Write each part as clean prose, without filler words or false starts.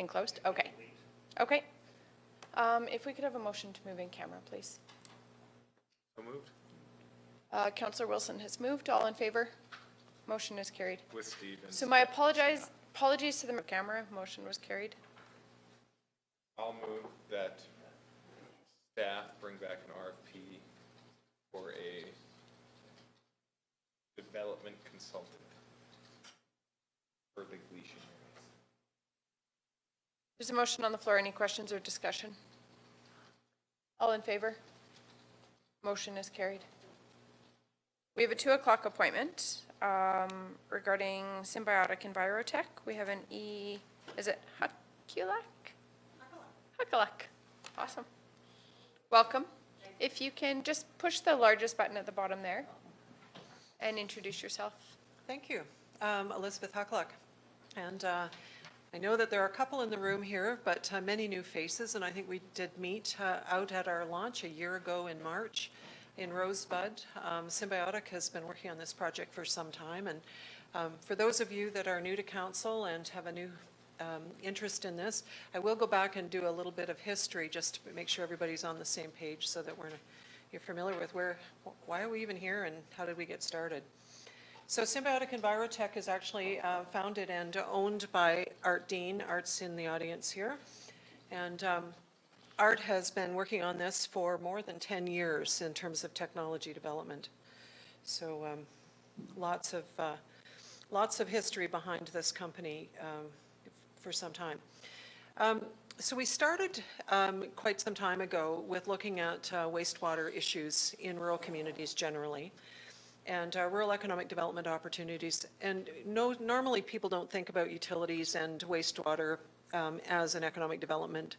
In closed? Okay. Okay. If we could have a motion to move in camera, please. So moved. Councillor Wilson has moved. All in favor? Motion is carried. With Stevens. So my apologies to the camera. Motion was carried. I'll move that staff bring back an RFP for a development consultant for the Gleason areas. There's a motion on the floor. Any questions or discussion? All in favor? Motion is carried. We have a 2 o'clock appointment regarding Symbiotic Envirotech. We have an is it Huckulak? Huckulak. Awesome. Welcome. If you can just push the largest button at the bottom there and introduce yourself. Thank you. Elizabeth Huckulak. And I know that there are a couple in the room here, but many new faces, and I think we did meet out at our launch a year ago in March in Rosebud. Symbiotic has been working on this project for some time, and for those of you that are new to council and have a new interest in this, I will go back and do a little bit of history just to make sure everybody's on the same page so that you're familiar with why are we even here and how did we get started. So Symbiotic Envirotech is actually founded and owned by Art Dean. Art's in the audience here. And Art has been working on this for more than 10 years in terms of technology development. So lots of history behind this company for some time. So we started quite some time ago with looking at wastewater issues in rural communities generally, and rural economic development opportunities. And normally people don't think about utilities and wastewater as an economic development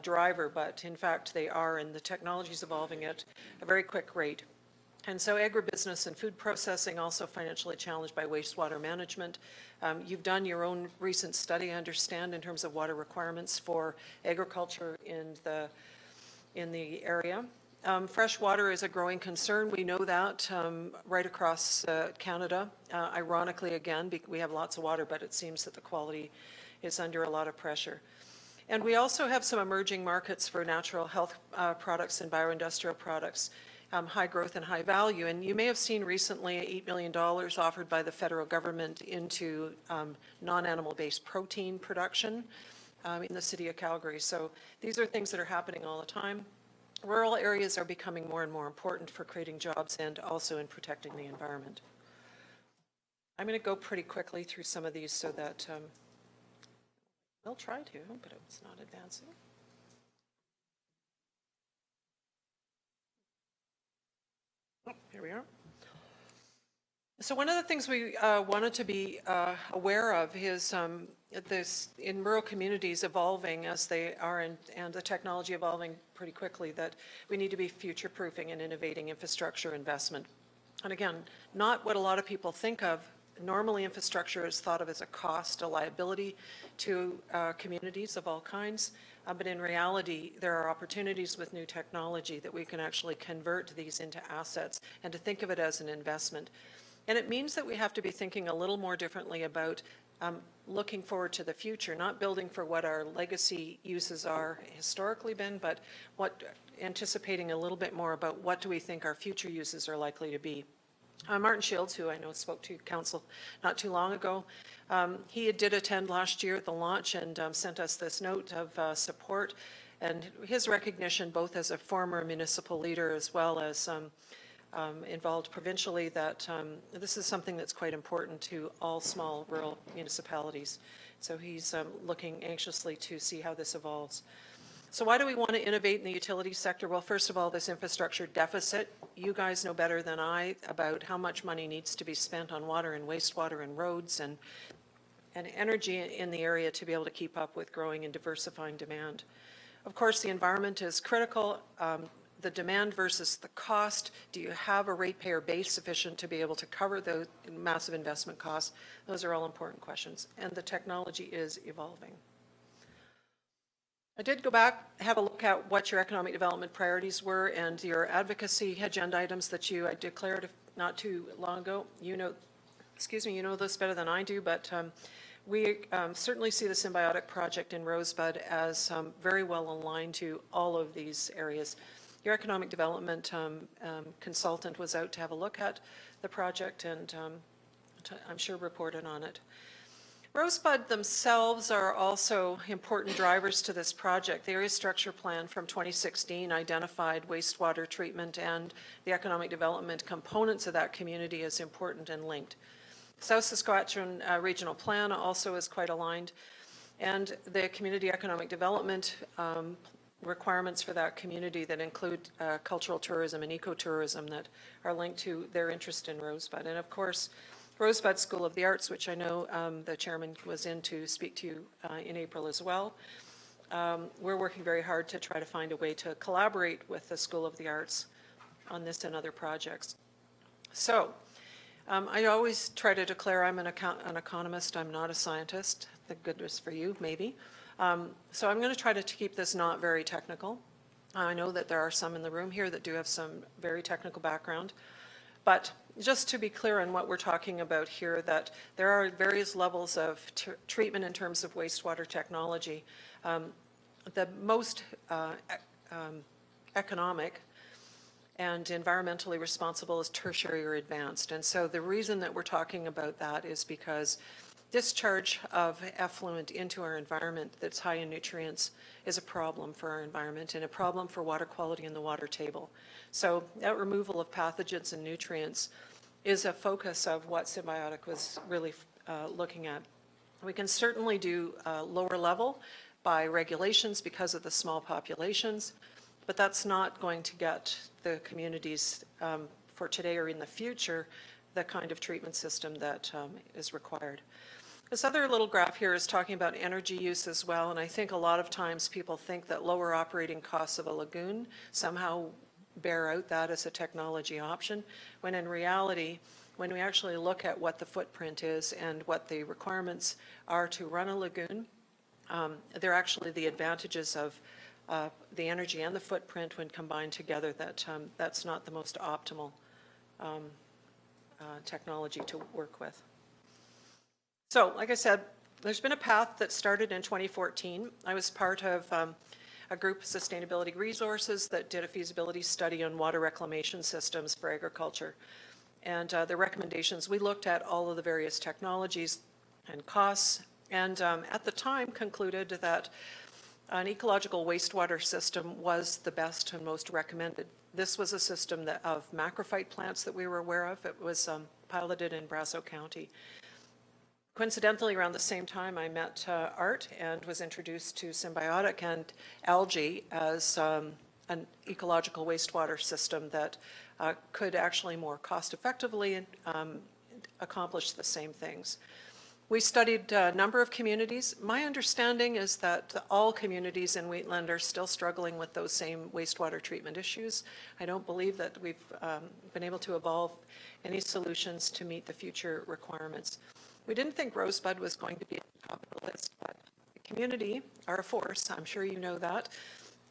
driver, but in fact they are, and the technology is evolving at a very quick rate. And so agribusiness and food processing also financially challenged by wastewater management. You've done your own recent study, I understand, in terms of water requirements for agriculture in the area. Fresh water is a growing concern. We know that right across Canada. Ironically, again, we have lots of water, but it seems that the quality is under a lot of pressure. And we also have some emerging markets for natural health products and bioindustrial products, high growth and high value. And you may have seen recently $8 million offered by the federal government into non-animal based protein production in the city of Calgary. So these are things that are happening all the time. Rural areas are becoming more and more important for creating jobs and also in protecting the environment. I'm going to go pretty quickly through some of these so that we'll try to, but it's not advancing. Oh, here we are. So one of the things we wanted to be aware of is this in rural communities evolving as they are, and the technology evolving pretty quickly, that we need to be future-proofing and innovating infrastructure investment. And again, not what a lot of people think of. Normally infrastructure is thought of as a cost, a liability to communities of all kinds. But in reality, there are opportunities with new technology that we can actually convert these into assets and to think of it as an investment. And it means that we have to be thinking a little more differently about looking forward to the future, not building for what our legacy uses are historically been, but anticipating a little bit more about what do we think our future uses are likely to be. Martin Shields, who I know spoke to council not too long ago, he did attend last year at the launch and sent us this note of support, and his recognition both as a former municipal leader as well as involved provincially, that this is something that's quite important to all small rural municipalities. So he's looking anxiously to see how this evolves. So why do we want to innovate in the utility sector? Well, first of all, this infrastructure deficit. You guys know better than I about how much money needs to be spent on water and wastewater and roads and energy in the area to be able to keep up with growing and diversifying demand. Of course, the environment is critical. The demand versus the cost. Do you have a ratepayer base sufficient to be able to cover those massive investment costs? Those are all important questions. And the technology is evolving. I did go back, have a look at what your economic development priorities were and your advocacy agenda items that I declared not too long ago. You know this better than I do, but We certainly see the Symbiotic project in Rosebud as very well aligned to all of these areas. Your economic development consultant was out to have a look at the project and I'm sure reported on it. Rosebud themselves are also important drivers to this project. The area structure plan from 2016 identified wastewater treatment and the economic development components of that community as important and linked. South Saskatchewan Regional Plan also is quite aligned, and the community economic development requirements for that community that include cultural tourism and ecotourism that are linked to their interest in Rosebud. And of course, Rosebud School of the Arts, which I know the chairman was in to speak to in April as well. We're working very hard to try to find a way to collaborate with the School of the Arts on this and other projects. So I always try to declare I'm an economist. I'm not a scientist. Thank goodness for you, maybe. So I'm going to try to keep this not very technical. I know that there are some in the room here that do have some very technical background. But just to be clear on what we're talking about here, that there are various levels of treatment in terms of wastewater technology. The most economic and environmentally responsible is tertiary or advanced. And so the reason that we're talking about that is because discharge of effluent into our environment that's high in nutrients is a problem for our environment and a problem for water quality in the water table. So that removal of pathogens and nutrients is a focus of what Symbiotic was really looking at. We can certainly do lower level by regulations because of the small populations, but that's not going to get the communities for today or in the future the kind of treatment system that is required. This other little graph here is talking about energy use as well, and I think a lot of times people think that lower operating costs of a lagoon somehow bear out that as a technology option, when in reality, when we actually look at what the footprint is and what the requirements are to run a lagoon, they're actually the advantages of the energy and the footprint when combined together that that's not the most optimal technology to work with. So, like I said, there's been a path that started in 2014. I was part of a group, Sustainability Resources, that did a feasibility study on water reclamation systems for agriculture. And the recommendations, we looked at all of the various technologies and costs, and at the time concluded that an ecological wastewater system was the best and most recommended. This was a system that, of macrophyte plants that we were aware of. It was piloted in Brazeau County. Coincidentally, around the same time, I met Art and was introduced to Symbiotic and algae as an ecological wastewater system that could actually more cost-effectively accomplish the same things. We studied a number of communities. My understanding is that all communities in Wheatland are still struggling with those same wastewater treatment issues. I don't believe that we've been able to evolve any solutions to meet the future requirements. We didn't think Rosebud was going to be at the top of the list, but the community are a force. I'm sure you know that.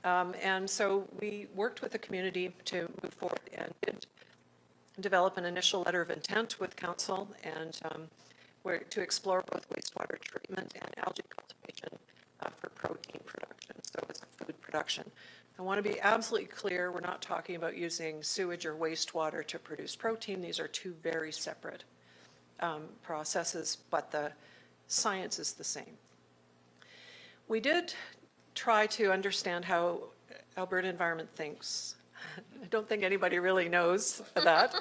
And so we worked with the community to move forward and did develop an initial letter of intent with council and to explore both wastewater treatment and algae cultivation for protein production, so it's food production. I want to be absolutely clear, we're not talking about using sewage or wastewater to produce protein. These are two very separate processes, but the science is the same. We did try to understand how Alberta Environment thinks. I don't think anybody really knows that.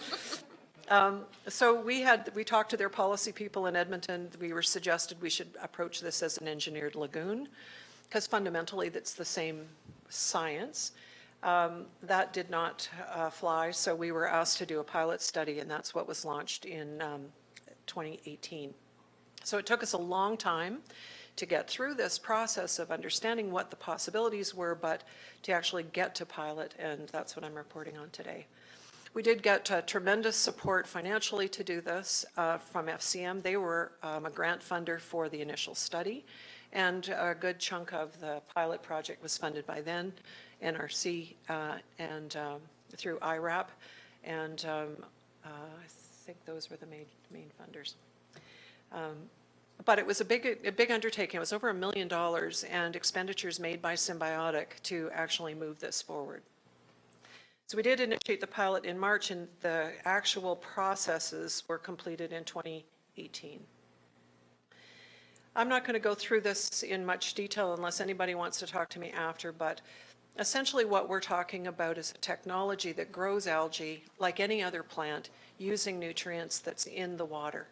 So we talked to their policy people in Edmonton. We were suggested we should approach this as an engineered lagoon, because fundamentally that's the same science. That did not fly, so we were asked to do a pilot study, and that's what was launched in 2018. So it took us a long time to get through this process of understanding what the possibilities were, but to actually get to pilot, and that's what I'm reporting on today. We did get tremendous support financially to do this from FCM. They were a grant funder for the initial study, and a good chunk of the pilot project was funded by then, NRC, and through IRAP, and I think those were the main funders. But it was a big undertaking. It was over $1 million and expenditures made by Symbiotic to actually move this forward. So we did initiate the pilot in March, and the actual processes were completed in 2018. I'm not going to go through this in much detail unless anybody wants to talk to me after, but essentially what we're talking about is a technology that grows algae like any other plant using nutrients that's in the water.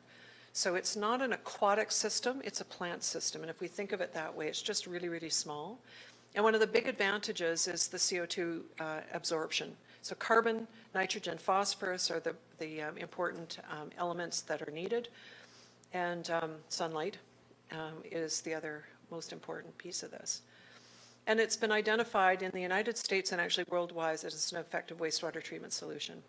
So it's not an aquatic system, it's a plant system. And if we think of it that way, it's just really, really small. And one of the big advantages is the CO2 absorption. So carbon, nitrogen, phosphorus are the important elements that are needed. And sunlight is the other most important piece of this. And it's been identified in the United States and actually worldwide as an effective wastewater treatment solution.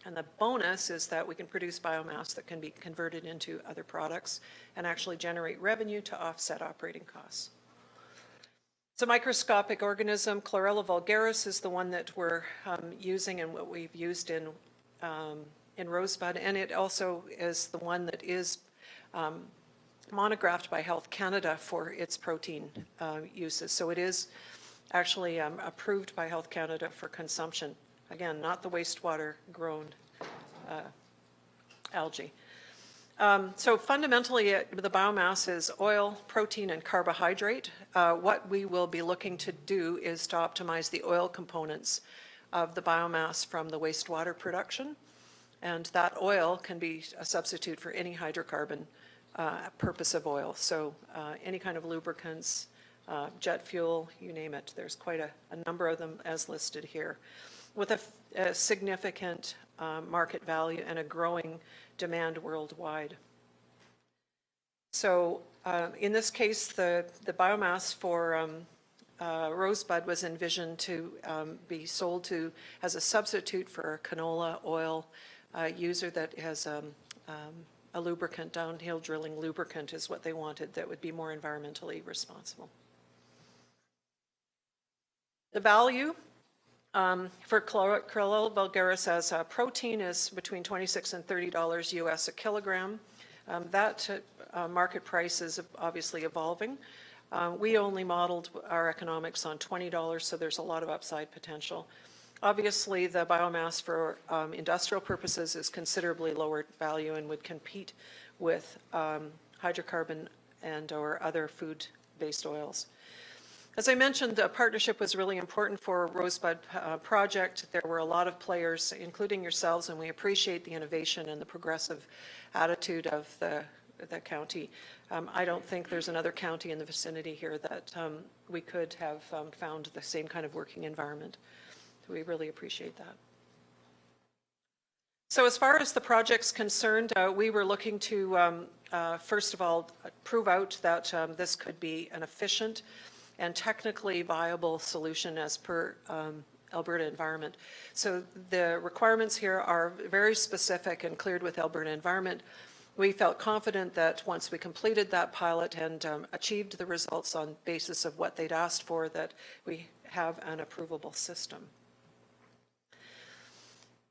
And the bonus is that we can produce biomass that can be converted into other products and actually generate revenue to offset operating costs. It's a microscopic organism. Chlorella vulgaris is the one that we're using and what we've used in Rosebud, and it also is the one that is monographed by Health Canada for its protein uses. So it is actually approved by Health Canada for consumption. Again, not the wastewater grown algae. So fundamentally, the biomass is oil, protein, and carbohydrate. What we will be looking to do is to optimize the oil components of the biomass from the wastewater production. And that oil can be a substitute for any hydrocarbon purpose of oil. So any kind of lubricants, jet fuel, you name it. There's quite a number of them as listed here, with a significant market value and a growing demand worldwide. So in this case, the biomass for Rosebud was envisioned to be sold to as a substitute for a canola oil user that has a lubricant, downhill drilling lubricant is what they wanted that would be more environmentally responsible. The value for Chlorella vulgaris as a protein is between $26 and $30 US a kilogram. That market price is obviously evolving. We only modeled our economics on $20, so there's a lot of upside potential. Obviously, the biomass for industrial purposes is considerably lower value and would compete with hydrocarbon and or other food-based oils. As I mentioned, the partnership was really important for Rosebud project. There were a lot of players, including yourselves, and we appreciate the innovation and the progressive attitude of the county. I don't think there's another county in the vicinity here that we could have found the same kind of working environment. So we really appreciate that. So as far as the project's concerned, we were looking to, first of all, prove out that this could be an efficient and technically viable solution as per Alberta Environment. So the requirements here are very specific and cleared with Alberta Environment. We felt confident that once we completed that pilot and achieved the results on basis of what they'd asked for, that we have an approvable system.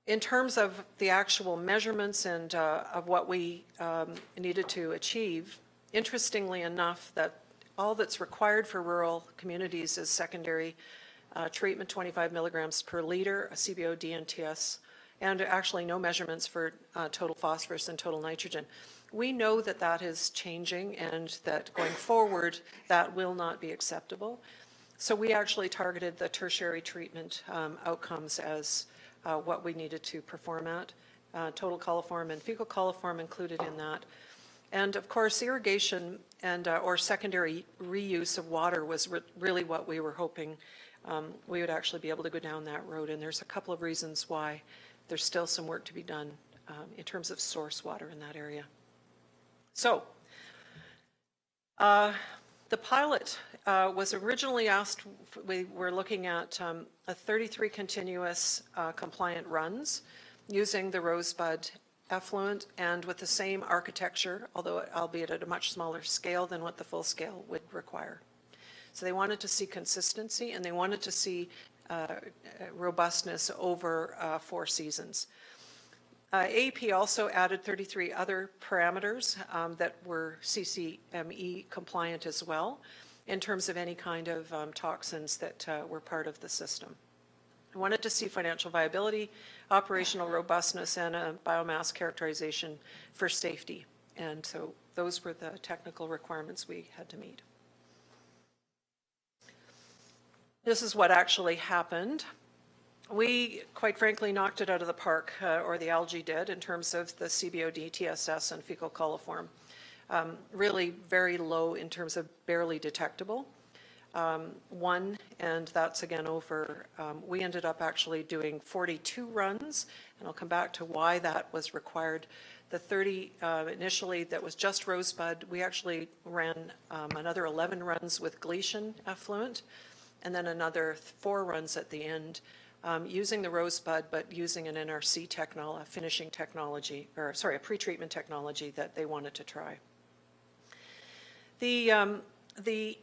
In terms of the actual measurements and of what we needed to achieve, interestingly enough, that all that's required for rural communities is secondary treatment, 25 milligrams per liter, a CBO DNTS, and actually no measurements for total phosphorus and total nitrogen. We know that that is changing and that going forward, that will not be acceptable. So we actually targeted the tertiary treatment outcomes as what we needed to perform at. Total coliform and fecal coliform included in that. And of course, irrigation and or secondary reuse of water was really what we were hoping we would actually be able to go down that road. And there's a couple of reasons why there's still some work to be done in terms of source water in that area. So the pilot was originally asked, we were looking at 33 continuous compliant runs using the Rosebud effluent and with the same architecture, although albeit at a much smaller scale than what the full scale would require. So they wanted to see consistency and they wanted to see robustness over 4 seasons. AEP also added 33 other parameters that were CCME compliant as well in terms of any kind of toxins that were part of the system. I wanted to see financial viability, operational robustness, and a biomass characterization for safety. And so those were the technical requirements we had to meet. This is what actually happened. We, quite frankly, knocked it out of the park, or the algae did, in terms of the CBOD, TSS, and fecal coliform. Really very low in terms of barely detectable. One, and that's again over, we ended up actually doing 42 runs, and I'll come back to why that was required. The 30 initially that was just Rosebud, we actually ran another 11 runs with Gleason effluent, and then another 4 runs at the end using the Rosebud, but using an NRC technology, a finishing technology, or sorry, a pretreatment technology that they wanted to try. The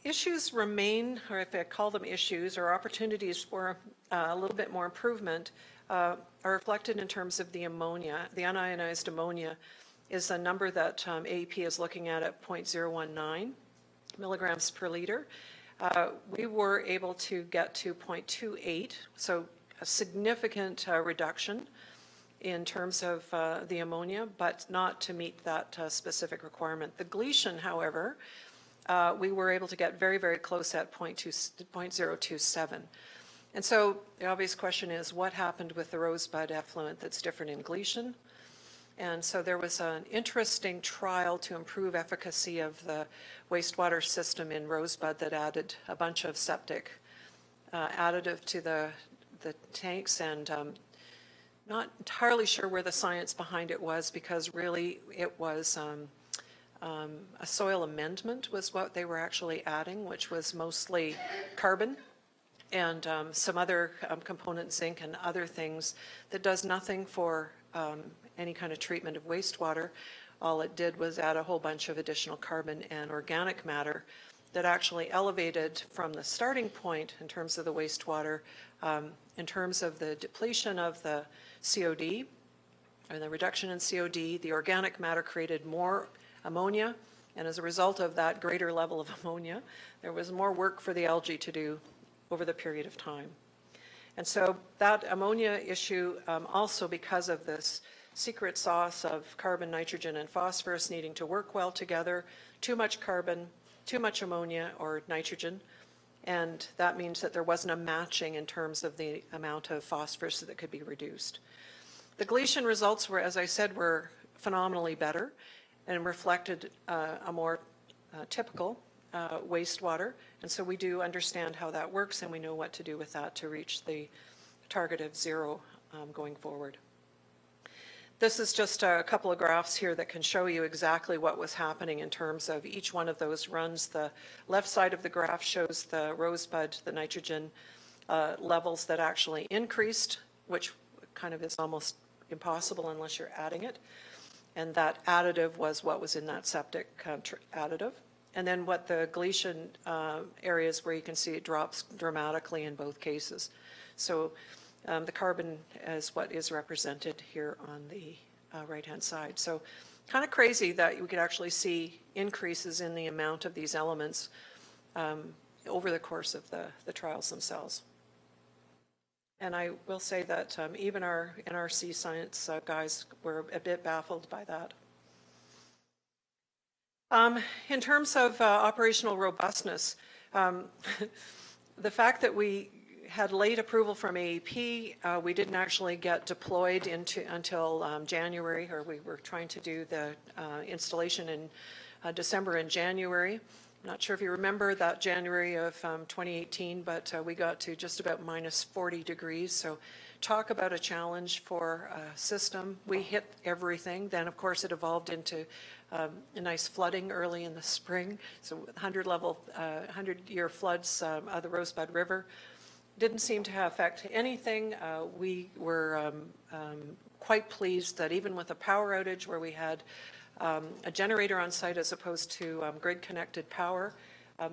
issues remain, or if I call them issues, or opportunities for a little bit more improvement are reflected in terms of the ammonia. The unionized ammonia is a number that AEP is looking at 0.019 milligrams per liter. We were able to get to 0.28, so a significant reduction in terms of the ammonia, but not to meet that specific requirement. The Gleason, however, we were able to get very, very close at 0.027. And so the obvious question is, what happened with the Rosebud effluent that's different in Gleason? And so there was an interesting trial to improve efficacy of the wastewater system in Rosebud that added a bunch of septic additive to the tanks, and not entirely sure where the science behind it was, because really it was a soil amendment was what they were actually adding, which was mostly carbon and some other component, zinc and other things, that does nothing for any kind of treatment of wastewater. All it did was add a whole bunch of additional carbon and organic matter that actually elevated from the starting point in terms of the wastewater, in terms of the depletion of the COD and the reduction in COD. The organic matter created more ammonia, and as a result of that greater level of ammonia, there was more work for the algae to do over the period of time. And so that ammonia issue, also because of this secret sauce of carbon, nitrogen, and phosphorus needing to work well together, too much carbon, too much ammonia or nitrogen, and that means that there wasn't a matching in terms of the amount of phosphorus that could be reduced. The Gleason results were, as I said, were phenomenally better and reflected a more typical wastewater, and so we do understand how that works, and we know what to do with that to reach the target of 0 going forward. This is just a couple of graphs here that can show you exactly what was happening in terms of each one of those runs. The left side of the graph shows the Rosebud, the nitrogen levels that actually increased, which kind of is almost impossible unless you're adding it. And that additive was what was in that septic additive. And then what the Gleason areas where you can see it drops dramatically in both cases. So the carbon is what is represented here on the right-hand side. So kind of crazy that we could actually see increases in the amount of these elements over the course of the trials themselves. And I will say that even our NRC science guys were a bit baffled by that. In terms of operational robustness, the fact that we had late approval from AEP, we didn't actually get deployed until January, or we were trying to do the installation in December and January. I'm not sure if you remember that January of 2018, but we got to just about minus 40 degrees. So talk about a challenge for a system. We hit everything. Then, of course, it evolved into a nice flooding early in the spring. So 100-year floods of the Rosebud River didn't seem to affect anything. We were quite pleased that even with a power outage where we had a generator on site as opposed to grid-connected power,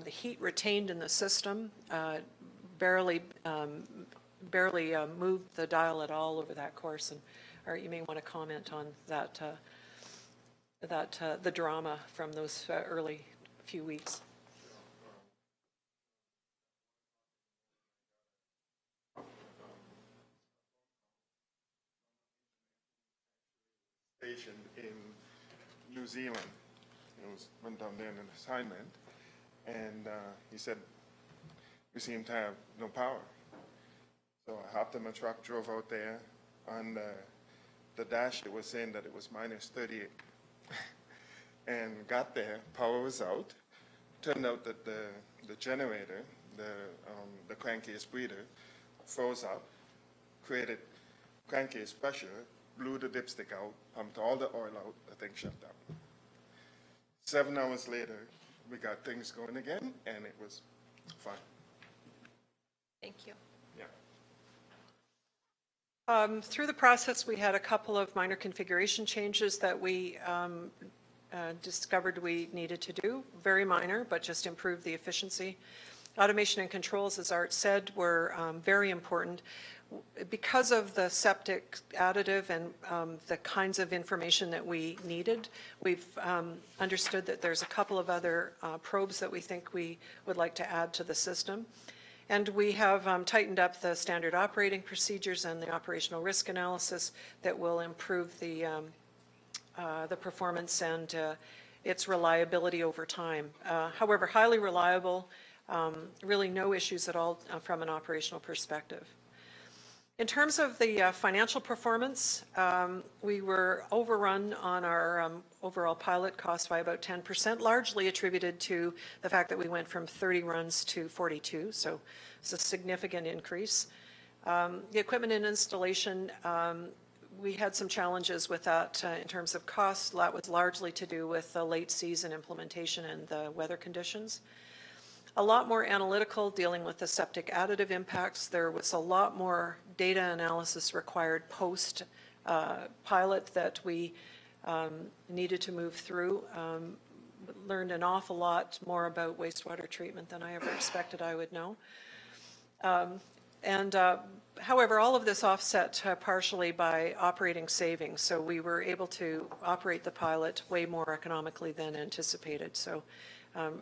the heat retained in the system barely moved the dial at all over that course, and Art, you may want to comment on that, the drama from those early few weeks. Station in New Zealand. Went down there on an assignment, and he said, "We seem to have no power." So I hopped in my truck, drove out there. On the dash, it was saying that it was minus 38. And got there, power was out. Turned out that the generator, the crankcase breather, froze up, created crankcase pressure, blew the dipstick out, pumped all the oil out, the thing shut down. 7 hours later, we got things going again, and it was fine. Thank you. Yeah. Through the process, we had a couple of minor configuration changes that we discovered we needed to do. Very minor, but just improve the efficiency. Automation and controls, as Art said, were very important. Because of the septic additive and the kinds of information that we needed, we've understood that there's a couple of other probes that we think we would like to add to the system. And we have tightened up the standard operating procedures and the operational risk analysis that will improve the performance and its reliability over time. However, highly reliable, really no issues at all from an operational perspective. In terms of the financial performance, we were overrun on our overall pilot cost by about 10%, largely attributed to the fact that we went from 30 runs to 42, so it's a significant increase. The equipment and installation, we had some challenges with that in terms of cost. That was largely to do with the late season implementation and the weather conditions. A lot more analytical dealing with the septic additive impacts. There was a lot more data analysis required post pilot that we needed to move through. Learned an awful lot more about wastewater treatment than I ever expected I would know. However, all of this offset partially by operating savings. So we were able to operate the pilot way more economically than anticipated. So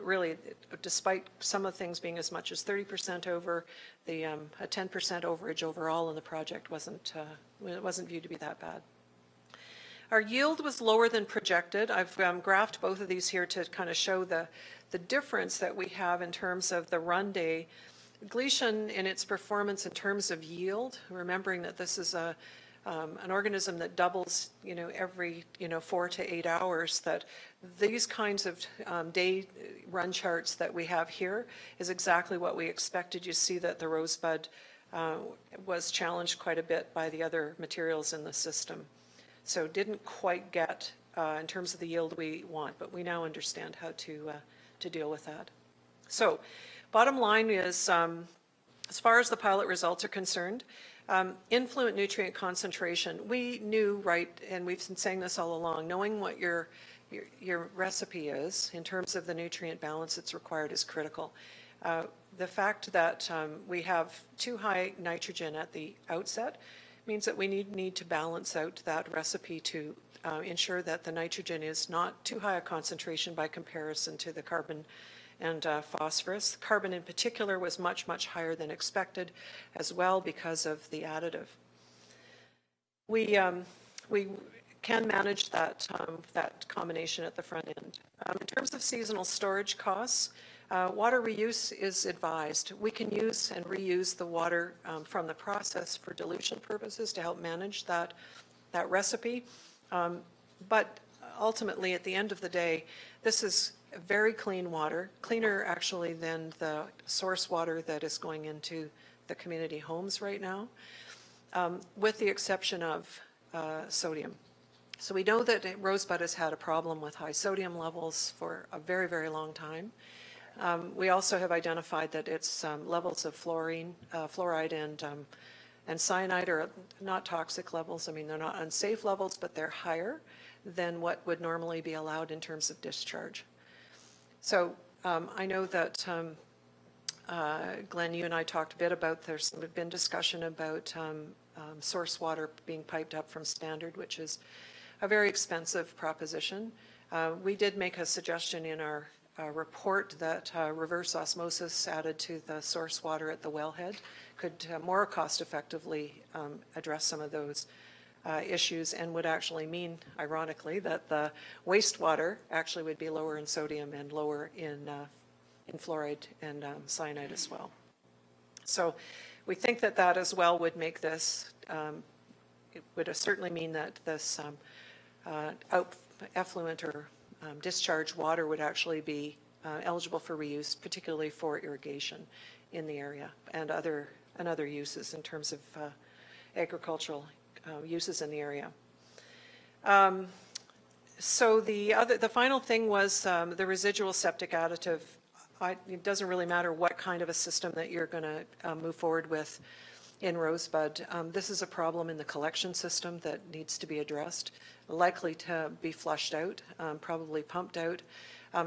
really, despite some of the things being as much as 30% over, a 10% overage overall in the project wasn't viewed to be that bad. Our yield was lower than projected. I've graphed both of these here to kind of show the difference that we have in terms of the run day. Gleason, in its performance in terms of yield, remembering that this is an organism that doubles, every, 4 to 8 hours, that these kinds of day run charts that we have here is exactly what we expected. You see that the Rosebud was challenged quite a bit by the other materials in the system. So didn't quite get in terms of the yield we want, but we now understand how to deal with that. So bottom line is, as far as the pilot results are concerned, influent nutrient concentration, we knew, right, and we've been saying this all along, knowing what your recipe is in terms of the nutrient balance that's required is critical. The fact that we have too high nitrogen at the outset means that we need to balance out that recipe to ensure that the nitrogen is not too high a concentration by comparison to the carbon and phosphorus. Carbon in particular was much, much higher than expected as well because of the additive. We can manage that combination at the front end. In terms of seasonal storage costs, water reuse is advised. We can use and reuse the water from the process for dilution purposes to help manage that recipe. But ultimately, at the end of the day, this is very clean water, cleaner actually than the source water that is going into the community homes right now, with the exception of sodium. So we know that Rosebud has had a problem with high sodium levels for a very, very long time. We also have identified that its levels of fluoride and cyanide are not toxic levels. I mean, they're not unsafe levels, but they're higher than what would normally be allowed in terms of discharge. So I know that, Glenn, you and I talked a bit about, there's been discussion about source water being piped up from Standard, which is a very expensive proposition. We did make a suggestion in our report that reverse osmosis added to the source water at the wellhead could more cost-effectively address some of those issues and would actually mean, ironically, that the wastewater actually would be lower in sodium and lower in fluoride and cyanide as well. So we think that that as well would make this, it would certainly mean that this effluent or discharge water would actually be eligible for reuse, particularly for irrigation in the area and other uses in terms of agricultural uses in the area. So the final thing was the residual septic additive. It doesn't really matter what kind of a system that you're going to move forward with in Rosebud. This is a problem in the collection system that needs to be addressed, likely to be flushed out, probably pumped out.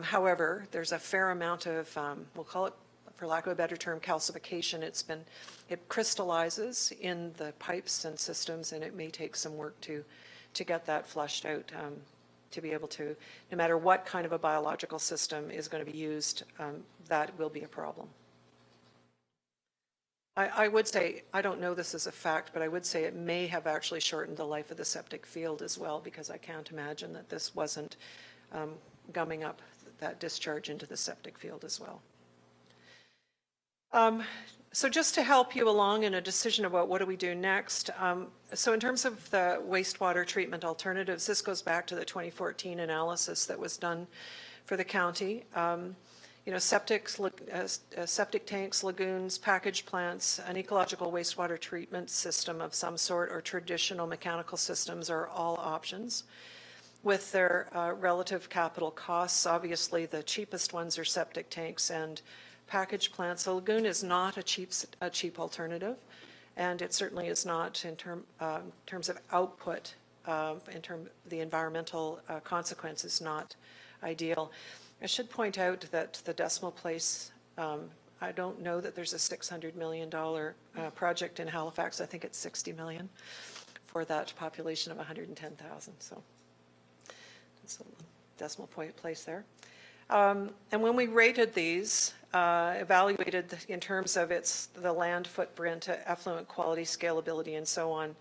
However, there's a fair amount of, we'll call it, for lack of a better term, calcification. It crystallizes in the pipes and systems, and it may take some work to get that flushed out, to be able to, no matter what kind of a biological system is going to be used, that will be a problem. I would say, I don't know this as a fact, but I would say it may have actually shortened the life of the septic field as well, because I can't imagine that this wasn't gumming up that discharge into the septic field as well. So just to help you along in a decision about what do we do next, so in terms of the wastewater treatment alternatives, this goes back to the 2014 analysis that was done for the county. You know, septic tanks, lagoons, package plants, an ecological wastewater treatment system of some sort, or traditional mechanical systems are all options. With their relative capital costs, obviously the cheapest ones are septic tanks and package plants. A lagoon is not a cheap alternative, and it certainly is not in terms of output. The environmental consequence is not ideal. I should point out that the decimal place, I don't know that there's a $600 million project in Halifax. I think it's $60 million for that population of 110,000. So that's a decimal point place there. And when we rated these, evaluated in terms of the land footprint, effluent quality, scalability, and so on,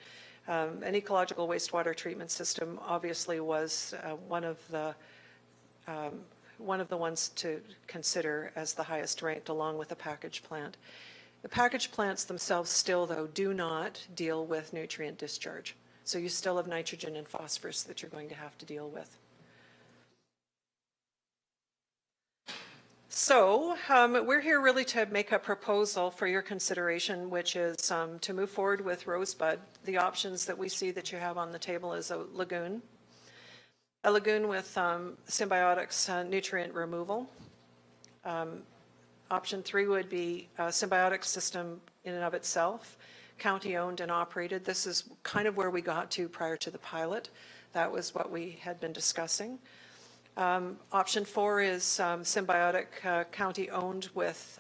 an ecological wastewater treatment system obviously was one of the ones to consider as the highest ranked, along with a package plant. The package plants themselves still, though, do not deal with nutrient discharge. So you still have nitrogen and phosphorus that you're going to have to deal with. So we're here really to make a proposal for your consideration, which is to move forward with Rosebud. The options that we see that you have on the table is a lagoon with Symbiotics nutrient removal. Option 3 would be a Symbiotics system in and of itself, county owned and operated. This is kind of where we got to prior to the pilot. That was what we had been discussing. Option 4 is Symbiotic county owned with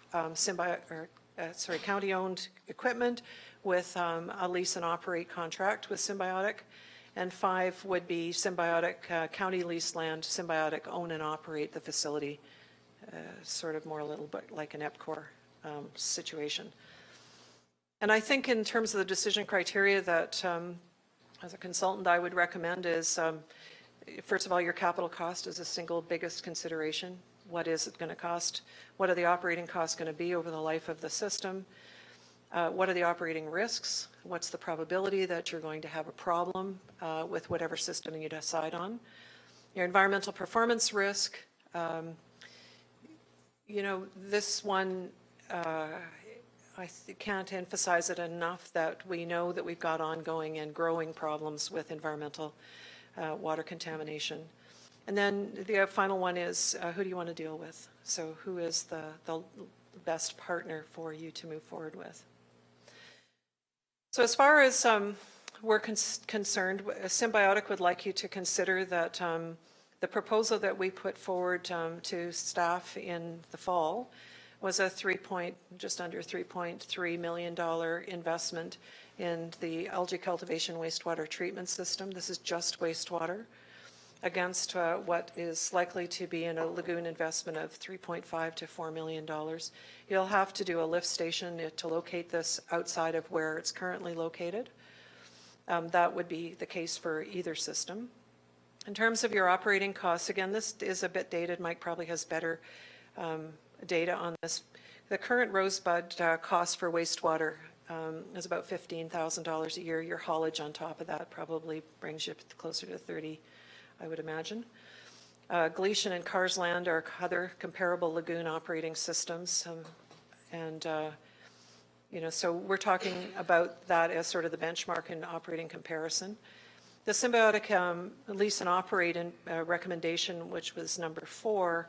county owned equipment with a lease and operate contract with Symbiotic. And 5 would be Symbiotic county lease land, Symbiotic own and operate the facility, sort of more a little bit like an EPCOR situation. And I think in terms of the decision criteria that as a consultant I would recommend is, first of all, your capital cost is the single biggest consideration. What is it going to cost? What are the operating costs going to be over the life of the system? What are the operating risks? What's the probability that you're going to have a problem with whatever system you decide on? Your environmental performance risk. You know, this one, I can't emphasize it enough that we know that we've got ongoing and growing problems with environmental water contamination. And then the final one is who do you want to deal with? So who is the best partner for you to move forward with? So as far as we're concerned, Symbiotic would like you to consider that the proposal that we put forward to staff in the fall was a just under $3.3 million investment in the algae cultivation wastewater treatment system. This is just wastewater, against what is likely to be in a lagoon investment of $3.5 to $4 million. You'll have to do a lift station to locate this outside of where it's currently located. That would be the case for either system. In terms of your operating costs, again, this is a bit dated. Mike probably has better data on this. The current Rosebud cost for wastewater is about $15,000 a year. Your haulage on top of that probably brings you closer to 30, I would imagine. Gleason and Carsland are other comparable lagoon operating systems. So we're talking about that as sort of the benchmark in operating comparison. The Symbiotic lease and operate recommendation, which was number 4,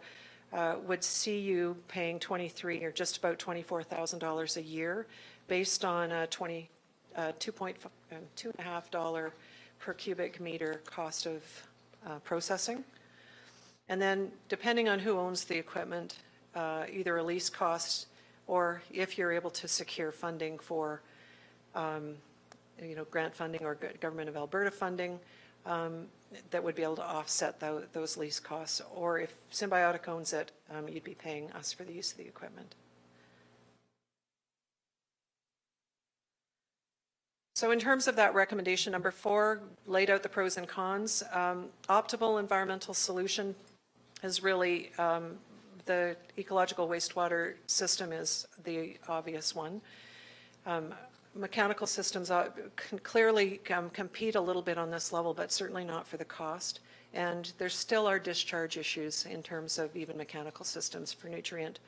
would see you paying $23 or just about $24,000 a year based on a $2.5 per cubic meter cost of processing. And then depending on who owns the equipment, either a lease cost or if you're able to secure funding for grant funding or Government of Alberta funding, that would be able to offset those lease costs. Or if Symbiotic owns it, you'd be paying us for the use of the equipment. So in terms of that recommendation, number 4 laid out the pros and cons. Optimal environmental solution is really the ecological wastewater system is the obvious one. Mechanical systems can clearly compete a little bit on this level, but certainly not for the cost. And there still are discharge issues in terms of even mechanical systems for nutrient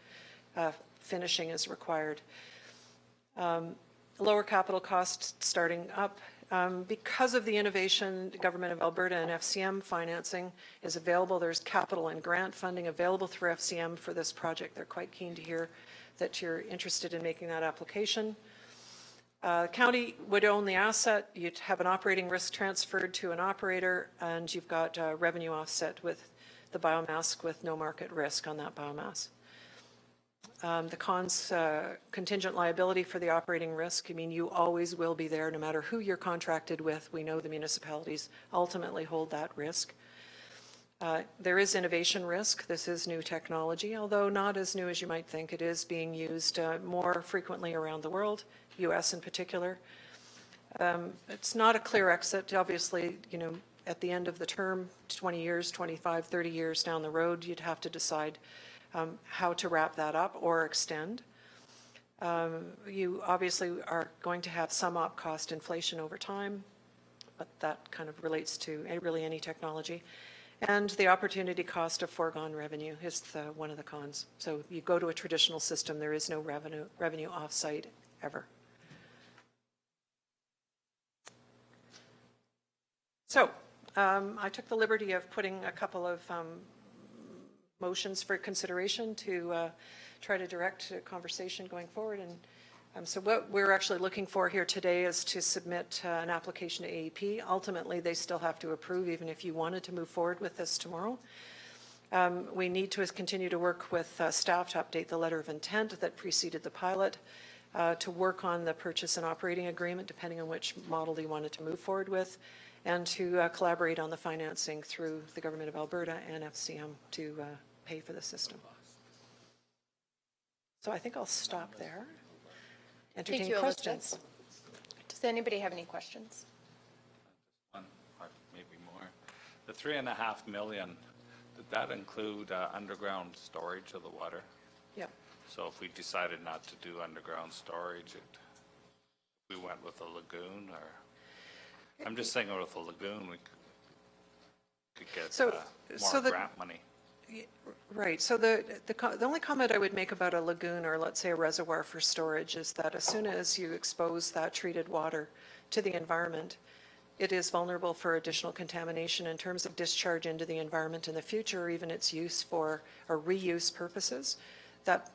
finishing is required. Lower capital costs starting up. Because of the innovation, the Government of Alberta and FCM financing is available. There's capital and grant funding available through FCM for this project. They're quite keen to hear that you're interested in making that application. The county would own the asset. You'd have an operating risk transferred to an operator, and you've got revenue offset with the biomass with no market risk on that biomass. The cons, contingent liability for the operating risk. I mean, you always will be there no matter who you're contracted with. We know the municipalities ultimately hold that risk. There is innovation risk. This is new technology, although not as new as you might think. It is being used more frequently around the world, U.S. in particular. It's not a clear exit. Obviously, at the end of the term, 20 years, 25, 30 years down the road, you'd have to decide how to wrap that up or extend. You obviously are going to have some op cost inflation over time, but that kind of relates to really any technology. And the opportunity cost of foregone revenue is one of the cons. So you go to a traditional system, there is no revenue offsite ever. So I took the liberty of putting a couple of motions for consideration to try to direct a conversation going forward. And so what we're actually looking for here today is to submit an application to AEP. Ultimately, they still have to approve, even if you wanted to move forward with this tomorrow. We need to continue to work with staff to update the letter of intent that preceded the pilot, to work on the purchase and operating agreement, depending on which model they wanted to move forward with, and to collaborate on the financing through the Government of Alberta and FCM to pay for the system. So I think I'll stop there. Entertain Thank you, questions. Elizabeth. Does anybody have any questions? One, or maybe more. The $3.5 million, did that include underground storage of the water? Yep. So if we decided not to do underground storage, we went with a lagoon, or I'm just thinking with a lagoon, we could get more grant money. Right. So the only comment I would make about a lagoon, or let's say a reservoir for storage, is that as soon as you expose that treated water to the environment, it is vulnerable for additional contamination in terms of discharge into the environment in the future, or even its use for or reuse purposes, that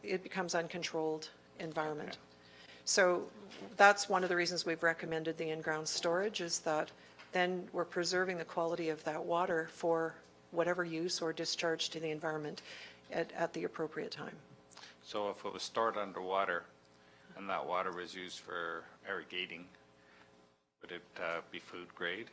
it becomes uncontrolled environment. Okay. So that's one of the reasons we've recommended the in-ground storage, is that then we're preserving the quality of that water for whatever use or discharge to the environment at the appropriate time. So if it was stored underwater and that water was used for irrigating, would it be food grade?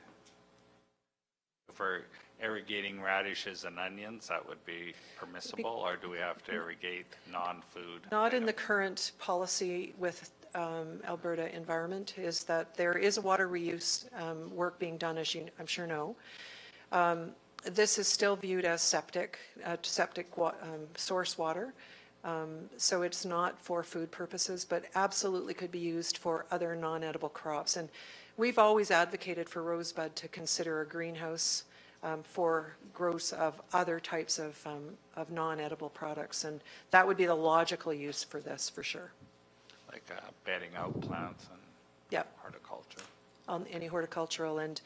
For irrigating radishes and onions, that would be permissible, or do we have to irrigate non-food? Not in the current policy with Alberta Environment, is that there is a water reuse work being done, as you, I'm sure know. This is still viewed as septic source water. So it's not for food purposes, but absolutely could be used for other non-edible crops. And we've always advocated for Rosebud to consider a greenhouse for growth of other types of non-edible products. And that would be the logical use for this, for sure. Like bedding out plants and Yep. horticulture? On any horticultural and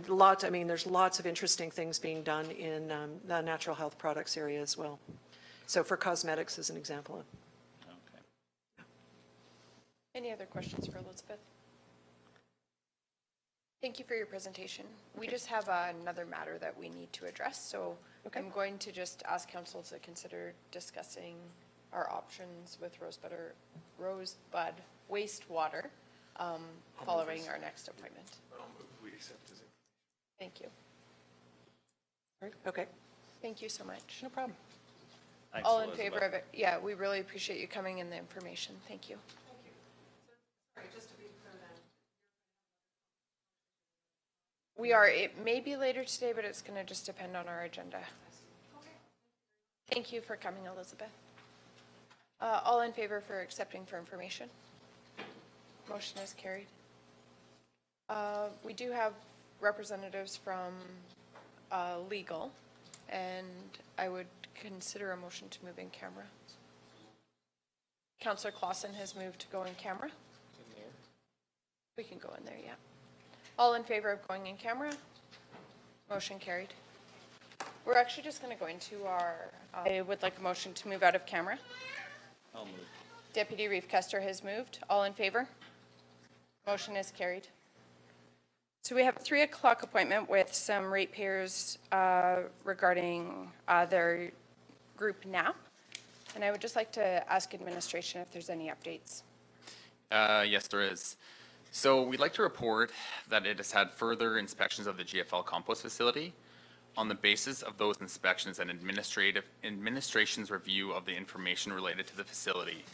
lots, I mean, there's lots of interesting things being done in the natural health products area as well. So for cosmetics as an example. Okay. Any other questions for Elizabeth? Thank you for your presentation. We just have another matter that we need to address, so I'm going to just ask council to consider discussing our options with Rosebud wastewater following our next appointment. We accept his. Thank you. Okay, Thank you so much. no problem. Thanks, All in Elizabeth. favor of it? Yeah, we really appreciate you coming and the information. Thank you. Sorry, just to be clear then. We are, it may be later today, but it's going to just depend on our agenda. Thank you for coming, Elizabeth. All in favor for accepting for information? Motion is carried. We do have representatives from legal, and I would consider a motion to move in camera. Councillor Clausen has moved to go in camera. We can go in there, yeah. All in favor of going in camera? Motion carried. We're actually just going to go into our, I would like a motion to move out of camera. I'll move. Deputy Reeve Custer has moved. All in favor? Motion is carried. So we have a 3 o'clock appointment with some ratepayers regarding their group NAP. And I would just like to ask administration if there's any updates. Yes, there is. So we'd like to report that it has had further inspections of the GFL compost facility. On the basis of those inspections and administration's review of the information related to the facility,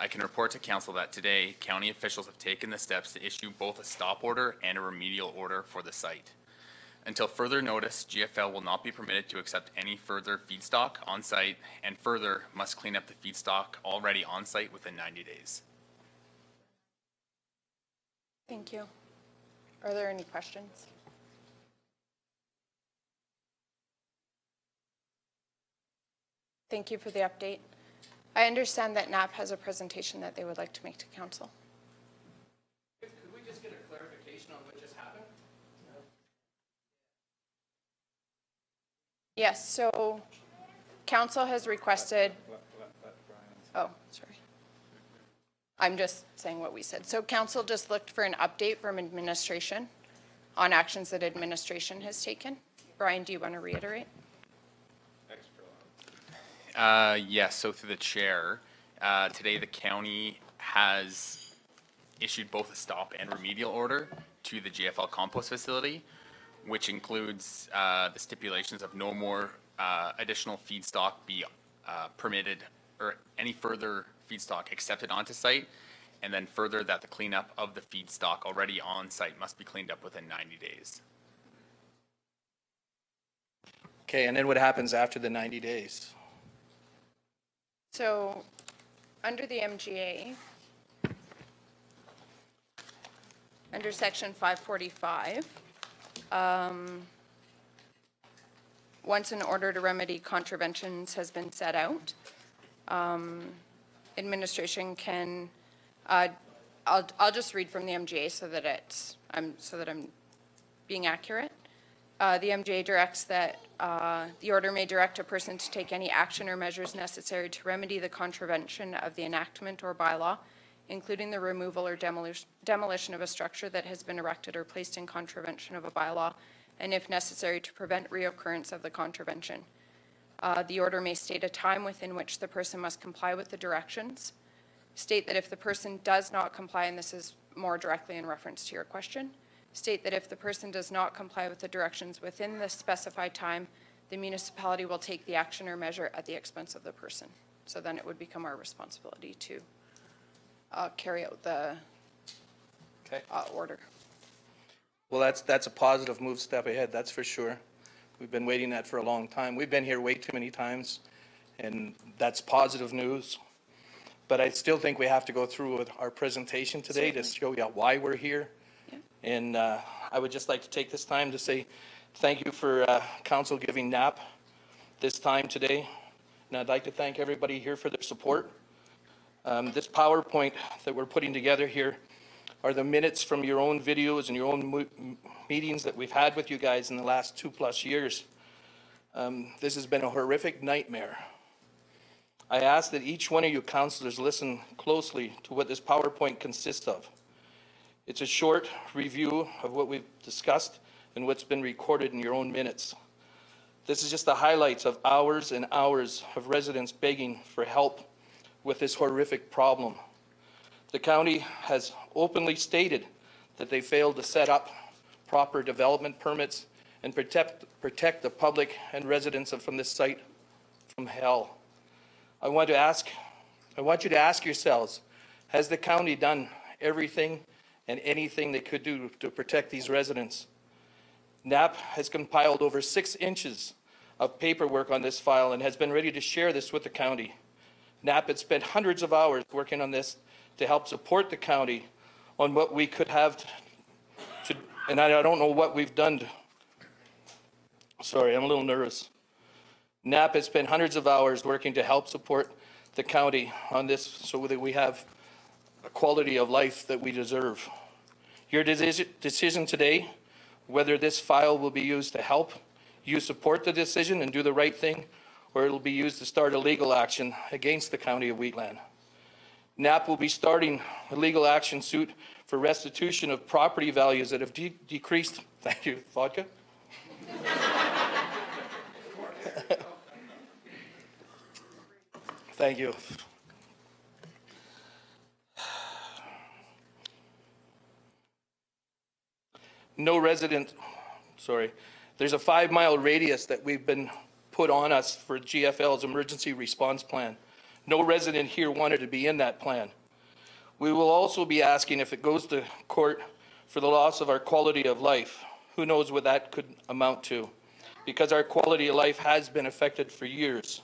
I can report to council that today, county officials have taken the steps to issue both a stop order and a remedial order for the site. Until further notice, GFL will not be permitted to accept any further feedstock on site, and further must clean up the feedstock already on site within 90 days. Thank you. Are there any questions? Thank you for the update. I understand that NAP has a presentation that they would like to make to council. Could we just get a clarification on what just happened? Yes, so council has requested, oh, sorry. I'm just saying what we said. So council just looked for an update from administration on actions that administration has taken. Brian, do you want to reiterate? Yes, so through the chair, today the county has issued both a stop and remedial order to the GFL compost facility, which includes the stipulations of no more additional feedstock be permitted or any further feedstock accepted onto site, and then further that the cleanup of the feedstock already on site must be cleaned up within 90 days. Okay, and then what happens after the 90 days? So under the MGA, under section 545, once an order to remedy contraventions has been set out, administration can, I'll just read from the MGA so that I'm being accurate. The MGA directs that the order may direct a person to take any action or measures necessary to remedy the contravention of the enactment or bylaw, including the removal or demolition of a structure that has been erected or placed in contravention of a bylaw, and if necessary, to prevent reoccurrence of the contravention. The order may state a time within which the person must comply with the directions. State that if the person does not comply, and this is more directly in reference to your question, state that if the person does not comply with the directions within the specified time, the municipality will take the action or measure at the expense of the person. So then it would become our responsibility to carry out the Okay. order. Well, that's a positive move, step ahead, that's for sure. We've been waiting that for a long time. We've been here way too many times, and that's positive news. But I still think we have to go through with our presentation today to show you why we're here. Yeah. And I would just like to take this time to say thank you for council giving NAP this time today. And I'd like to thank everybody here for their support. This PowerPoint that we're putting together here are the minutes from your own videos and your own meetings that we've had with you guys in the last 2+ years. This has been a horrific nightmare. I ask that each one of you councilors listen closely to what this PowerPoint consists of. It's a short review of what we've discussed and what's been recorded in your own minutes. This is just the highlights of hours and hours of residents begging for help with this horrific problem. The county has openly stated that they failed to set up proper development permits and protect the public and residents from this site from hell. I want you to ask yourselves, has the county done everything and anything they could do to protect these residents? NAP has compiled over 6 inches of paperwork on this file and has been ready to share this with the county. NAP had spent hundreds of hours working on this to help support the county on what we could have to, and I don't know what we've done. Sorry, I'm a little nervous. NAP has spent hundreds of hours working to help support the county on this so that we have a quality of life that we deserve. Your decision today, whether this file will be used to help you support the decision and do the right thing, or it'll be used to start a legal action against the County of Wheatland. NAP will be starting a legal action suit for restitution of property values that have decreased. Thank you. Vodka? Thank you. No resident, sorry, there's a 5-mile radius that we've been put on us for GFL's emergency response plan. No resident here wanted to be in that plan. We will also be asking if it goes to court for the loss of our quality of life. Who knows what that could amount to? Because our quality of life has been affected for years.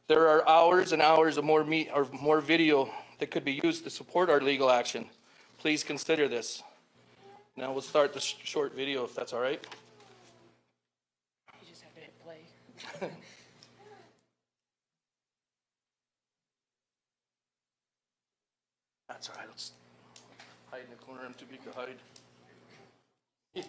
There are hours and hours of more video that could be used to support our legal action. Please consider this. Now we'll start the short video if that's all right. You just have to hit play. That's all right. Let's hide in the corner. I'm too big to hide. Yeah.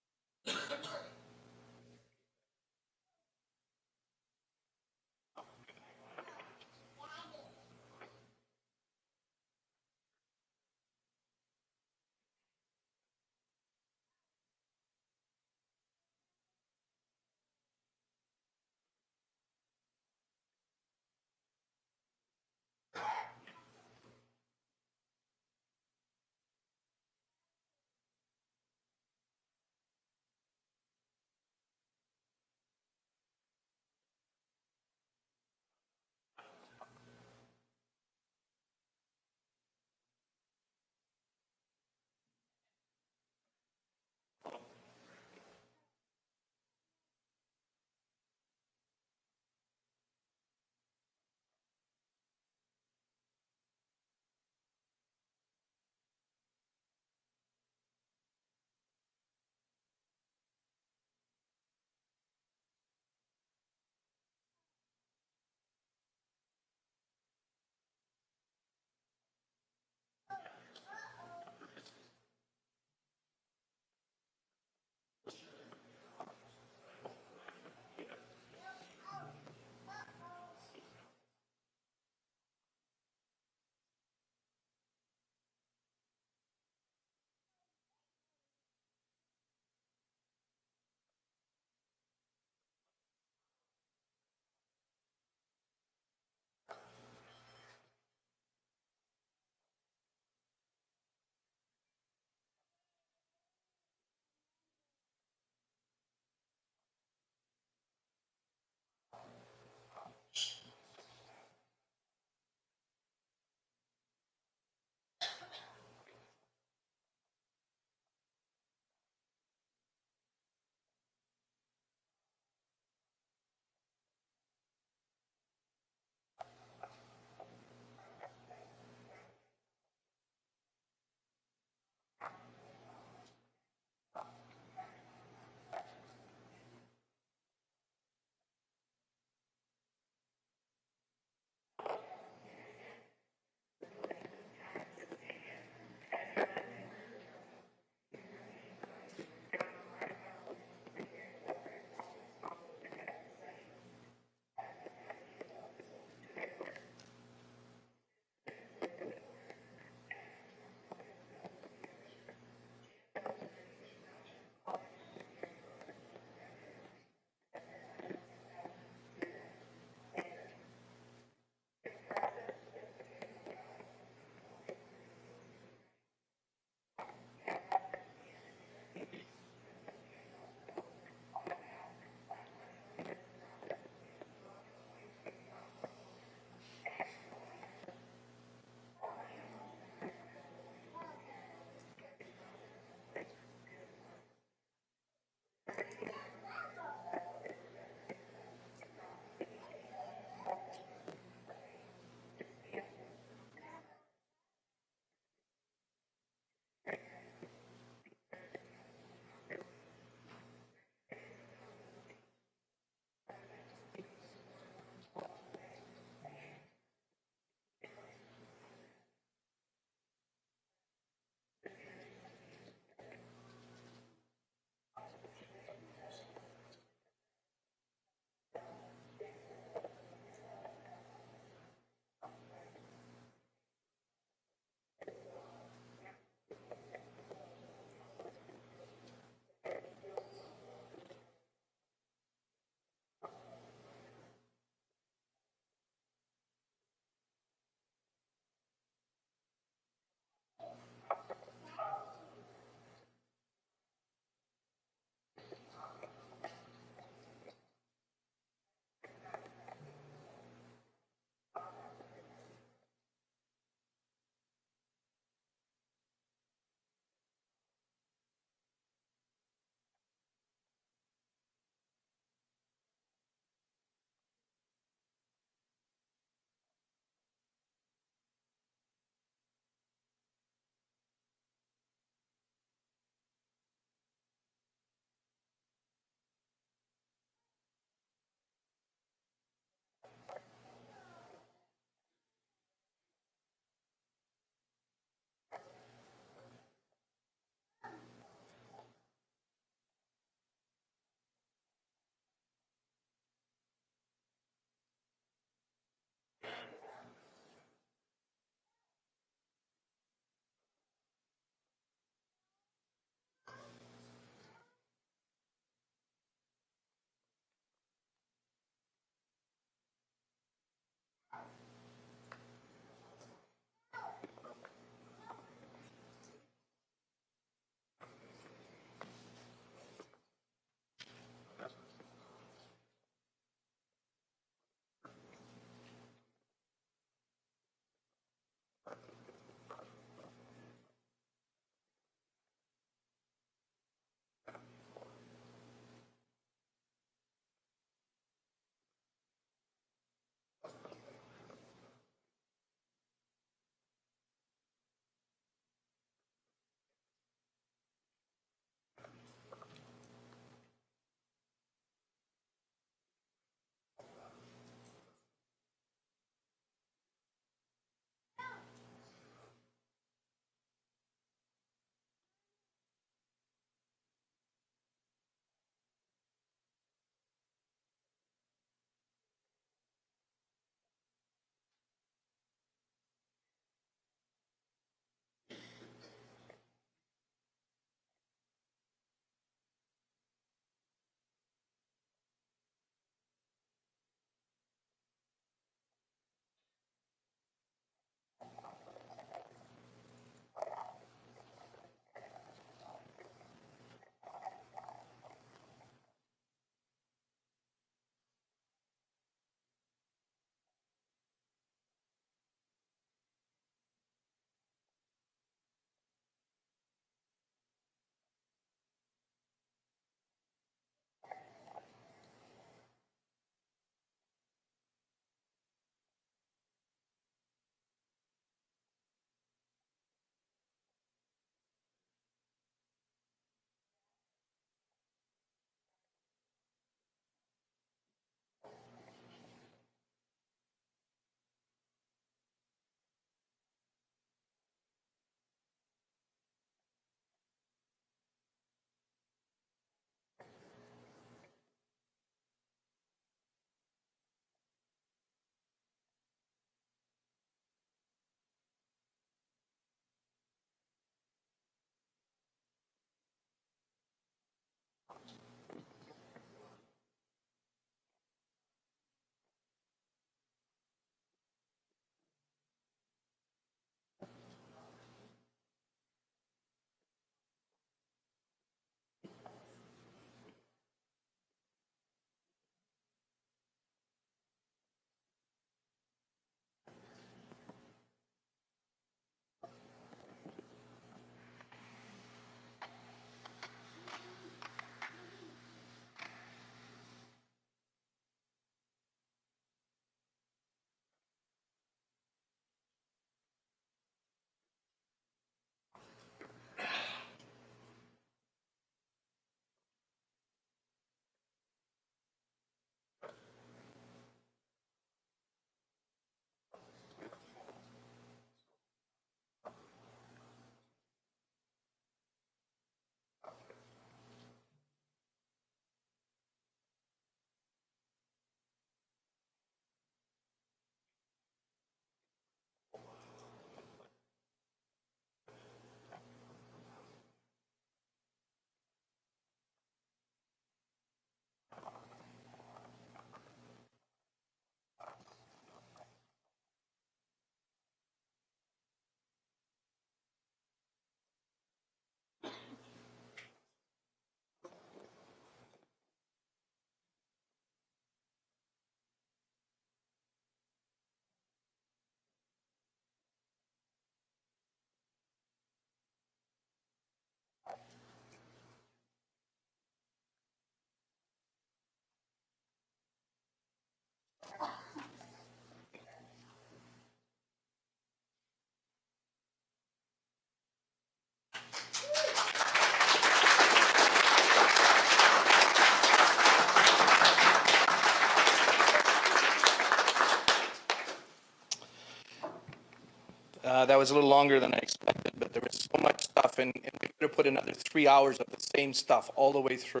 That was a little longer than I expected, but there was so much stuff, and we could have put another 3 hours of the same stuff all the way through.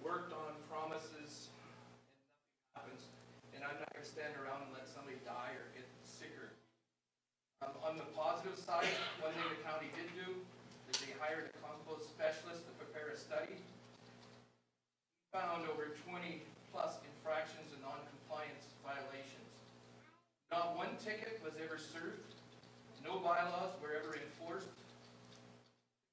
Worked on promises, and nothing happens, and I'm not going to stand around and let somebody die or get sicker. On the positive side, one thing the county did do is they hired a compost specialist to prepare a study. He found over 20 plus infractions and non-compliance violations. Not one ticket was ever served. No bylaws were ever enforced.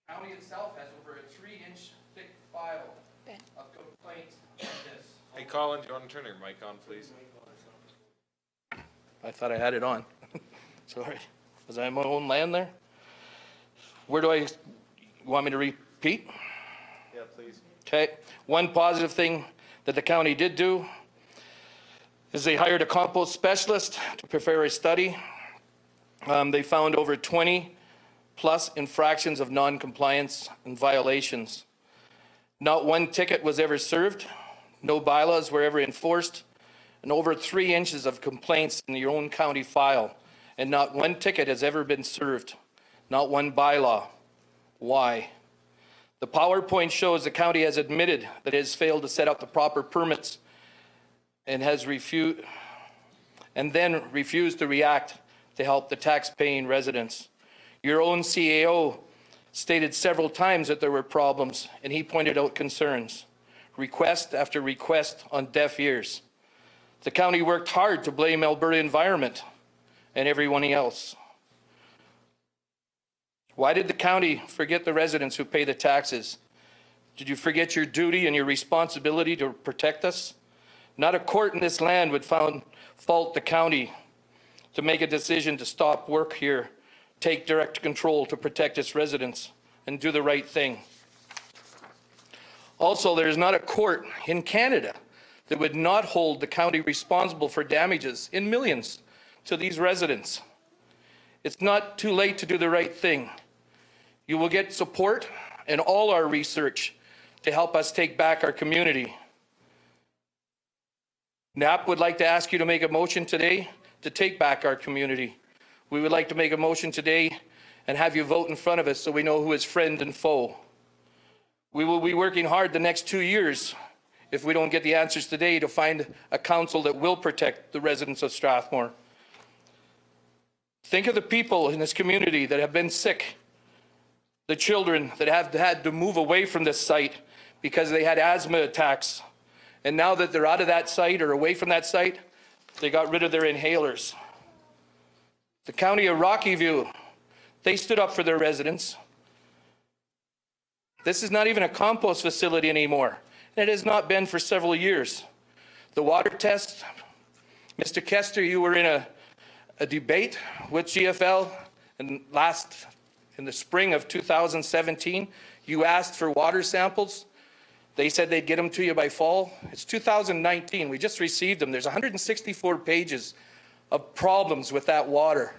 The county itself has over a 3-inch thick file of complaints on this. Hey, Colin, do you want to turn your mic on, please? I thought I had it on. Sorry. Was I on my own land there? Where do you want me to repeat? Yeah, please. Okay. One positive thing that the county did do is they hired a compost specialist to prepare a study. They found over 20 plus infractions of non-compliance and violations. Not one ticket was ever served. No bylaws were ever enforced. And over 3 inches of complaints in your own county file. And not one ticket has ever been served. Not one bylaw. Why? The PowerPoint shows the county has admitted that it has failed to set up the proper permits and has refused to react to help the tax-paying residents. Your own CAO stated several times that there were problems, and he pointed out concerns. Request after request on deaf ears. The county worked hard to blame Alberta Environment and everyone else. Why did the county forget the residents who pay the taxes? Did you forget your duty and your responsibility to protect us? Not a court in this land would fault the county to make a decision to stop work here, take direct control to protect its residents, and do the right thing. Also, there is not a court in Canada that would not hold the county responsible for damages in millions to these residents. It's not too late to do the right thing. You will get support and all our research to help us take back our community. NAP would like to ask you to make a motion today to take back our community. We would like to make a motion today and have you vote in front of us so we know who is friend and foe. We will be working hard the next 2 years if we don't get the answers today to find a council that will protect the residents of Strathmore. Think of the people in this community that have been sick, the children that have had to move away from this site because they had asthma attacks. And now that they're out of that site or away from that site, they got rid of their inhalers. The county of Rockyview, they stood up for their residents. This is not even a compost facility anymore. And it has not been for several years. The water test, Mr. Kester, you were in a debate with GFL in the spring of 2017. You asked for water samples. They said they'd get them to you by fall. It's 2019. We just received them. There's 164 pages of problems with that water.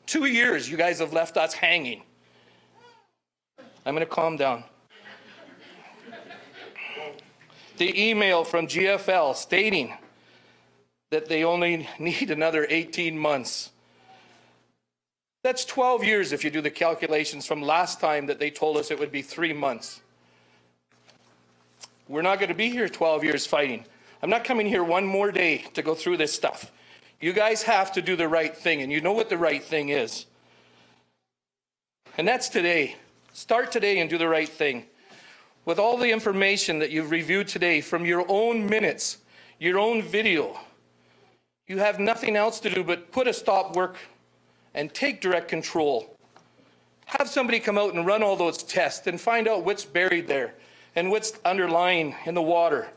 2 years you guys have left us hanging. I'm going to calm down. The email from GFL stating that they only need another 18 months. That's 12 years if you do the calculations from last time that they told us it would be 3 months. We're not going to be here 12 years fighting. I'm not coming here one more day to go through this stuff. You guys have to do the right thing, and you know what the right thing is. And that's today. Start today and do the right thing. With all the information that you've reviewed today from your own minutes, your own video, you have nothing else to do but put a stop work and take direct control. Have somebody come out and run all those tests and find out what's buried there and what's underlying in the water.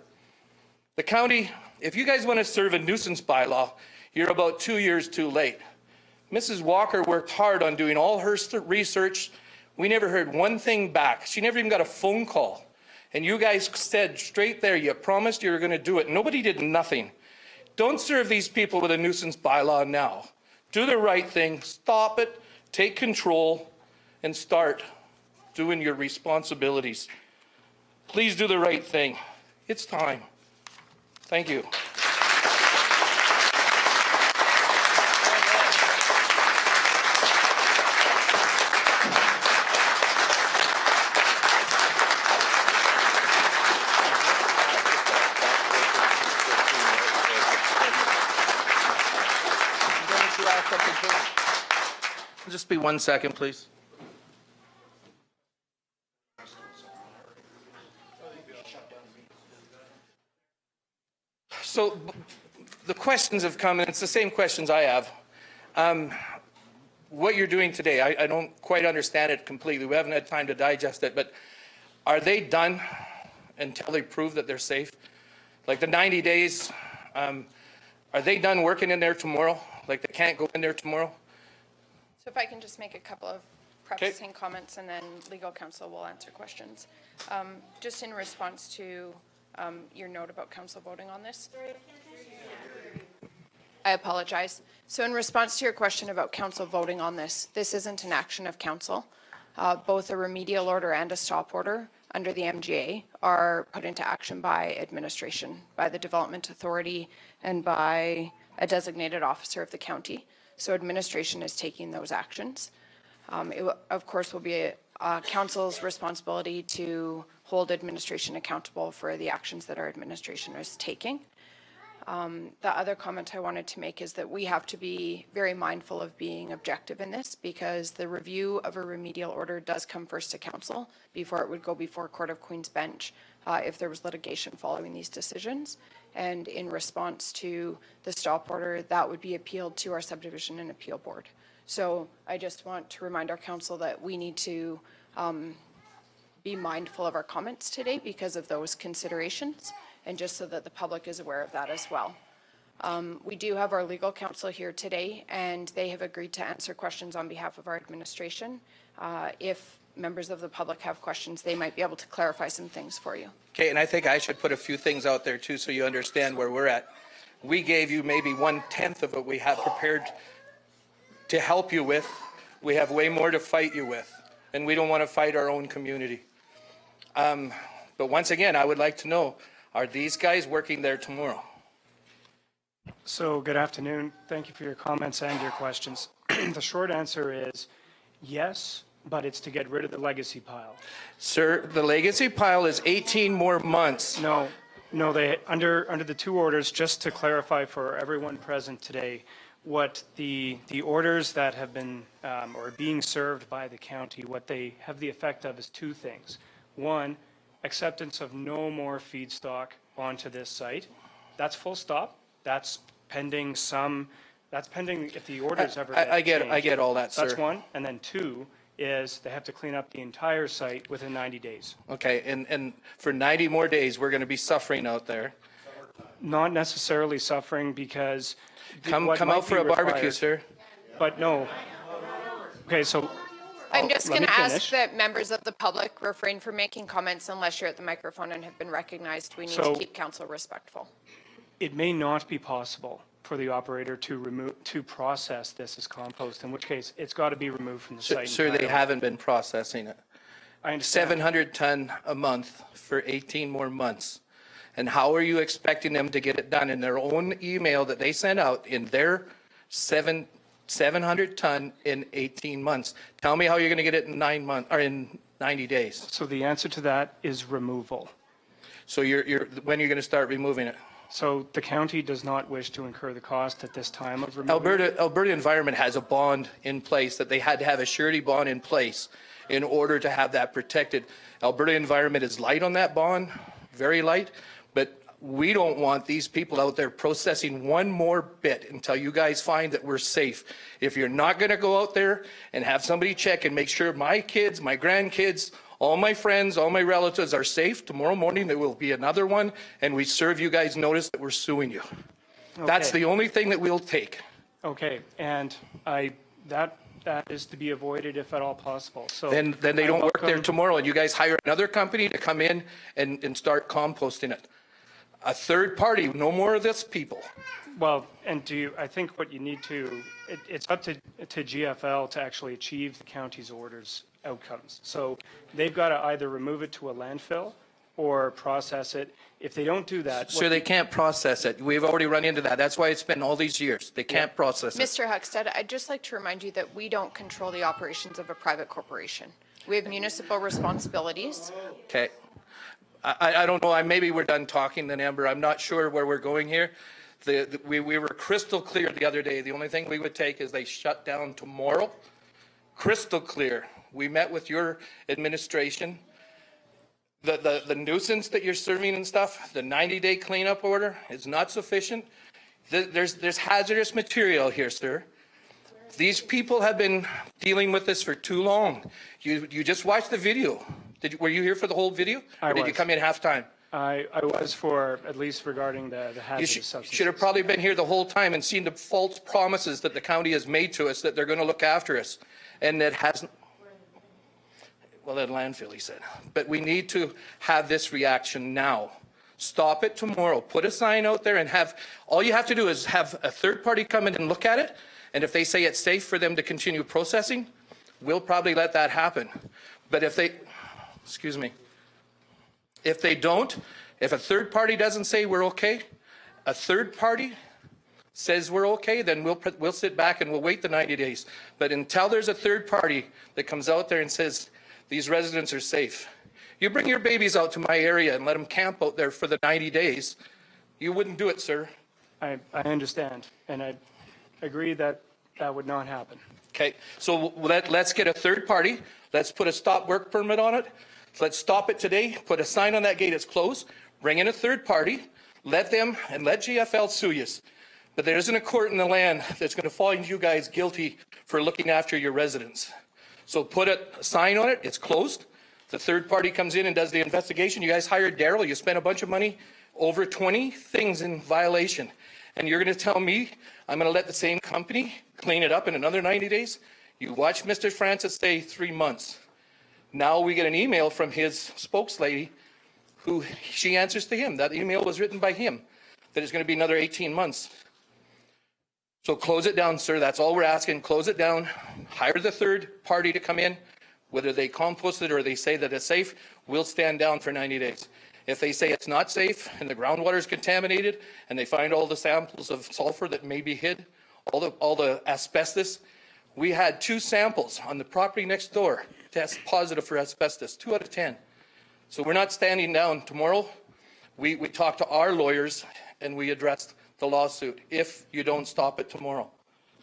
The county, if you guys want to serve a nuisance bylaw, you're about 2 years too late. Mrs. Walker worked hard on doing all her research. We never heard one thing back. She never even got a phone call. And you guys said straight there, you promised you were going to do it. Nobody did nothing. Don't serve these people with a nuisance bylaw now. Do the right thing, stop it, take control, and start doing your responsibilities. Please do the right thing. It's time. Thank you. something, please? Just be 1 second, please. So the questions have come, and it's the same questions I have. What you're doing today, I don't quite understand it completely. We haven't had time to digest it, but are they done until they prove that they're safe? Like the 90 days, are they done working in there tomorrow? Like they can't go in there tomorrow? So if I can just make a couple of prefacing comments and then legal counsel will answer questions. Just in response to your note about council voting on this. I apologize. So in response to your question about council voting on this, this isn't an action of council. Both a remedial order and a stop order under the MGA are put into action by administration, by the Development Authority, and by a designated officer of the county. So administration is taking those actions. It, of course, will be council's responsibility to hold administration accountable for the actions that our administration is taking. The other comment I wanted to make is that we have to be very mindful of being objective in this because the review of a remedial order does come first to council before it would go before Court of Queen's Bench if there was litigation following these decisions. And in response to the stop order, that would be appealed to our subdivision and appeal board. So I just want to remind our council that we need to be mindful of our comments today because of those considerations, and just so that the public is aware of that as well. We do have our legal counsel here today, and they have agreed to answer questions on behalf of our administration. If members of the public have questions, they might be able to clarify some things for you. Okay, and I think I should put a few things out there too so you understand where we're at. We gave you maybe 1/10 of what we have prepared to help you with. We have way more to fight you with, and we don't want to fight our own community. But once again, I would like to know, are these guys working there tomorrow? So good afternoon. Thank you for your comments and your questions. The short answer is yes, but it's to get rid of the legacy pile. Sir, the legacy pile is 18 more months. No, they under the two orders, just to clarify for everyone present today, what the orders that have been or being served by the county, what they have the effect of is two things. One, acceptance of no more feedstock onto this site. That's full stop. That's pending if the orders ever I get get changed. all that, sir. That's one. And then two is they have to clean up the entire site within 90 days. Okay, and for 90 more days, we're going to be suffering out there. Not necessarily suffering because Come what might out for be a barbecue, required- sir. But no. Okay, so I'm just let going me to ask finish. that members of the public refrain from making comments unless you're at the microphone and have been recognized. We need So- to keep council respectful. it may not be possible for the operator to process this as compost, in which case it's got to be removed from the site. Sir, they entirely. haven't been processing it. I understand. 700 ton a month for 18 more months. And how are you expecting them to get it done in their own email that they sent out in their 700 ton in 18 months? Tell me how you're going to get it in 9 months or in 90 days. So the answer to that is removal. So when are you going to start removing it? So the county does not wish to incur the cost at this time of removing. Alberta Environment has a bond in place that they had to have a surety bond in place in order to have that protected. Alberta Environment is light on that bond, very light, but we don't want these people out there processing one more bit until you guys find that we're safe. If you're not going to go out there and have somebody check and make sure my kids, my grandkids, all my friends, all my relatives are safe, tomorrow morning there will be another one, and we serve you guys notice that we're suing you. That's Okay. the only thing that we'll take. Okay, and that is to be avoided if at all possible. So Then they I don't work there welcome- tomorrow, and you guys hire another company to come in and start composting it. A third party, no more of this, people. Well, and I think what you need to, it's up to GFL to actually achieve the county's orders outcomes. So they've got to either remove it to a landfill or process it. If they don't do that. Sir, they can't process it. We've already run into that. That's why it's been all these years. They can't process it. Mr. Huckstead, I'd just like to remind you that we don't control the operations of a private corporation. We have municipal responsibilities. Okay. I don't know. Maybe we're done talking then, Amber. I'm not sure where we're going here. We were crystal clear the other day. The only thing we would take is they shut down tomorrow. Crystal clear. We met with your administration. The nuisance that you're serving and stuff, the 90-day cleanup order is not sufficient. There's hazardous material here, sir. These people have been dealing with this for too long. You just watched the video. Were you here for the whole video? I Or did you was. come in halftime? I was for, at least regarding the You hazardous substances. should have probably been here the whole time and seen the false promises that the county has made to us that they're going to look after us. And that hasn't, well, at landfill, he said. But we need to have this reaction now. Stop it tomorrow. Put a sign out there and all you have to do is have a third party come in and look at it. And if they say it's safe for them to continue processing, we'll probably let that happen. But if they, excuse me, if they don't, if a third party doesn't say we're okay, a third party says we're okay, then we'll sit back and we'll wait the 90 days. But until there's a third party that comes out there and says these residents are safe, you bring your babies out to my area and let them camp out there for the 90 days, you wouldn't do it, sir. I understand, and I agree that that would not happen. Okay, so let's get a third party. Let's put a stop work permit on it. Let's stop it today. Put a sign on that gate, it's closed. Bring in a third party. Let them and let GFL sue you. But there isn't a court in the land that's going to find you guys guilty for looking after your residents. So put a sign on it, it's closed. The third party comes in and does the investigation. You guys hired Daryl, you spent a bunch of money, over 20 things in violation. And you're going to tell me I'm going to let the same company clean it up in another 90 days? You watch Mr. Francis say 3 months. Now we get an email from his spokeslady who she answers to him. That email was written by him, that it's going to be another 18 months. So close it down, sir. That's all we're asking. Close it down. Hire the third party to come in. Whether they compost it or they say that it's safe, we'll stand down for 90 days. If they say it's not safe and the groundwater is contaminated and they find all the samples of sulfur that may be hid, all the asbestos, we had 2 samples on the property next door test positive for asbestos, 2 out of 10. So we're not standing down tomorrow. We talked to our lawyers and we addressed the lawsuit if you don't stop it tomorrow.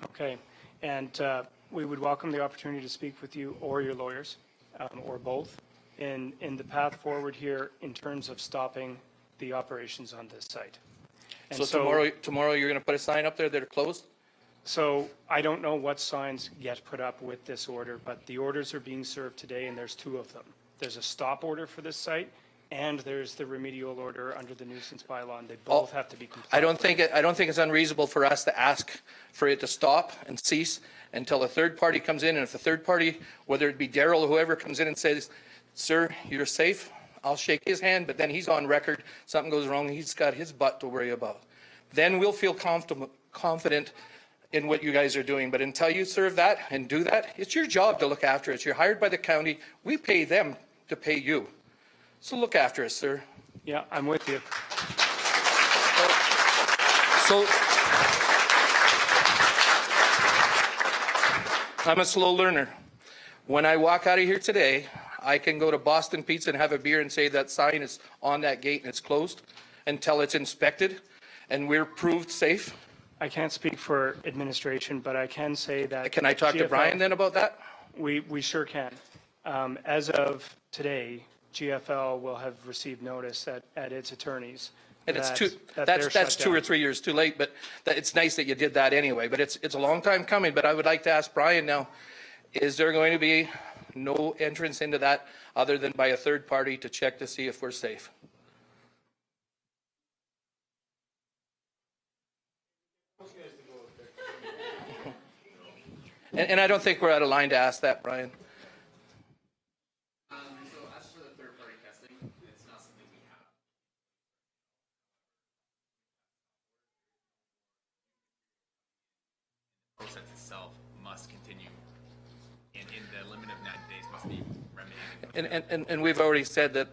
Okay, and we would welcome the opportunity to speak with you or your lawyers, or both, in the path forward here in terms of stopping the operations on this site. And So tomorrow you're going to put a sign up there that are closed? So I don't know what signs get put up with this order, but the orders are being served today, and there's 2 of them. There's a stop order for this site, and there's the remedial order under the nuisance bylaw, and they both have to be complied. I don't think it's unreasonable for us to ask for it to stop and cease until a third party comes in. And if the third party, whether it be Daryl or whoever comes in and says, sir, you're safe, I'll shake his hand, but then he's on record, something goes wrong, he's got his butt to worry about. Then we'll feel confident in what you guys are doing. But until you serve that and do that, it's your job to look after it. You're hired by the county. We pay them to pay you. So look after us, sir. Yeah, I'm with you. So I'm a slow learner. When I walk out of here today, I can go to Boston Pizza and have a beer and say that sign is on that gate and it's closed until it's inspected and we're proved safe. I can't speak for administration, but I can say that. Can I talk to GFL Brian then about that? We sure can. As of today, GFL will have received notice at its attorneys. And it's that they're that's shut 2 or down. 3 years too late, but it's nice that you did that anyway. But it's a long time coming. But I would like to ask Brian now, is there going to be no entrance into that other than by a third party to check to see if we're safe? And I don't think we're out of line to ask that, Brian. So as for the third-party testing, it's not something we have. The process itself must continue, and in the limit of 90 days must be remediated. And we've already said that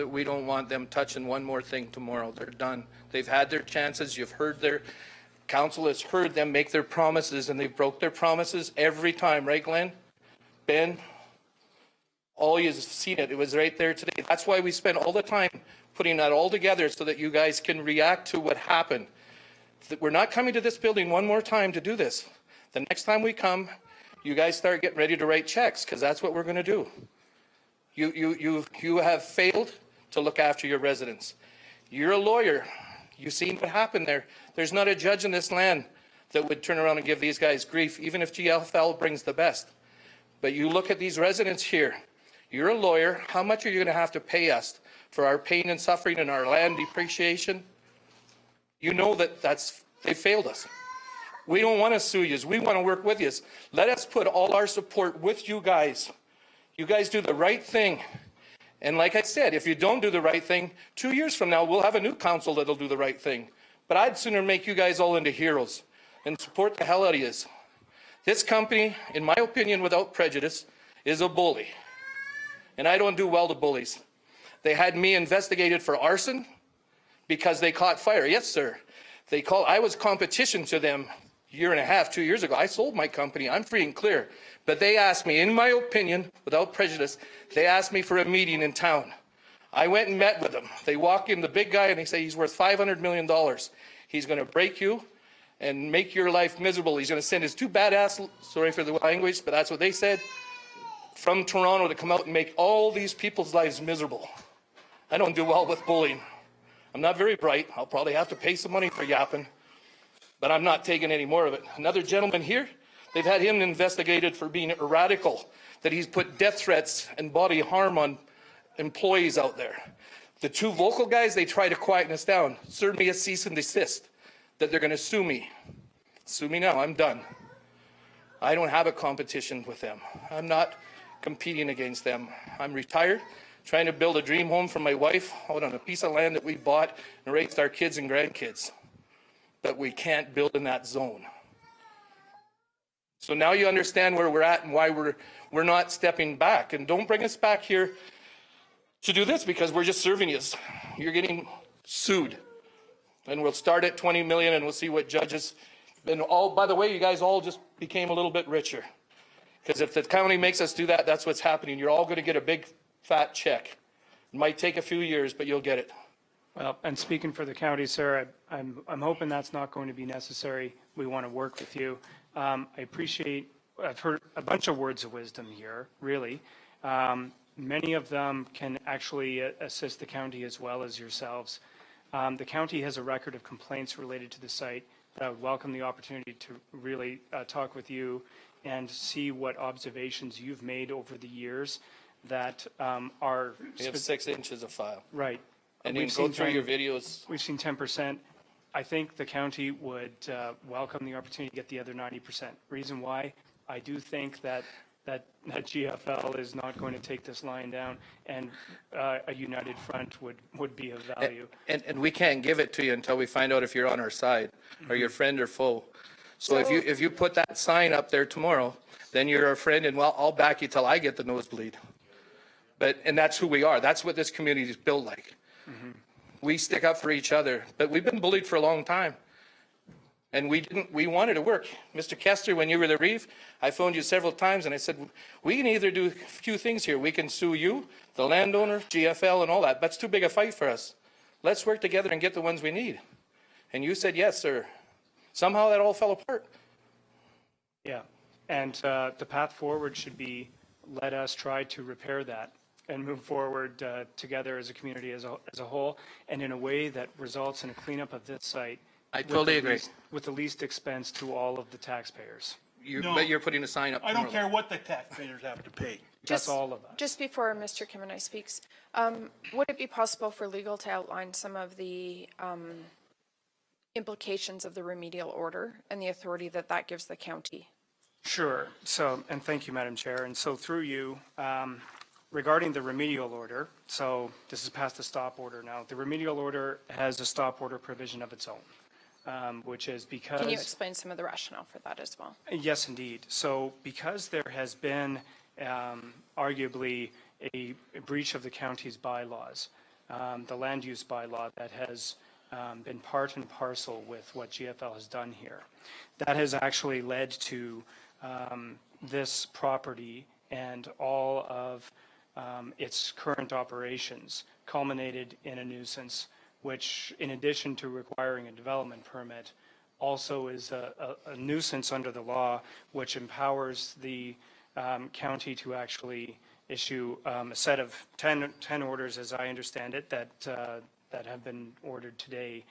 we don't want them touching one more thing tomorrow. They're done. They've had their chances. You've heard their council has heard them make their promises, and they've broke their promises every time, right, Glenn? Ben? All you've seen it. It was right there today. That's why we spent all the time putting that all together so that you guys can react to what happened. We're not coming to this building one more time to do this. The next time we come, you guys start getting ready to write checks, because that's what we're going to do. You have failed to look after your residents. You're a lawyer. You've seen what happened there. There's not a judge in this land that would turn around and give these guys grief, even if GFL brings the best. But you look at these residents here. You're a lawyer. How much are you going to have to pay us for our pain and suffering and our land depreciation? You know that they failed us. We don't want to sue you. We want to work with you. Let us put all our support with you guys. You guys do the right thing. And like I said, if you don't do the right thing, 2 years from now, we'll have a new council that'll do the right thing. But I'd sooner make you guys all into heroes and support the hell out of you. This company, in my opinion, without prejudice, is a bully. And I don't do well to bullies. They had me investigated for arson because they caught fire. Yes, sir. I was competition to them a year and a half, 2 years ago. I sold my company. I'm free and clear. But they asked me, in my opinion, without prejudice, they asked me for a meeting in town. I went and met with them. They walk in, the big guy, and they say he's worth $500 million. He's going to break you and make your life miserable. He's going to send his two badass, sorry for the language, but that's what they said, from Toronto to come out and make all these people's lives miserable. I don't do well with bullying. I'm not very bright. I'll probably have to pay some money for yapping, but I'm not taking any more of it. Another gentleman here, they've had him investigated for being a radical, that he's put death threats and body harm on employees out there. The two vocal guys, they try to quieten us down, serve me a cease and desist, that they're going to sue me. Sue me now, I'm done. I don't have a competition with them. I'm not competing against them. I'm retired, trying to build a dream home for my wife out on a piece of land that we bought and raised our kids and grandkids. But we can't build in that zone. So now you understand where we're at and why we're not stepping back. And don't bring us back here to do this, because we're just serving you. You're getting sued. And we'll start at 20 million and we'll see what judges, and all, by the way, you guys all just became a little bit richer. Because if the county makes us do that, that's what's happening. You're all going to get a big fat check. It might take a few years, but you'll get it. Well, and speaking for the county, sir, I'm hoping that's not going to be necessary. We want to work with you. I appreciate, I've heard a bunch of words of wisdom here, really. Many of them can actually assist the county as well as yourselves. The county has a record of complaints related to the site. I would welcome the opportunity to really talk with you and see what observations you've made over the years that are... We have 6 inches of file. Right. And you can go through your videos. We've seen 10%. I think the county would welcome the opportunity to get the other 90%. Reason why? I do think that GFL is not going to take this line down, and a united front would be of value. And we can't give it to you until we find out if you're on our side, or your friend or foe. So if you put that sign up there tomorrow, then you're our friend, and well, I'll back you till I get the nosebleed. And that's who we are. That's what this community is built like. We stick up for each other, but we've been bullied for a long time. And we wanted to work. Mr. Kester, when you were the Reeve, I phoned you several times and I said, we can either do a few things here. We can sue you, the landowner, GFL and all that. That's too big a fight for us. Let's work together and get the ones we need. And you said, yes, sir. Somehow that all fell apart. Yeah. And the path forward should be, let us try to repair that and move forward together as a community as a whole, and in a way that results in a cleanup of this site. I totally agree. With the least expense to all of the taxpayers. But you're putting a sign up I don't tomorrow. care what the taxpayers have to pay. That's all of us. Just before Mr. Kimmini speaks, would it be possible for legal to outline some of the implications of the remedial order and the authority that gives the county? Sure. So, and thank you, Madam Chair. And so through you, regarding the remedial order, so this is past the stop order now. The remedial order has a stop order provision of its own, which is because... Can you explain some of the rationale for that as well? Yes, indeed. So because there has been arguably a breach of the county's bylaws, the land use bylaw that has been part and parcel with what GFL has done here, that has actually led to this property and all of its current operations culminated in a nuisance which in addition to requiring a development permit, also is a nuisance under the law, which empowers the county to actually issue a set of 10 orders, as I understand it, that have been ordered today,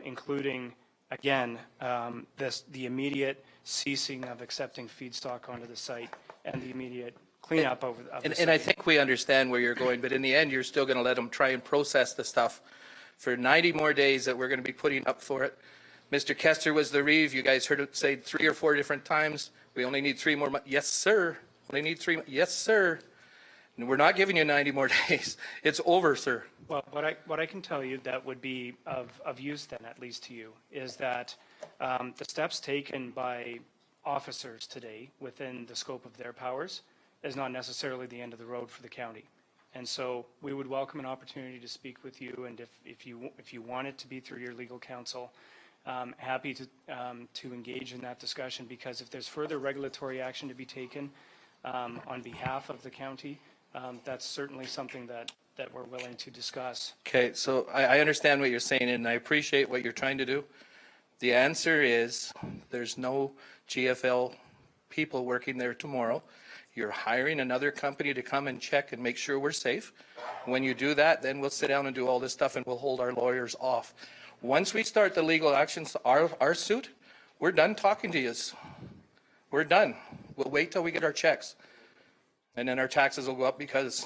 including, again, the immediate ceasing of accepting feedstock onto the site and the immediate cleanup of the site. And I think we understand where you're going, but in the end, you're still going to let them try and process the stuff for 90 more days that we're going to be putting up for it. Mr. Kester was the reeve. You guys heard it say 3 or 4 different times. We only need 3 more months. Yes, sir. Only need 3. Yes, sir. And we're not giving you 90 more days. It's over, sir. Well, what I can tell you that would be of use then, at least to you, is that the steps taken by officers today within the scope of their powers is not necessarily the end of the road for the county. And so we would welcome an opportunity to speak with you, and if you want it to be through your legal counsel, happy to engage in that discussion, because if there's further regulatory action to be taken on behalf of the county, that's certainly something that we're willing to discuss. Okay, so I understand what you're saying, and I appreciate what you're trying to do. The answer is there's no GFL people working there tomorrow. You're hiring another company to come and check and make sure we're safe. When you do that, then we'll sit down and do all this stuff, and we'll hold our lawyers off. Once we start the legal actions, our suit, we're done talking to you. We're done. We'll wait till we get our checks. And then our taxes will go up because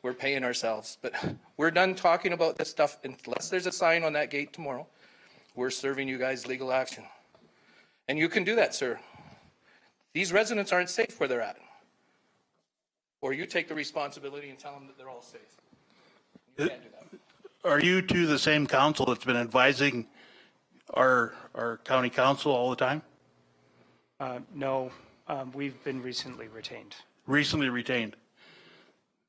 we're paying ourselves. But we're done talking about this stuff unless there's a sign on that gate tomorrow. We're serving you guys legal action. And you can do that, sir. These residents aren't safe where they're at. Or you take the responsibility and tell them that they're all safe. You can't do that. Are you two the same council that's been advising our county council all the time? No, we've been recently retained. Recently retained.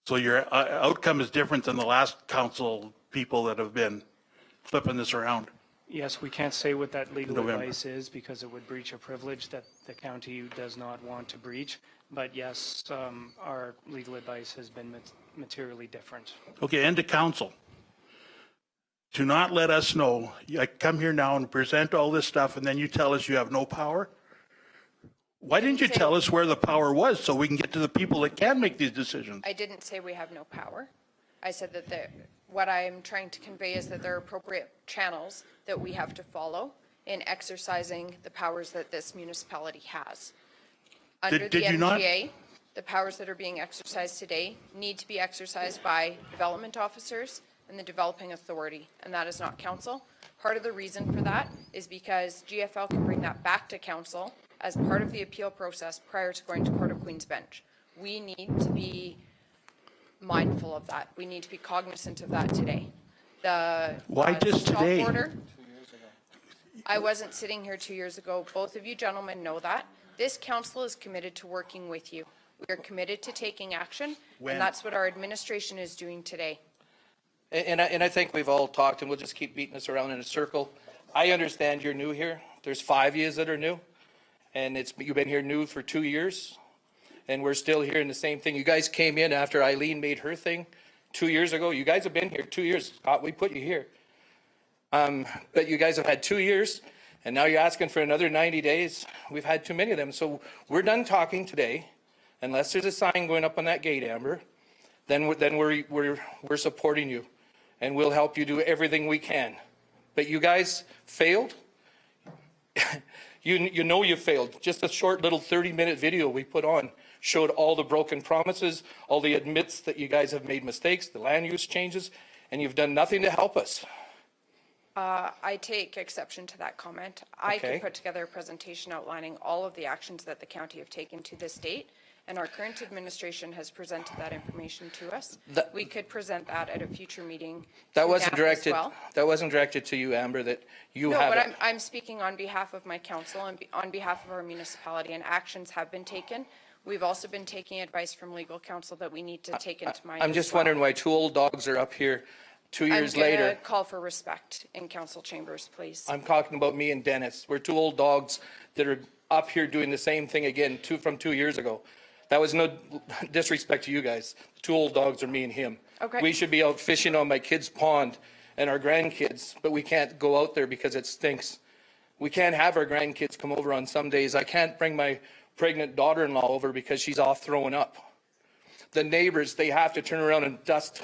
So your outcome is different than the last council people that have been flipping this around. Yes, we can't say what that legal November. advice is because it would breach a privilege that the county does not want to breach. But yes, our legal advice has been materially different. Okay, and to council. To not let us know, I come here now and present all this stuff and then you tell us you have no power? Why didn't you tell us where the power was so we can get to the people that can make these decisions? I didn't say we have no power. I said that what I'm trying to convey is that there are appropriate channels that we have to follow in exercising the powers that this municipality has. Under the Did you not- MGA, the powers that are being exercised today need to be exercised by development officers and the developing authority, and that is not council. Part of the reason for that is because GFL can bring that back to council as part of the appeal process prior to going to Court of Queen's Bench. We need to be mindful of that. We need to be cognizant of that today. The Why just stop today? order, I wasn't sitting here 2 years ago. Both of you gentlemen know that. This council is committed to working with you. We are committed to taking action, When? and that's what our administration is doing today. And I think we've all talked, and we'll just keep beating this around in a circle. I understand you're new here. There's 5 years that are new, and you've been here new for 2 years, and we're still hearing the same thing. You guys came in after Eileen made her thing 2 years ago. You guys have been here 2 years. Scott, we put you here. But you guys have had 2 years, and now you're asking for another 90 days. We've had too many of them. So we're done talking today, unless there's a sign going up on that gate, Amber. Then we're supporting you, and we'll help you do everything we can. But you guys failed. You know you failed. Just a short little 30-minute video we put on showed all the broken promises, all the admits that you guys have made mistakes, the land use changes, and you've done nothing to help us. I take exception to that comment. I Okay. could put together a presentation outlining all of the actions that the county have taken to this date, and our current administration has presented that information to us. We could present that at a future meeting. That to wasn't NAP as directed. well. That wasn't directed to you, Amber. That you No, have but it. I'm speaking on behalf of my council and on behalf of our municipality, and actions have been taken. We've also been taking advice from legal counsel that we need to take into mind. I'm as just well. wondering why 2 old dogs are up here 2 years later. I'm going to call for respect in council chambers, please. I'm talking about me and Dennis. We're 2 old dogs that are up here doing the same thing again from 2 years ago. That was no disrespect to you guys. 2 old dogs are me and him. Okay. We should be out fishing on my kid's pond and our grandkids, but we can't go out there because it stinks. We can't have our grandkids come over on some days. I can't bring my pregnant daughter-in-law over because she's off throwing up. The neighbors, they have to turn around and dust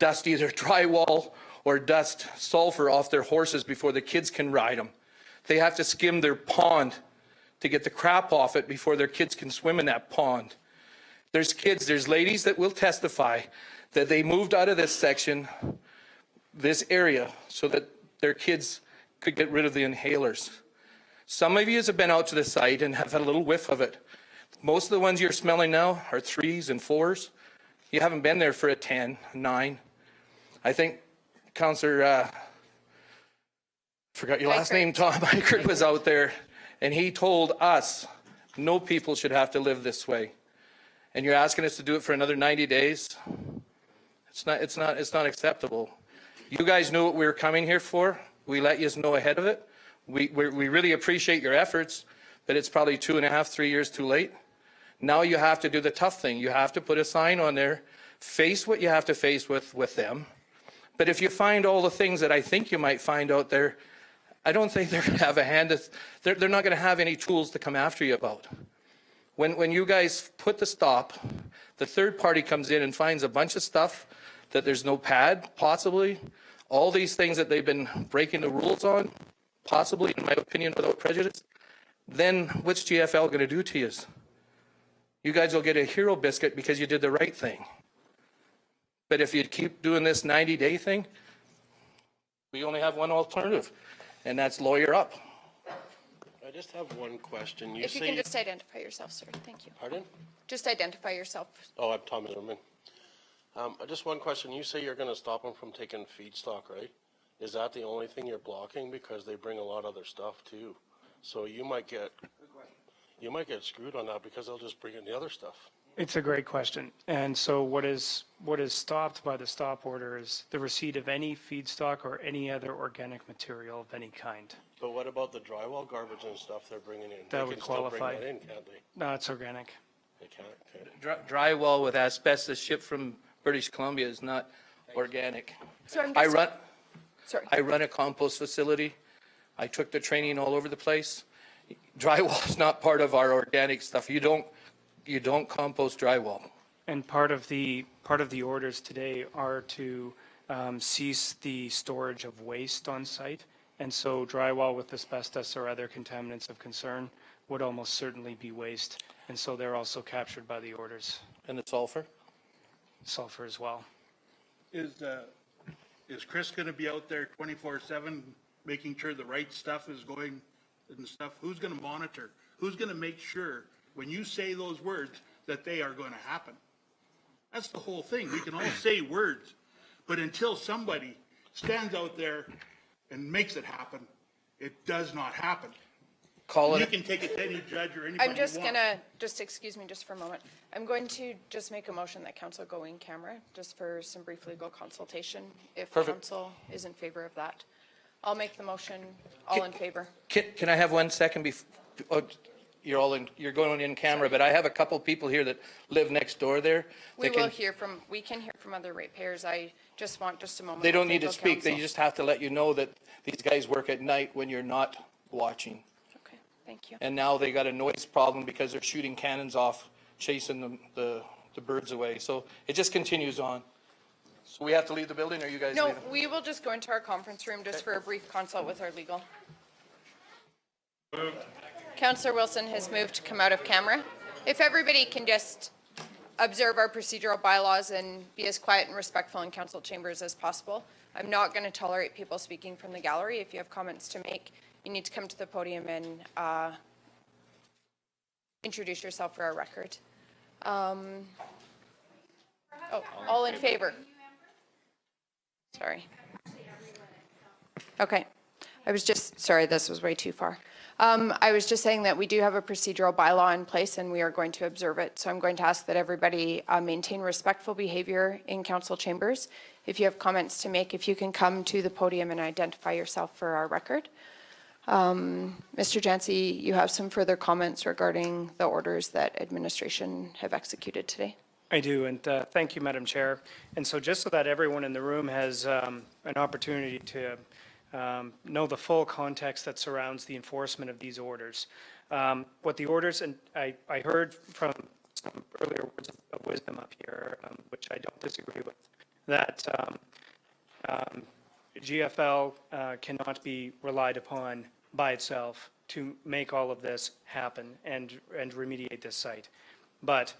either drywall or dust sulfur off their horses before the kids can ride them. They have to skim their pond to get the crap off it before their kids can swim in that pond. There's ladies that will testify that they moved out of this section, this area, so that their kids could get rid of the inhalers. Some of you have been out to the site and have had a little whiff of it. Most of the ones you're smelling now are 3s and 4s. You haven't been there for a 10, 9. I think Councillor, forgot your last name, Tom Eichert was out there, and he told us no people should have to live this way. And you're asking us to do it for another 90 days? It's not acceptable. You guys knew what we were coming here for. We let you know ahead of it. We really appreciate your efforts, but it's probably 2.5, 3 years too late. Now you have to do the tough thing. You have to put a sign on there, face what you have to face with them. But if you find all the things that I think you might find out there, I don't think they're going to have a hand. They're not going to have any tools to come after you about. When you guys put the stop, the third party comes in and finds a bunch of stuff that there's no pad, possibly, all these things that they've been breaking the rules on, possibly, in my opinion, without prejudice, then what's GFL going to do to you? You guys will get a hero biscuit because you did the right thing. But if you keep doing this 90-day thing, we only have one alternative, and that's lawyer up. I just have one question. If you can just identify yourself, sir. Thank you. Pardon? Just identify yourself. Oh, I'm Tom Zimmerman. Just one question. You say you're going to stop them from taking feedstock, right? Is that the only thing you're blocking? Because they bring a lot of other stuff too. So you might get screwed on that because they'll just bring in the other stuff. It's a great question. And so what is stopped by the stop order is the receipt of any feedstock or any other organic material of any kind. But what about the drywall garbage and stuff they're bringing in? That They would can still qualify. bring that in, can't they? No, it's organic. They can't. Okay. Drywall with asbestos shipped from British Columbia is not organic. So I'm I just, run a compost facility. I took the training all over the place. Drywall is not part of our organic stuff. You don't compost drywall. And part of the orders today are to cease the storage of waste on site. And so drywall with asbestos or other contaminants of concern would almost certainly be waste. And so they're also captured by the orders. And the sulfur? Sulfur as well. Is Chris going to be out there 24/7 making sure the right stuff is going and stuff? Who's going to monitor? Who's going to make sure when you say those words that they are going to happen? That's the whole thing. We can all say words, but until somebody stands out there and makes it happen, it does not happen. You can take it to any judge or anybody I'm just you want. just excuse me just for a moment. I'm going to just make a motion that council go in camera just for some brief legal consultation if Perfect. council is in favor of that. I'll make the motion. All in favor? Can I have 1 second before, you're going in camera, but I have a couple people here that live next door there. We can hear from other ratepayers. I just want just a moment. They don't of need to legal speak. They counsel. just have to let you know that these guys work at night when you're not watching. Okay, thank you. And now they got a noise problem because they're shooting cannons off, chasing the birds away. So it just continues on. So we have to leave the building, or you guys No, leaving? we will just go into our conference room just for a brief consult with our legal. Councillor Wilson has moved to come out of camera. If everybody can just observe our procedural bylaws and be as quiet and respectful in council chambers as possible. I'm not going to tolerate people speaking from the gallery. If you have comments to make, you need to come to the podium and introduce yourself for our record. All in favor? Sorry. Okay. I was just, sorry, this was way too far. I was just saying that we do have a procedural bylaw in place and we are going to observe it. So I'm going to ask that everybody maintain respectful behavior in council chambers. If you have comments to make, if you can come to the podium and identify yourself for our record. Mr. Jancy, you have some further comments regarding the orders that administration have executed today. I do, and thank you, Madam Chair. And so just so that everyone in the room has an opportunity to know the full context that surrounds the enforcement of these orders. What the orders, and I heard from some earlier words of wisdom up here, which I don't disagree with, that GFL cannot be relied upon by itself to make all of this happen and remediate this site. But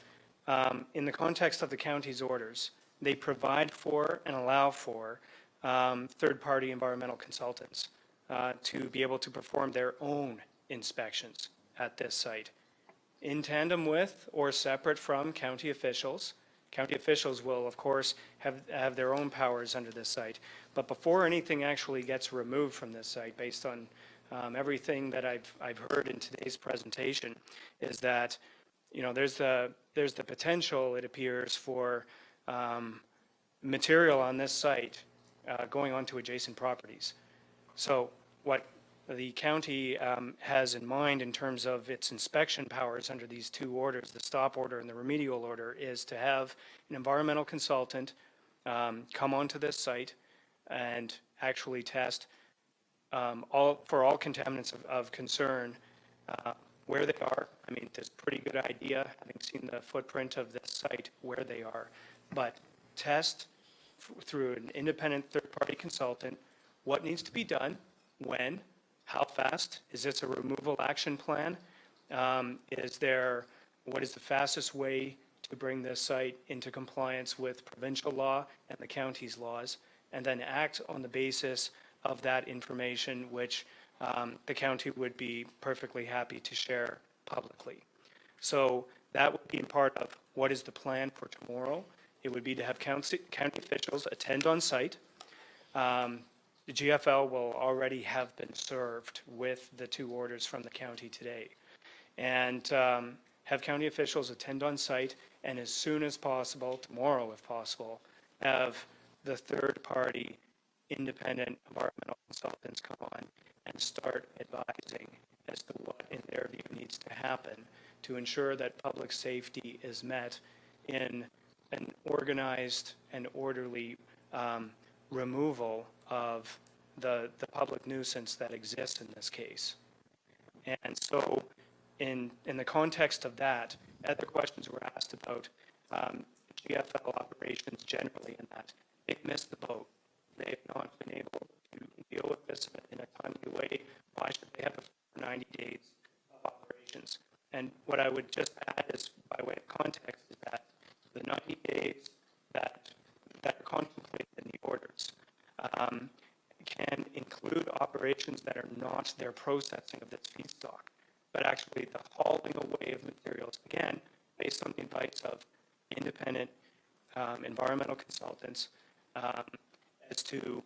in the context of the county's orders, they provide for and allow for third-party environmental consultants to be able to perform their own inspections at this site, in tandem with or separate from county officials. County officials will, of course, have their own powers under this site. But before anything actually gets removed from this site, based on everything that I've heard in today's presentation, is that there's the potential, it appears, for material on this site going onto adjacent properties. So what the county has in mind in terms of its inspection powers under these two orders, the stop order and the remedial order, is to have an environmental consultant come onto this site and actually test all contaminants of concern where they are. I mean, there's a pretty good idea, having seen the footprint of this site, where they are. But test through an independent third-party consultant what needs to be done, when, how fast, is this a removal action plan? What is the fastest way to bring this site into compliance with provincial law and the county's laws, and then act on the basis of that information, which the county would be perfectly happy to share publicly. So that would be part of what is the plan for tomorrow. It would be to have county officials attend on site. The GFL will already have been served with the two orders from the county today. And have county officials attend on site, and as soon as possible, tomorrow if possible, have the third-party independent environmental consultants come on and start advising as to what, in their view, needs to happen to ensure that public safety is met in an organized and orderly removal of the public nuisance that exists in this case. And so in the context of that, other questions were asked about GFL operations generally, in that they've missed the boat. They have not been able to deal with this in a timely way. Why should they have 90 days of operations? And what I would just add is, by way of context, is that the 90 days that are contemplated in the orders can include operations that are not their processing of this feedstock, but actually the hauling away of materials, again, based on the advice of independent environmental consultants, as to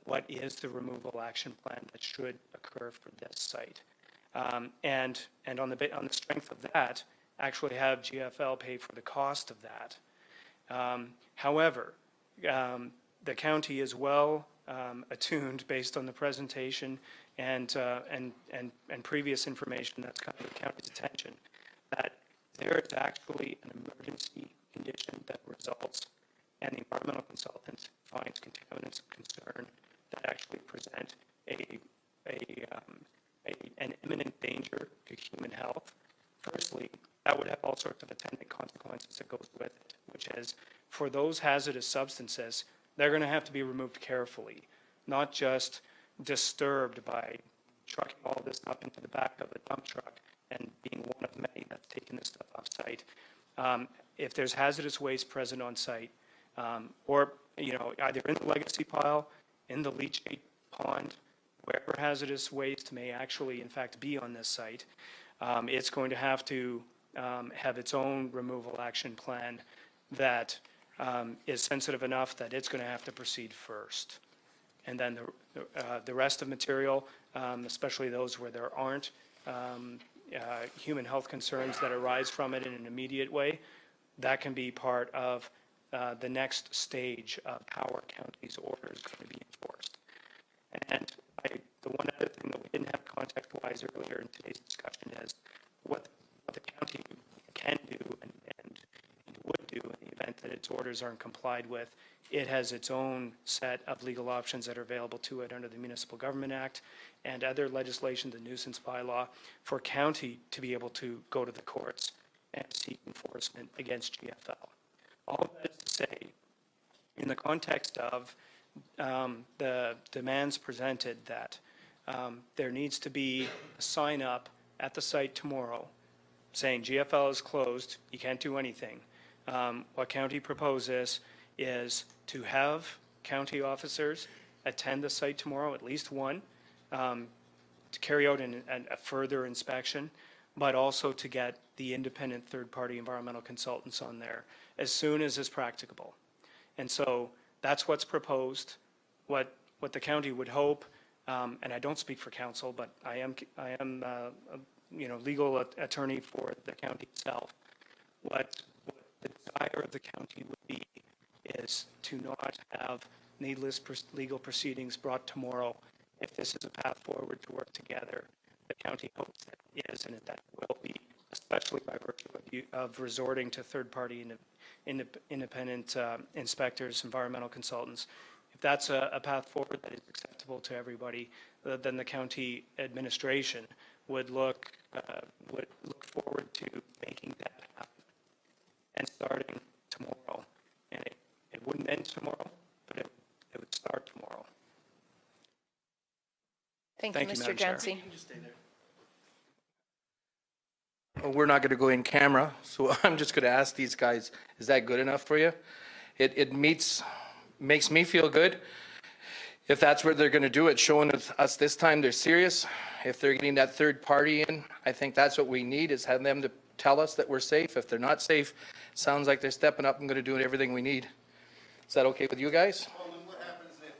what is the removal action plan that should occur for this site. And on the strength of that, actually have GFL pay for the cost of that. However, the county is well attuned, based on the presentation and previous information that's come to the county's attention, that there is actually an emergency condition that results, and the environmental consultant finds contaminants of concern that actually present an imminent danger to human health. Firstly, that would have all sorts of attendant consequences that goes with it, which is, for those hazardous substances, they're going to have to be removed carefully, not just disturbed by trucking all this up into the back of a dump truck and being one of many that's taking this stuff off site. If there's hazardous waste present on site, or either in the legacy pile, in the leachate pond, wherever hazardous waste may actually, in fact, be on this site, it's going to have to have its own removal action plan that is sensitive enough that it's going to have to proceed first. And then the rest of material, especially those where there aren't human health concerns that arise from it in an immediate way, that can be part of the next stage of how our county's order is going to be enforced. And the one other thing that we didn't have context-wise earlier in today's discussion is what the county can do and would do in the orders aren't complied with, it has its own set of legal options that are available to it under the Municipal Government Act and other legislation, the nuisance bylaw, for county to be able to go to the courts and seek enforcement against GFL. All of that is to say, in the context of the demands presented that there needs to be a sign up at the site tomorrow saying GFL is closed, you can't do anything. What county proposes is to have county officers attend the site tomorrow, at least one, to carry out a further inspection, but also to get the independent third-party environmental consultants on there as soon as is practicable. And so that's what's proposed. What the county would hope, and I don't speak for council, but I am legal attorney for the county itself. What the desire of the county would be is to not have needless legal proceedings brought tomorrow. If this is a path forward to work together, the county hopes that it is, and that will be, especially by virtue of resorting to third-party independent inspectors, environmental consultants. If that's a path forward that is acceptable to everybody, then the county administration would look forward to making that happen and starting tomorrow. And it wouldn't end tomorrow, but it would start tomorrow. Thank you, Mr. Madam Chair. Jansi. We're not going to go in camera, so I'm just going to ask these guys, is that good enough for you? It makes me feel good. If that's what they're going to do, it's showing us this time they're serious. If they're getting that third party in, I think that's what we need, is have them to tell us that we're safe. If they're not safe, sounds like they're stepping up and going to do everything we need. Is that okay with you guys? Well, then what happens if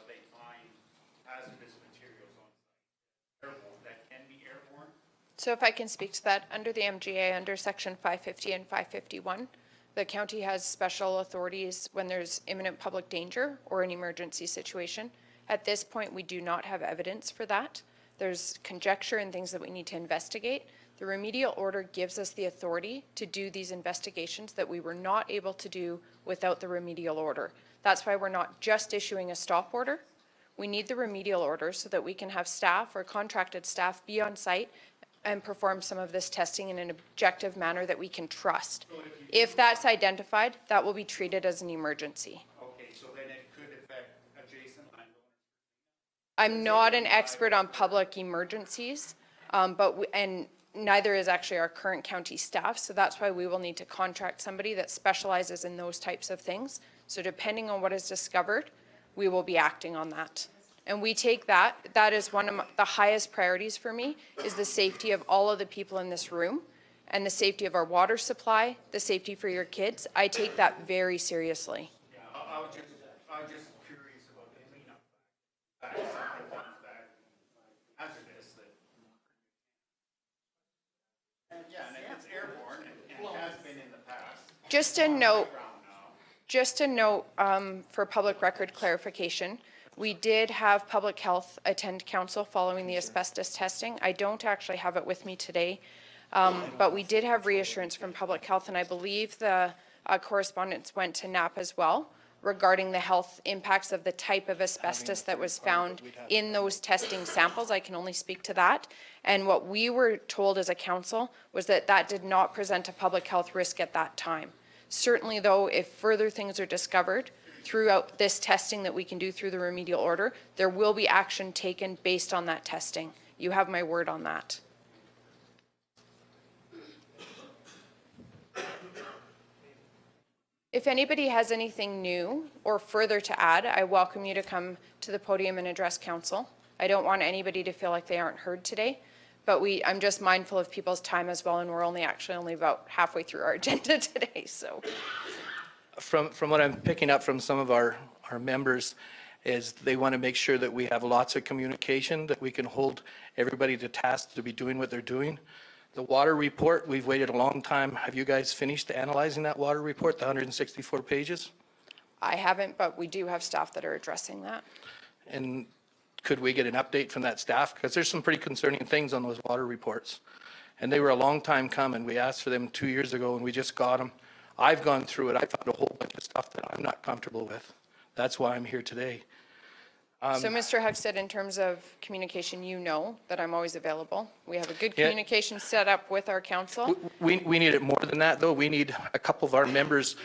they find hazardous materials on site? Airborne, that can be airborne? So if I can speak to that, under the MGA, under section 550 and 551, the county has special authorities when there's imminent public danger or an emergency situation. At this point, we do not have evidence for that. There's conjecture and things that we need to investigate. The remedial order gives us the authority to do these investigations that we were not able to do without the remedial order. That's why we're not just issuing a stop order. We need the remedial order so that we can have staff or contracted staff be on site and perform some of this testing in an objective manner that we can trust. If that's identified, that will be treated as an emergency. Okay, so then it could affect adjacent landowners. I'm not an expert on public emergencies, and neither is actually our current county staff, so that's why we will need to contract somebody that specializes in those types of things. So depending on what is discovered, we will be acting on that. And we take that is one of the highest priorities for me, is the safety of all of the people in this room and the safety of our water supply, the safety for your kids. I take that very seriously. Yeah, I was just curious about the cleanup. That is something that hazardous that. Yeah, and if it's airborne and it has been in the past. Just a note for public record clarification. We did have public health attend council following the asbestos testing. I don't actually have it with me today, but we did have reassurance from public health, and I believe the correspondence went to NAP as well regarding the health impacts of the type of asbestos that was found in those testing samples. I can only speak to that. And what we were told as a council was that that did not present a public health risk at that time. Certainly, though, if further things are discovered throughout this testing that we can do through the remedial order, there will be action taken based on that testing. You have my word on that. If anybody has anything new or further to add, I welcome you to come to the podium and address council. I don't want anybody to feel like they aren't heard today, but I'm just mindful of people's time as well, and we're only about halfway through our agenda today, so. From what I'm picking up from some of our members is they want to make sure that we have lots of communication, that we can hold everybody to task to be doing what they're doing. The water report, we've waited a long time. Have you guys finished analyzing that water report, the 164 pages? I haven't, but we do have staff that are addressing that. And could we get an update from that staff? Because there's some pretty concerning things on those water reports. And they were a long time coming. We asked for them 2 years ago and we just got them. I've gone through it. I found a whole bunch of stuff that I'm not comfortable with. That's why I'm here today. So Mr. Huckstead, in terms of communication, you know that I'm always available. We have a good Yeah. communication set up with our council. We need it more than that, though. We need a couple of our members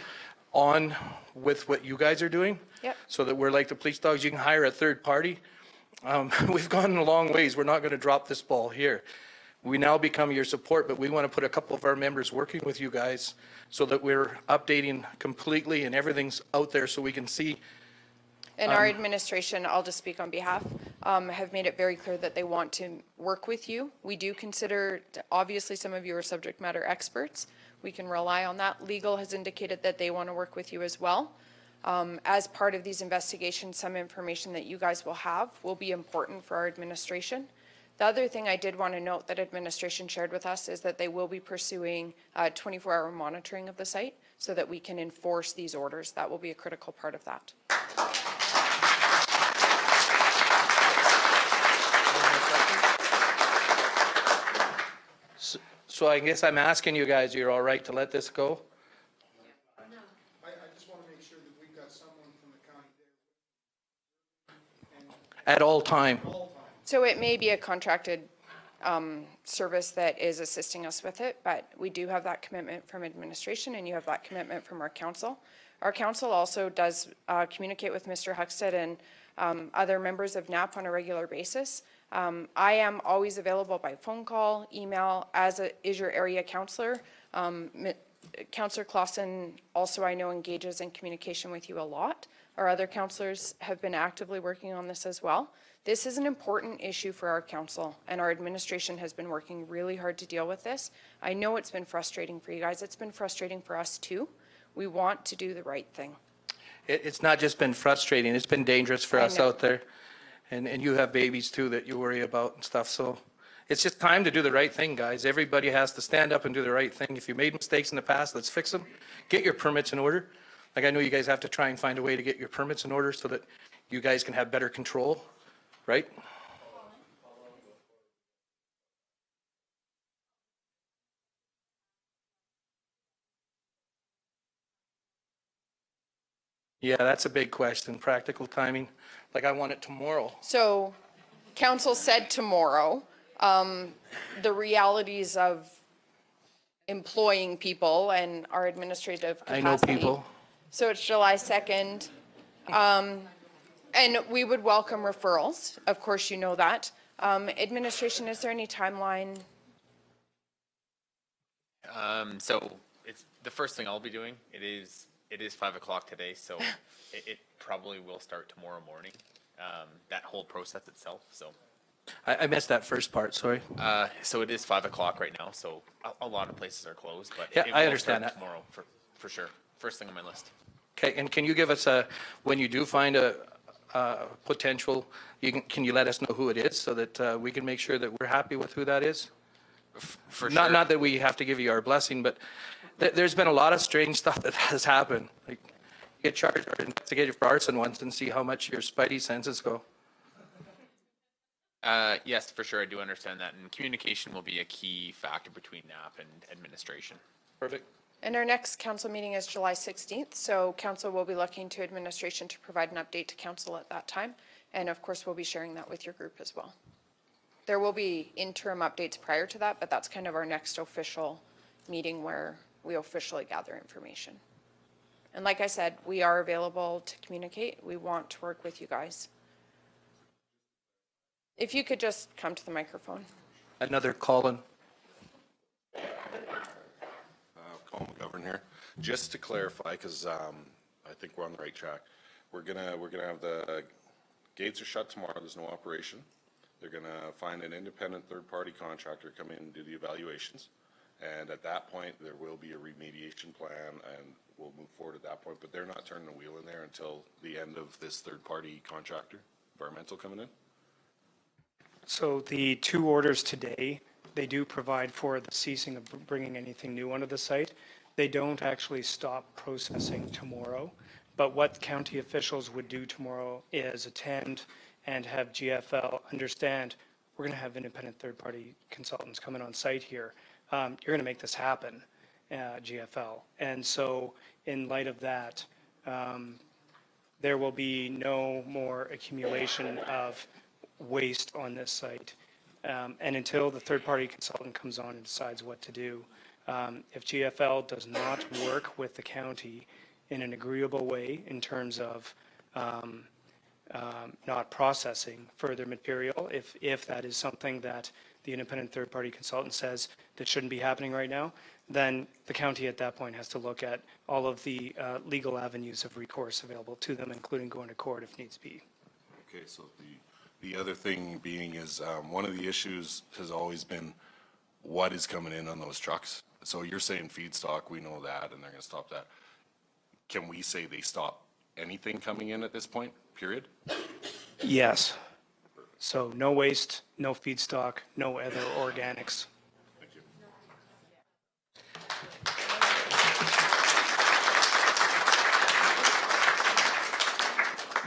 on with what you guys are doing. Yep. So that we're like the police dogs. You can hire a third party. We've gone a long ways. We're not going to drop this ball here. We now become your support, but we want to put a couple of our members working with you guys so that we're updating completely and everything's out there so we can see. And our administration, I'll just speak on behalf, have made it very clear that they want to work with you. We do consider, obviously, some of you are subject matter experts. We can rely on that. Legal has indicated that they want to work with you as well. As part of these investigations, some information that you guys will have will be important for our administration. The other thing I did want to note that administration shared with us is that they will be pursuing 24-hour monitoring of the site so that we can enforce these orders. That will be a critical part of that. So I guess I'm asking you guys, you're all right to let this go? I just want to make sure that we've got someone from the county there. At all time? So it may be a contracted service that is assisting us with it, but we do have that commitment from administration and you have that commitment from our council. Our council also does communicate with Mr. Huckstead and other members of NAP on a regular basis. I am always available by phone call, email, as is your area councillor. Councillor Clausen also, I know, engages in communication with you a lot. Our other councillors have been actively working on this as well. This is an important issue for our council, and our administration has been working really hard to deal with this. I know it's been frustrating for you guys. It's been frustrating for us too. We want to do the right thing. It's not just been frustrating, it's been dangerous for I us know. out there. And you have babies too that you worry about and stuff, so it's just time to do the right thing, guys. Everybody has to stand up and do the right thing. If you made mistakes in the past, let's fix them. Get your permits in order. Like, I know you guys have to try and find a way to get your permits in order so that you guys can have better control, right? Yeah, that's a big question, practical timing. Like, I want it tomorrow. So council said tomorrow. The realities of employing people and our administrative I capacity. know people. So it's July 2nd. And we would welcome referrals. Of course, you know that. Administration, is there any timeline? So it's the first thing I'll be doing. It is 5 o'clock today, so it probably will start tomorrow morning. That whole process itself. So I missed that first part, sorry. so it is 5 o'clock right now. So a lot of places are closed, but Yeah, it I will understand start that. tomorrow for sure. First thing on my list. Okay, and can you give us when you do find a potential, can you let us know who it is so that we can make sure that we're happy with who that is? For Not, sure. not that we have to give you our blessing, but there's been a lot of strange stuff that has happened. Like, you get charged or investigated for arson once and see how much your spidey senses go. Yes, for sure. I do understand that, and communication will be a key factor between NAP and administration. Perfect. And our next council meeting is July 16th, so council will be looking to administration to provide an update to council at that time. And of course, we'll be sharing that with your group as well. There will be interim updates prior to that, but that's kind of our next official meeting where we officially gather information. And like I said, we are available to communicate. We want to work with you guys. If you could just come to the microphone. Another Colin. Colin McGovern here. Just to clarify, because I think we're on the right track, we're gonna have the gates are shut tomorrow. There's no operation. They're gonna find an independent third-party contractor come in and do the evaluations, and at that point there will be a remediation plan, and we'll move forward at that point. But they're not turning the wheel in there until the end of this third-party contractor, environmental, coming in. So the two orders today, they do provide for the ceasing of bringing anything new onto the site. They don't actually stop processing tomorrow, but what county officials would do tomorrow is attend and have GFL understand, we're going to have independent third-party consultants coming on site here. You're going to make this happen. GFL. And so in light of that, there will be no more accumulation of waste on this site. And until the third-party consultant comes on and decides what to do, if GFL does not work with the county in an agreeable way in terms of not processing further material, if that is something that the independent third-party consultant says that shouldn't be happening right now, then the county at that point has to look at all of the legal avenues of recourse available to them, including going to court if needs be. Okay, so the other thing being is, one of the issues has always been what is coming in on those trucks. So you're saying feedstock, we know that, and they're gonna stop that. Can we say they stop anything coming in at this point, period? Yes. So no waste, no feedstock, no other organics. Thank you.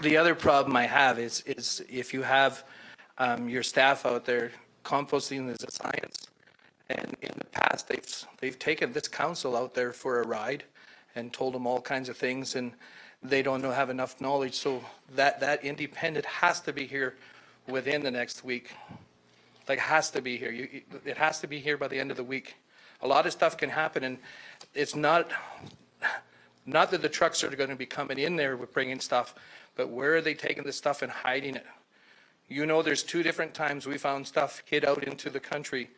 The other problem I have is if you have your staff out there, composting is a science. And in the past, they've taken this council out there for a ride and told them all kinds of things, and they don't have enough knowledge. So that independent has to be here within the next week. Like, has to be here. It has to be here by the end of the week. A lot of stuff can happen, and it's not that the trucks are going to be coming in there with bringing stuff, but where are they taking the stuff and hiding it? You know, there's 2 different times we found stuff hid out into the country,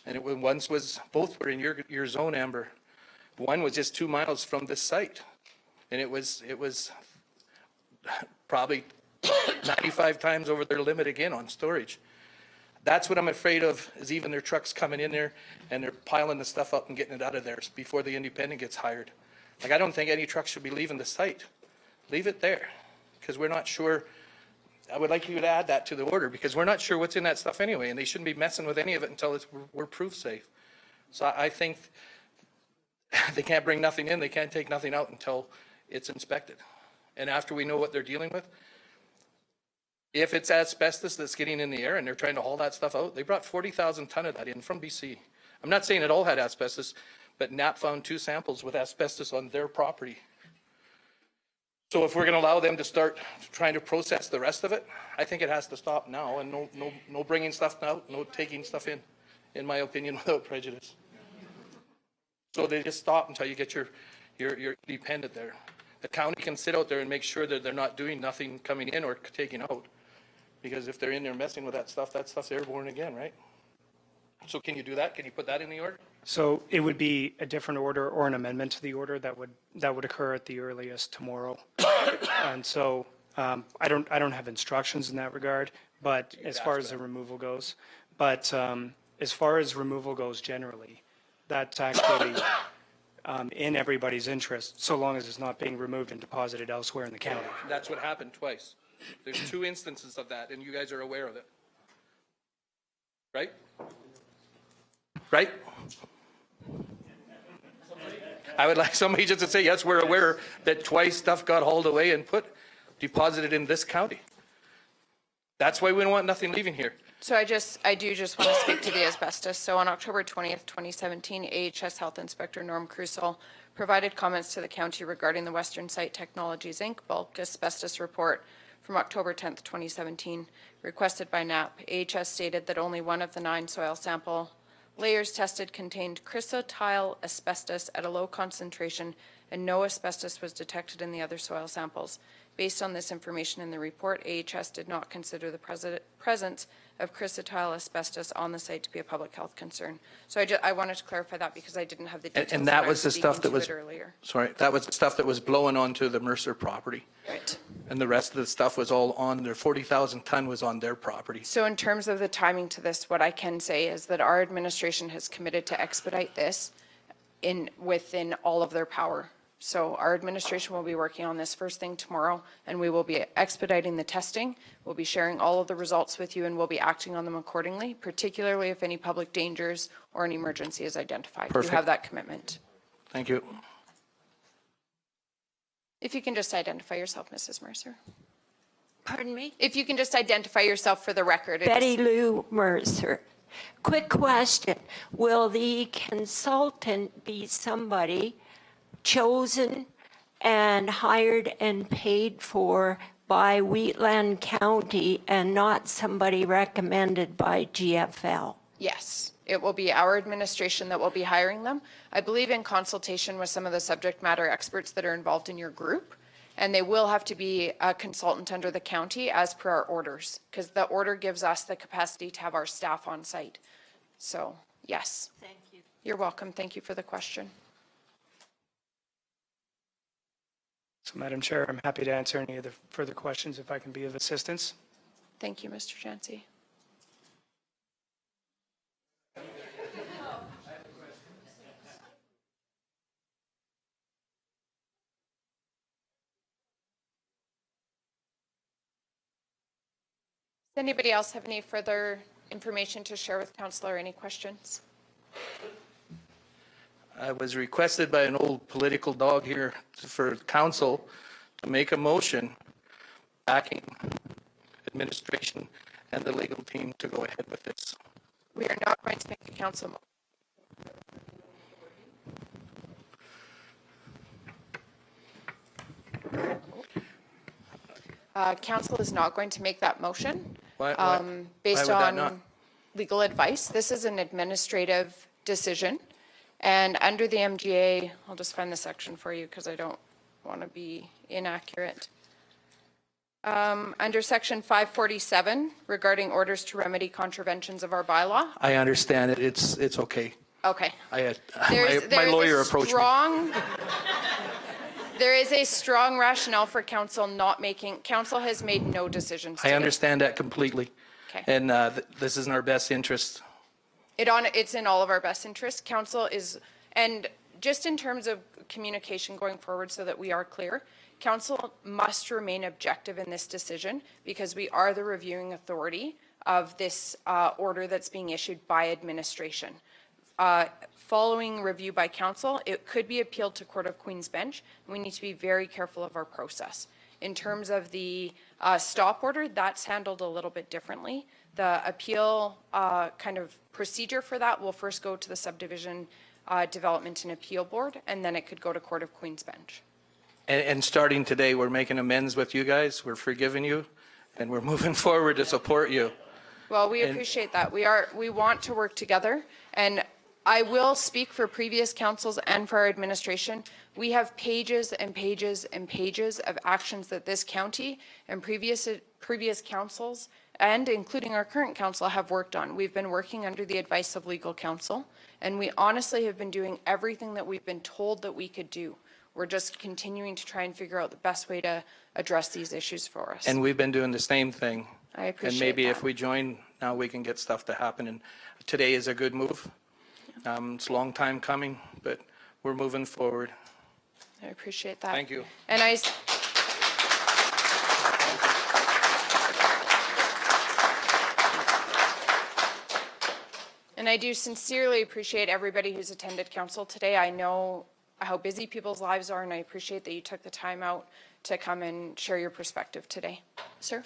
and both were in your zone, Amber. One was just 2 miles from this site, and it was probably 95 times over their limit again on storage. That's what I'm afraid of, is even their trucks coming in there and they're piling the stuff up and getting it out of there before the independent gets hired. Like, I don't think any truck should be leaving the site. Leave it there, because we're not sure. I would like you to add that to the order, because we're not sure what's in that stuff anyway, and they shouldn't be messing with any of it until we're proof safe. So I think they can't bring nothing in, they can't take nothing out until it's inspected. And after we know what they're dealing with, if it's asbestos that's getting in the air and they're trying to haul that stuff out, they brought 40,000 ton of that in from BC. I'm not saying it all had asbestos, but NAP found 2 samples with asbestos on their property. So if we're going to allow them to start trying to process the rest of it, I think it has to stop now, and no bringing stuff out, no taking stuff in my opinion, without prejudice. So they just stop until you get your dependent there. The county can sit out there and make sure that they're not doing nothing coming in or taking out. Because if they're in there messing with that stuff's airborne again, right? So can you do that? Can you put that in the order? So it would be a different order or an amendment to the order that would occur at the earliest tomorrow. And so I don't have instructions in that regard, but as far as the removal goes, as far as removal goes generally, that's actually in everybody's interest, so long as it's not being removed and deposited elsewhere in the county. That's what happened twice. There's 2 instances of that, and you guys are aware of it. Right? Right? I would like somebody just to say, yes, we're aware that twice stuff got hauled away and deposited in this county. That's why we don't want nothing leaving here. So I do just want to speak to the asbestos. So on October 20th, 2017, AHS Health Inspector Norm Crusoe provided comments to the county regarding the Western Site Technologies Inc. bulk asbestos report from October 10th, 2017, requested by NAP. AHS stated that only one of the 9 soil sample layers tested contained chrysotile asbestos at a low concentration, and no asbestos was detected in the other soil samples. Based on this information in the report, AHS did not consider the presence of chrysotile asbestos on the site to be a public health concern. So I wanted to clarify that because I didn't have the details. And that was the stuff that was, earlier. sorry, that was the stuff that was blowing onto the Mercer property. Right. And the rest of the stuff was all on their 40,000 ton was on their property. So in terms of the timing to this, what I can say is that our administration has committed to expedite this within all of their power. So our administration will be working on this first thing tomorrow, and we will be expediting the testing. We'll be sharing all of the results with you, and we'll be acting on them accordingly, particularly if any public dangers or an emergency is identified. Perfect. You have that commitment. Thank you. If you can just identify yourself, Mrs. Mercer. Pardon me? If you can just identify yourself for the record. Betty Lou Mercer. Quick question. Will the consultant be somebody chosen and hired and paid for by Wheatland County and not somebody recommended by GFL? Yes, it will be our administration that will be hiring them. I believe in consultation with some of the subject matter experts that are involved in your group. And they will have to be a consultant under the county as per our orders, because the order gives us the capacity to have our staff on site. So, yes. Thank you. You're welcome. Thank you for the question. So, Madam Chair, I'm happy to answer any of the further questions if I can be of assistance. Thank you, Mr. Jancy. Does anybody else have any further information to share with council or any questions? I was requested by an old political dog here for council to make a motion backing administration and the legal team to go ahead with this. We are not going to make a council council is not going to make that motion. Based would that on not? legal advice. This is an administrative decision. And under the MGA, I'll just find the section for you because I don't want to be inaccurate. Under section 547 regarding orders to remedy contraventions of our bylaw. I understand it. It's okay. Okay. My lawyer approached me. There is a strong rationale for council not making, council has made no decisions I today. understand that completely. Okay. And this is in our best interest. It's in all of our best interest. Council is, and just in terms of communication going forward so that we are clear, council must remain objective in this decision because we are the reviewing authority of this order that's being issued by administration. Following review by council, it could be appealed to Court of Queen's Bench. We need to be very careful of our process. In terms of the stop order, that's handled a little bit differently. The appeal kind of procedure for that will first go to the Subdivision Development and Appeal Board, and then it could go to Court of Queen's Bench. And starting today, we're making amends with you guys. We're forgiving you, and we're moving forward to support you. Well, we appreciate that. We want to work together, and I will speak for previous councils and for our administration. We have pages and pages and pages of actions that this county and previous councils, and including our current council, have worked on. We've been working under the advice of legal counsel, and we honestly have been doing everything that we've been told that we could do. We're just continuing to try and figure out the best way to address these issues for us. And we've been doing the same thing. I appreciate And maybe that. if we join, now we can get stuff to happen. And today is a good move. It's a long time coming, but we're moving forward. I appreciate that. Thank you. And I do sincerely appreciate everybody who's attended council today. I know how busy people's lives are, and I appreciate that you took the time out to come and share your perspective today. Sir?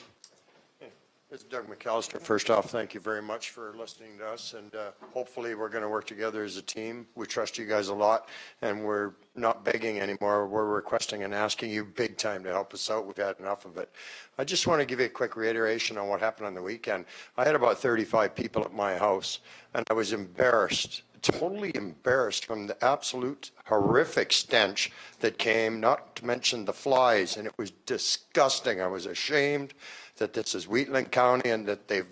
This is Doug McAllister. First off, thank you very much for listening to us, and hopefully we're going to work together as a team. We trust you guys a lot, and we're not begging anymore. We're requesting and asking you big time to help us out. We've had enough of it. I just want to give you a quick reiteration on what happened on the weekend. I had about 35 people at my house, and I was embarrassed, totally embarrassed from the absolute horrific stench that came, not to mention the flies, and it was disgusting. I was ashamed that this is Wheatland County and that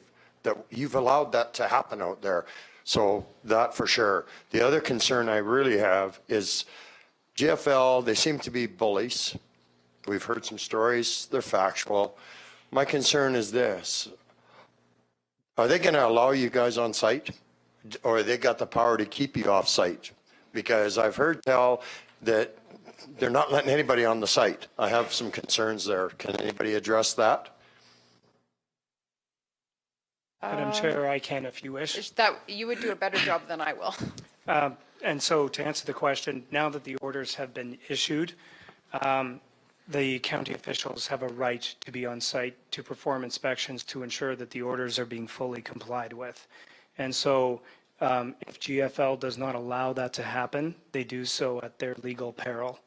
you've allowed that to happen out there. So that for sure. The other concern I really have is GFL, they seem to be bullies. We've heard some stories, they're factual. My concern is this. Are they going to allow you guys on site? Or they got the power to keep you off site? Because I've heard tell that they're not letting anybody on the site. I have some concerns there. Can anybody address that? Madam Chair, I can if you wish. That you would do a better job than I will. And so to answer the question, now that the orders have been issued, the county officials have a right to be on site to perform inspections to ensure that the orders are being fully complied with. And so if GFL does not allow that to happen, they do so at their legal peril.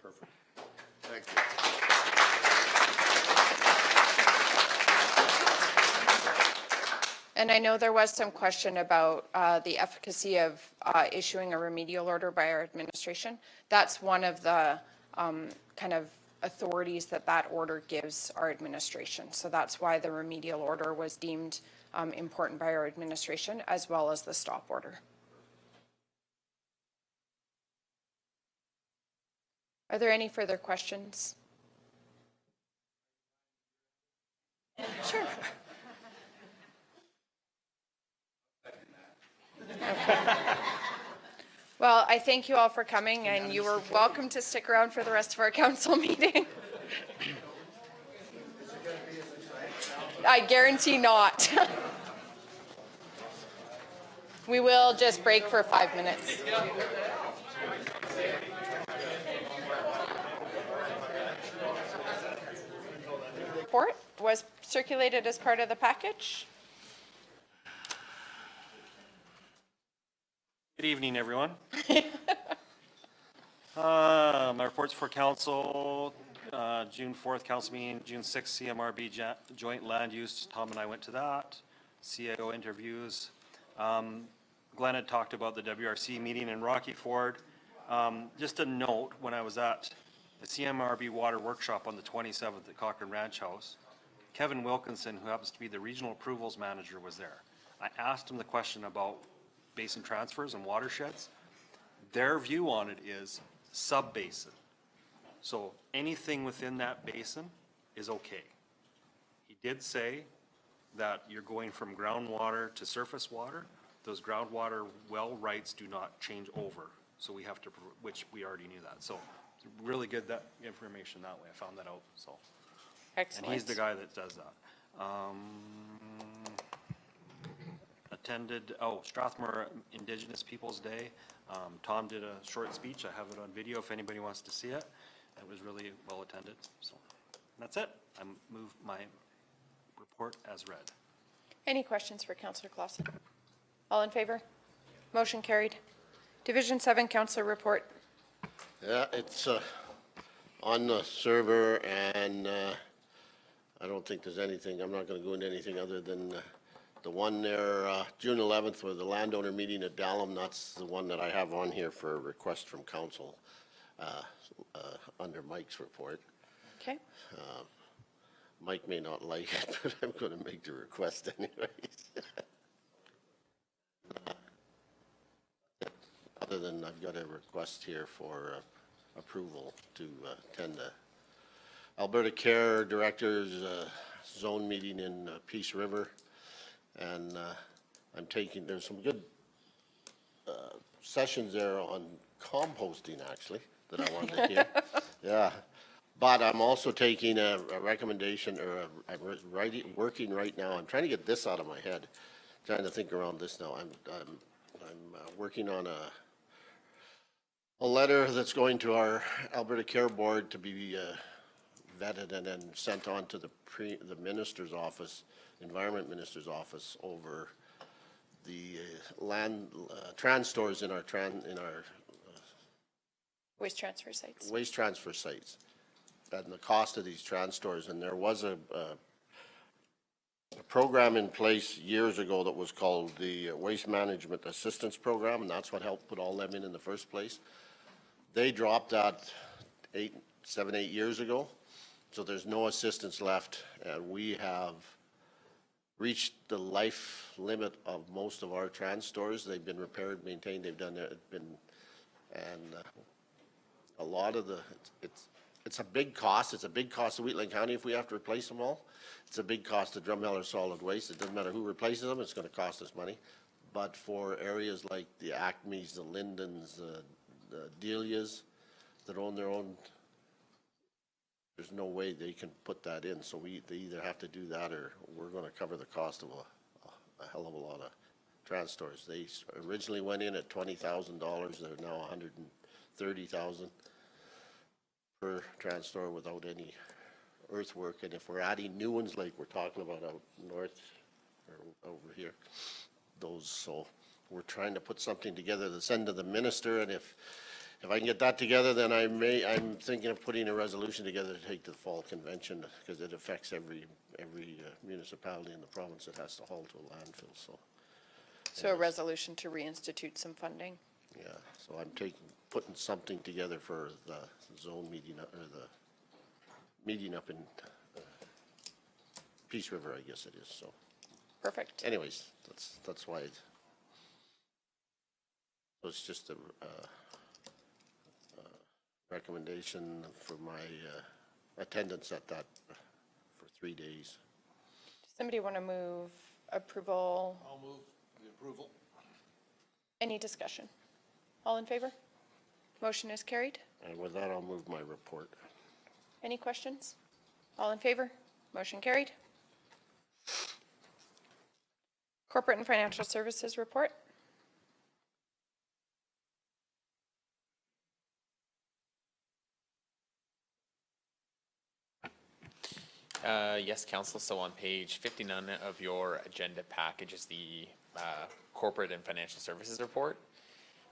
Perfect. Thank you. And I know there was some question about the efficacy of issuing a remedial order by our administration. That's one of the kind of authorities that that order gives our administration. So that's why the remedial order was deemed important by our administration, as well as the stop order. Are there any further questions? Sure. Okay. Well, I thank you all for coming, and you are welcome to stick around for the rest of our council meeting. I guarantee not. We will just break for 5 minutes. Report was circulated as part of the package. Good evening, everyone. My reports for council, June 4th council meeting, June 6th CMRB joint land use. Tom and I went to that. CAO interviews. Glenn had talked about the WRC meeting in Rocky Ford. Just a note, when I was at the CMRB water workshop on the 27th at Cochrane Ranch House, Kevin Wilkinson, who happens to be the regional approvals manager, was there. I asked him the question about basin transfers and watersheds. Their view on it is sub-basin. So anything within that basin is okay. He did say that you're going from groundwater to surface water. Those groundwater well rights do not change over. So we have to, which we already knew that. So it's really good that information that way. I found that out. So. Excellent. And he's the guy that does that. Attended, Strathmore Indigenous Peoples Day. Tom did a short speech. I have it on video if anybody wants to see it. It was really well attended. So that's it. I move my report as read. Any questions for Councillor Clausen? All in favor? Motion carried. Division 7 Councillor report. Yeah, it's on the server, and I don't think there's anything, I'm not going to go into anything other than the one there, June 11th, for the landowner meeting at Dallam. That's the one that I have on here for a request from council under Mike's report. Okay. Mike may not like it, but I'm going to make the request anyways. Other than I've got a request here for approval to attend the Alberta Care Directors Zone meeting in Peace River. And I'm taking, there's some good sessions there on composting, actually, that I wanted to hear. Yeah. But I'm also taking a recommendation, or I'm working right now. I'm trying to get this out of my head, trying to think around this now. I'm working on a letter that's going to our Alberta Care Board to be vetted and then sent on to the minister's office, Environment Minister's office, over the land trans stores in our waste transfer sites. Waste transfer sites, and the cost of these trans stores. And there was a program in place years ago that was called the Waste Management Assistance Program, and that's what helped put all them in the first place. They dropped that 7, 8 years ago, so there's no assistance left, and we have reached the life limit of most of our trans stores. They've been repaired, maintained, they've done it, and a lot of it's a big cost. It's a big cost to Wheatland County if we have to replace them all. It's a big cost to Drumheller Solid Waste. It doesn't matter who replaces them, it's going to cost us money. But for areas like the Acmes, the Lindens, the Delias that own their own, there's no way they can put that in. So they either have to do that, or we're going to cover the cost of a hell of a lot of trans stores. They originally went in at $20,000. They're now $130,000 per trans store without any earthwork. And if we're adding new ones like we're talking about out north or over here, those, so we're trying to put something together to send to the minister, and if I can get that together, then I'm thinking of putting a resolution together to take to the fall convention, because it affects every municipality in the province that has to haul to a landfill, so. So a resolution to reinstitute some funding. Yeah, so I'm putting something together for the zone meeting, or the meeting up in Peace River, I guess it is, so. Perfect. Anyways, that's why so it's just a recommendation for my attendance at that for 3 days. Does somebody want to move approval? I'll move the approval. Any discussion? All in favor? Motion is carried. And with that, I'll move my report. Any questions? All in favor? Motion carried. Corporate and Financial Services report. Yes, Council. So on page 59 of your agenda package is the Corporate and Financial Services report.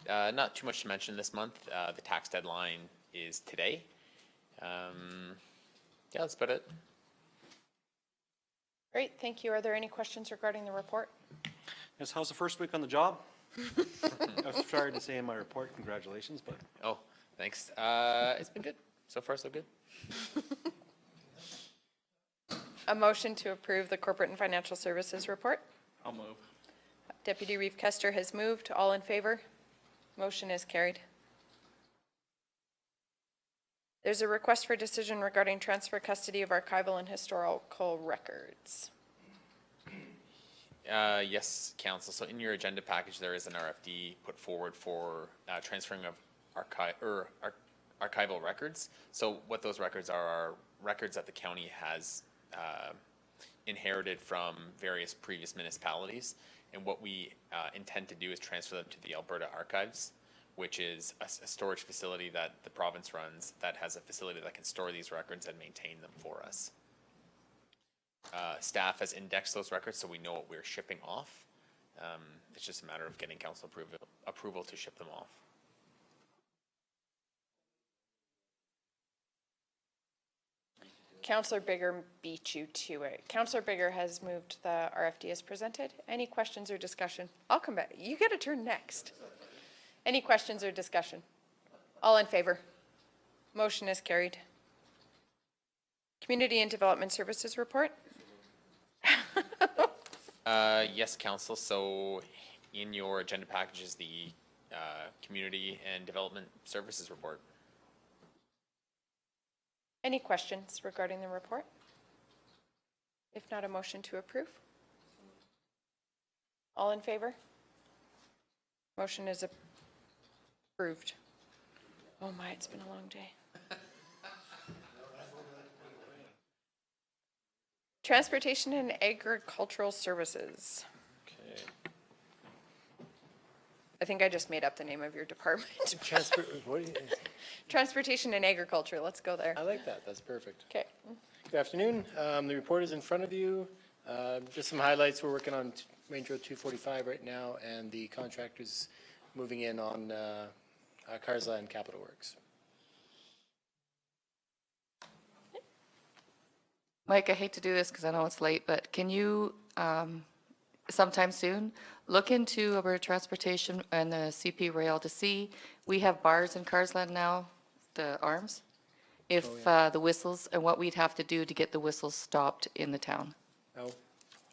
Not too much to mention this month. The tax deadline is today. Yeah, that's about it. Great, thank you. Are there any questions regarding the report? Yes, how's the first week on the job? I'm sorry to say in my report, congratulations, but. Oh, thanks. It's been good. So far, so good. A motion to approve the Corporate and Financial Services report. I'll move. Deputy Reeve Kester has moved. All in favor? Motion is carried. There's a request for decision regarding transfer custody of archival and historical records. Yes, Council. So in your agenda package, there is an RFD put forward for transferring of archival records. So what those records are records that the county has inherited from various previous municipalities. And what we intend to do is transfer them to the Alberta Archives, which is a storage facility that the province runs that has a facility that can store these records and maintain them for us. Staff has indexed those records so we know what we're shipping off. It's just a matter of getting council approval to ship them off. Councillor Bigger beat you to it. Councillor Bigger has moved the RFD as presented. Any questions or discussion? I'll come back. You get a turn next. Any questions or discussion? All in favor? Motion is carried. Community and Development Services report. Yes, Council. So in your agenda package is the Community and Development Services report. Any questions regarding the report? If not, a motion to approve. All in favor? Motion is approved. Oh my, it's been a long day. Transportation and Agricultural Services. Okay. I think I just made up the name of your department. What do you, Transportation and Agriculture, let's go there. I like that. That's perfect. Okay. Good afternoon. The report is in front of you. Just some highlights. We're working on Range Road 245 right now, and the contractor's moving in on Carsla and Capital Works. Mike, I hate to do this because I know it's late, but can you, sometime soon, look into Alberta Transportation and the CP Rail to see, we have bars in Carsland now, the arms, if the whistles, and what we'd have to do to get the whistles stopped in the town, Oh,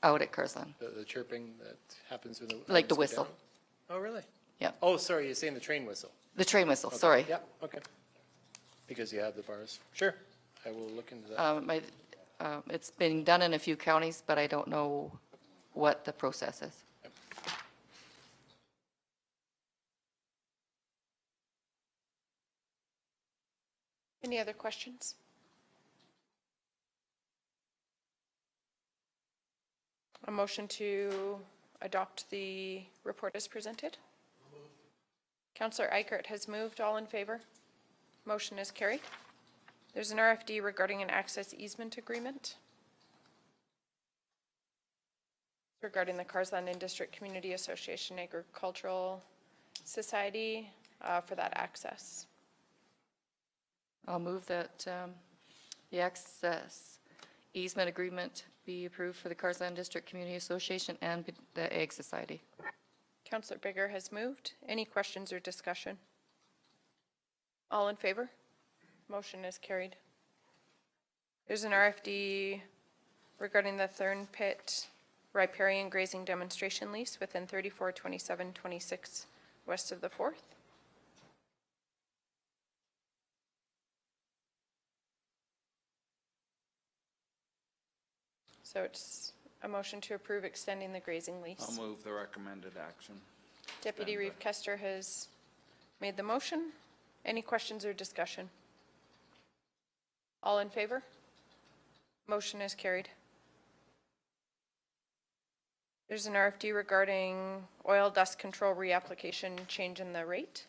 out at Carsland. the chirping that happens when the. Like the horns go whistle. down? Oh, really? Yeah. Oh, sorry, you're saying the train whistle. The train whistle, Okay. sorry. Yeah, okay. Because you have the bars. Sure, I will look into that. It's been done in a few counties, but I don't know what the process is. Any other questions? A motion to adopt the report as presented? Councillor Eichert has moved. All in favor? Motion is carried. There's an RFD regarding an access easement agreement. Is regarding the Carsland and District Community Association Agricultural Society for that access. I'll move that the access easement agreement be approved for the Carsland District Community Association and the Ag Society. Councillor Bigger has moved. Any questions or discussion? All in favor? Motion is carried. There's an RFD regarding the Thurn Pit riparian grazing demonstration lease within 342726 west of the 4th. So it's a motion to approve extending the grazing lease. I'll move the recommended action. Deputy Reeve Kester has made the motion. Any questions or discussion? All in favor? Motion is carried. There's an RFD regarding oil dust control reapplication change in the rate.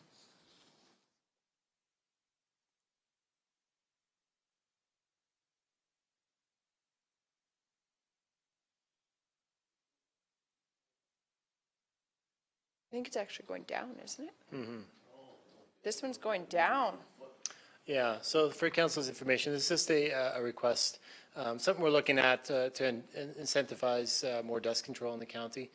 I think it's actually going down, isn't it? This one's going down. Yeah, so for council's information, this is just a request, something we're looking at to incentivize more dust control in the county.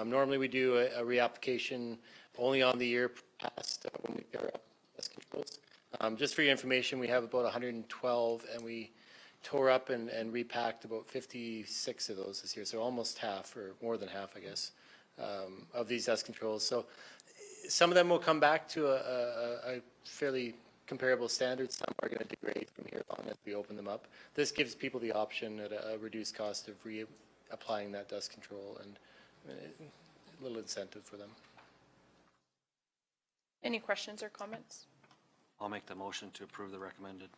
Normally we do a reapplication only on the year past when we pair up dust controls. Just for your information, we have about 112 and we tore up and repacked about 56 of those this year. So almost half, or more than half, I guess, of these dust controls. So some of them will come back to a fairly comparable standard. Some are going to degrade from here on as we open them up. This gives people the option at a reduced cost of reapplying that dust control and a little incentive for them. Any questions or comments? I'll make the motion to approve the recommended.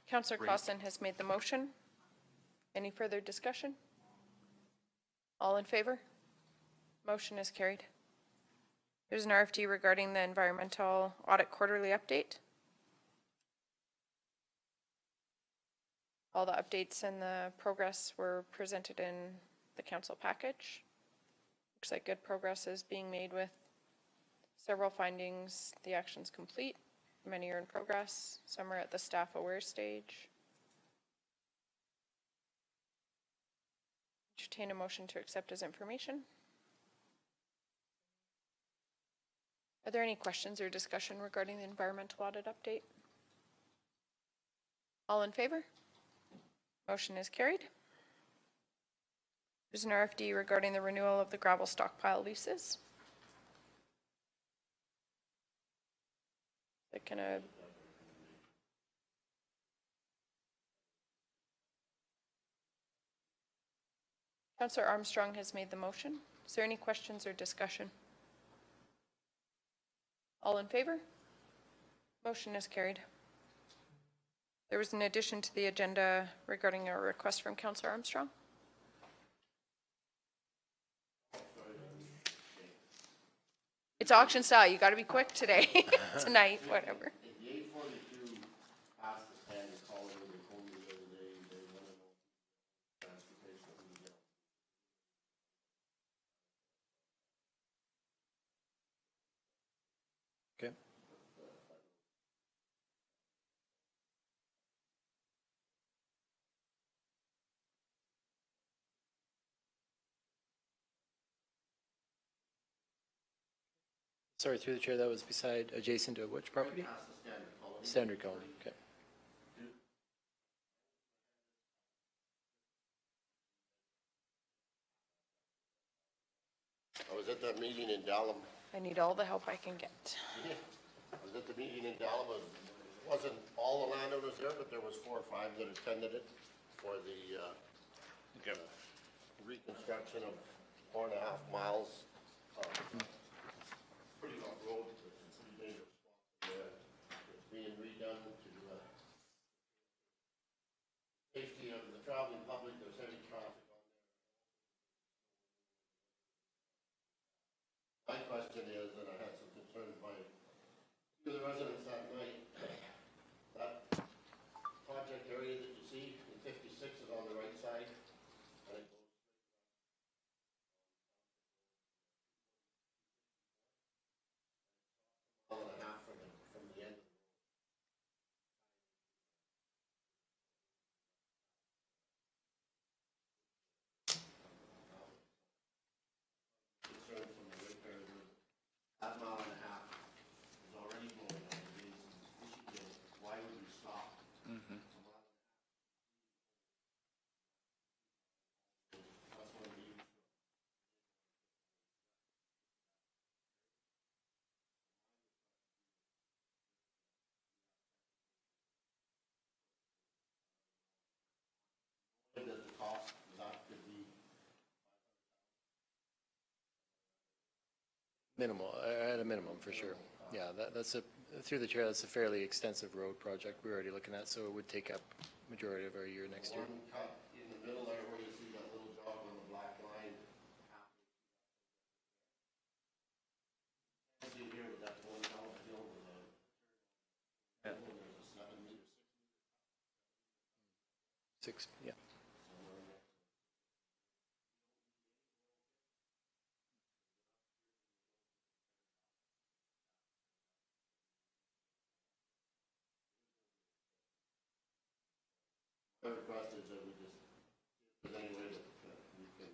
Councillor Rate. Clausen has made the motion. Any further discussion? All in favor? Motion is carried. There's an RFD regarding the environmental audit quarterly update. All the updates and the progress were presented in the council package. Looks like good progress is being made with several findings. The action's complete. Many are in progress. Some are at the staff aware stage. Entertain a motion to accept as information. Are there any questions or discussion regarding the environmental audit update? All in favor? Motion is carried. There's an RFD regarding the renewal of the gravel stockpile leases. That kind of Councillor Armstrong has made the motion. Is there any questions or discussion? All in favor? Motion is carried. There was an addition to the agenda regarding a request from Councillor Armstrong. It's auction style. You got to be quick today, tonight, whatever. The 842 asked the standard call in the phone the other day, they want to know transportation of the Okay. Sorry, through the chair, that was beside, adjacent to which property? Standard colony, okay. I was at that meeting in Dallam. I need all the help I can get. I was at the meeting in Dallam, and it wasn't all the landowners there, but there was 4 or 5 that attended it for the reconstruction of 4.5 miles of pretty rough road. It's a pretty dangerous spot there. It's being redone to safety of the traveling public. There's heavy traffic on there. My question is, and I had some concerns by the residents that night, that project area that you see in 56 is on the right side, and it goes Minimal, at a minimum, for sure. Yeah, that's through the chair, that's a fairly extensive road project we're already looking at, so it would take up majority of our year next year. One cut in the middle there where you see that little jog on the black line. See here, but that's one down the hill with a. Yeah. There's a 7 meter, 6, yeah. My request is that we just, if there's any way that we can.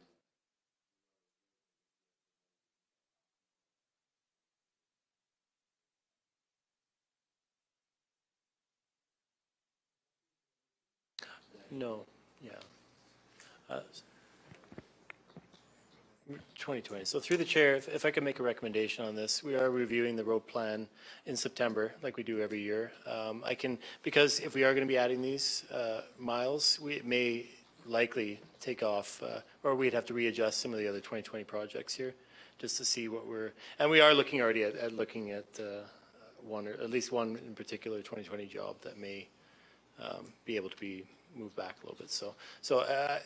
No, yeah. 2020. So through the chair, if I could make a recommendation on this, we are reviewing the road plan in September, like we do every year. I can, because if we are going to be adding these miles, we may likely take off, or we'd have to readjust some of the other 2020 projects here, just to see what we're, and we are looking already at looking at one, or at least one in particular 2020 job that may be able to be move back a little bit. So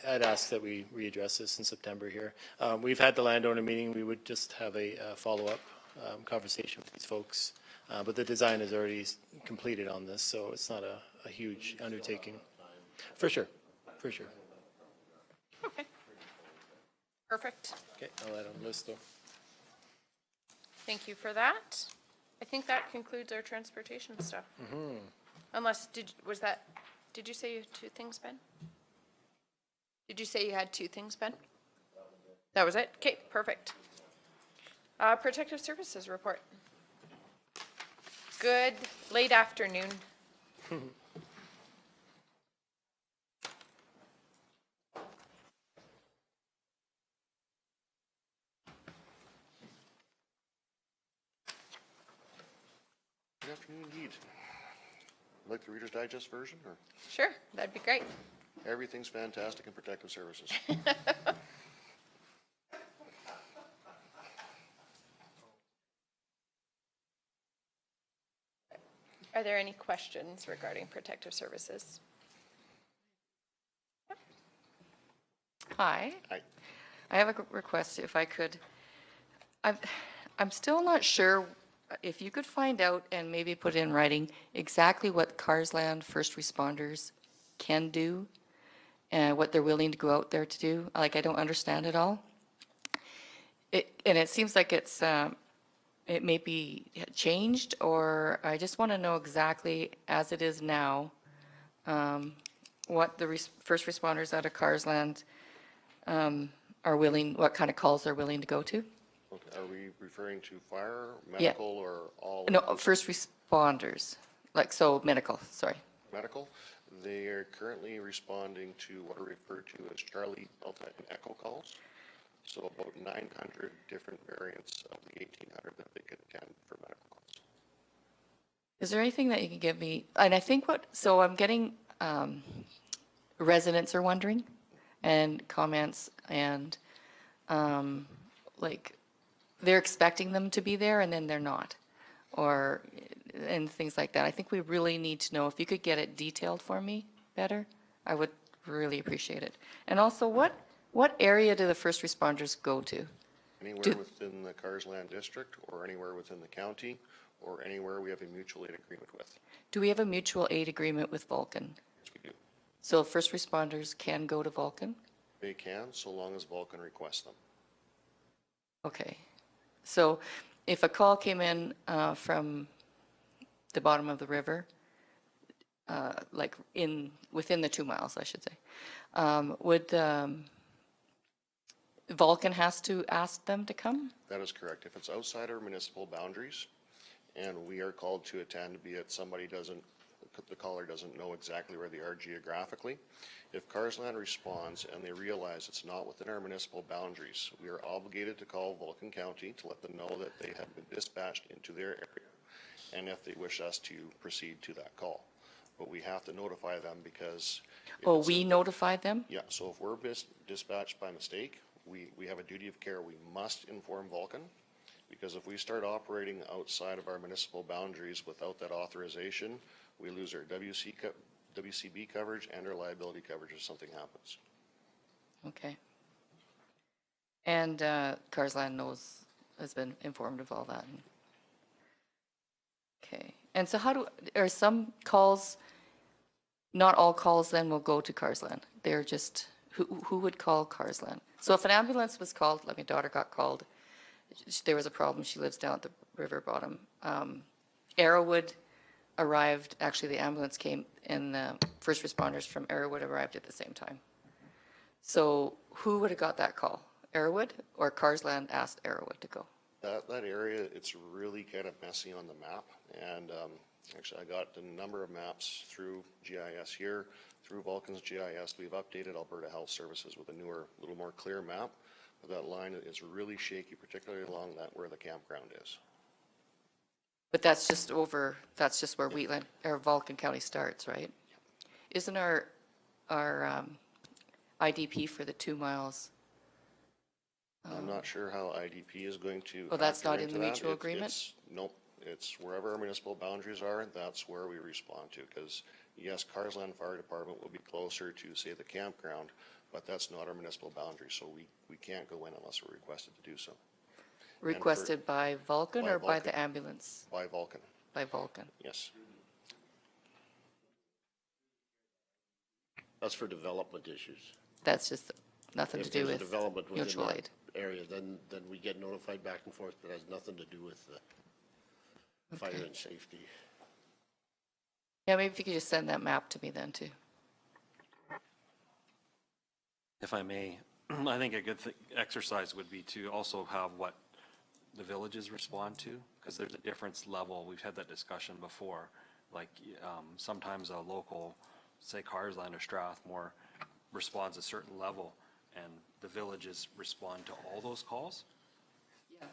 I'd ask that we readdress this in September here. We've had the landowner meeting. We would just have a follow-up conversation with these folks. But the design is already completed on this, so it's not a huge undertaking. For sure, for sure. Okay. Perfect. Okay, I'll add on the list though. Thank you for that. I think that concludes our transportation stuff. Unless, did you say you had 2 things, Ben? Did you say you had 2 things, Ben? That was it? Okay, perfect. Protective Services report. Good late afternoon. Good afternoon indeed. Like the Reader's Digest version, or? Sure, that'd be great. Everything's fantastic in Protective Services. Are there any questions regarding Protective Services? Hi. Hi. I have a request, if I could. I'm still not sure if you could find out and maybe put in writing exactly what Carsland first responders can do and what they're willing to go out there to do. Like, I don't understand it all. And it seems like it may be changed, or I just want to know exactly, as it is now, what the first responders out of Carsland are willing, what kind of calls they're willing to go to. Okay, are we referring to fire, medical, or all? No, first responders, like, so medical, sorry. Medical. They are currently responding to what are referred to as Charlie Delta and Echo calls. So about 900 different variants of the 1,800 that they could attend for medical calls. Is there anything that you can give me? And I think so I'm getting, residents are wondering, and comments, and like, they're expecting them to be there and then they're not, and things like that. I think we really need to know, if you could get it detailed for me better, I would really appreciate it. And also, what area do the first responders go to? Anywhere within the Carsland district, or anywhere within the county, or anywhere we have a mutual aid agreement with. Do we have a mutual aid agreement with Vulcan? Yes, we do. So first responders can go to Vulcan? They can, so long as Vulcan requests them. Okay. So if a call came in from the bottom of the river, like within the 2 miles, I should say, would Vulcan has to ask them to come? That is correct. If it's outside our municipal boundaries and we are called to attend, be it somebody doesn't the caller doesn't know exactly where they are geographically. If Carsland responds and they realize it's not within our municipal boundaries, we are obligated to call Vulcan County to let them know that they have been dispatched into their area, and if they wish us to proceed to that call. But we have to notify them because. Oh, we notify them? Yeah, so if we're dispatched by mistake, we have a duty of care. We must inform Vulcan, because if we start operating outside of our municipal boundaries without that authorization, we lose our WCB coverage and our liability coverage if something happens. Okay. And Carsland has been informed of all that. Okay. And so are some calls, not all calls then will go to Carsland? They're just, who would call Carsland? So if an ambulance was called, like my daughter got called, there was a problem, she lives down at the river bottom. Arrowwood arrived, actually the ambulance came and the first responders from Arrowwood arrived at the same time. So who would have got that call? Arrowwood or Carsland asked Arrowwood to go? That area, it's really kind of messy on the map, and actually I got a number of maps through GIS here, through Vulcan's GIS. We've updated Alberta Health Services with a newer, little more clear map, but that line is really shaky, particularly along that where the campground is. But that's just where Wheatland, or Vulcan County starts, right? Isn't our IDP for the 2 miles? I'm not sure how IDP is going to. Oh, that's factor not in into the that. mutual agreement? Nope, it's wherever our municipal boundaries are, that's where we respond to, because yes, Carsland Fire Department will be closer to, say, the campground, but that's not our municipal boundary, so we can't go in unless we're requested to do so. Requested by Vulcan or by the ambulance? By Vulcan. By Vulcan. Yes. That's for development issues. That's just nothing to do If there's with a development within mutual that aid. area, then we get notified back and forth, but it has nothing to do with the fire and safety. Yeah, maybe if you could just send that map to me then too. If I may, I think a good exercise would be to also have what the villages respond to, because there's a difference level. We've had that discussion before. Like sometimes a local, say Carsland or Strathmore, responds a certain level, and the villages respond to all those calls. Yeah.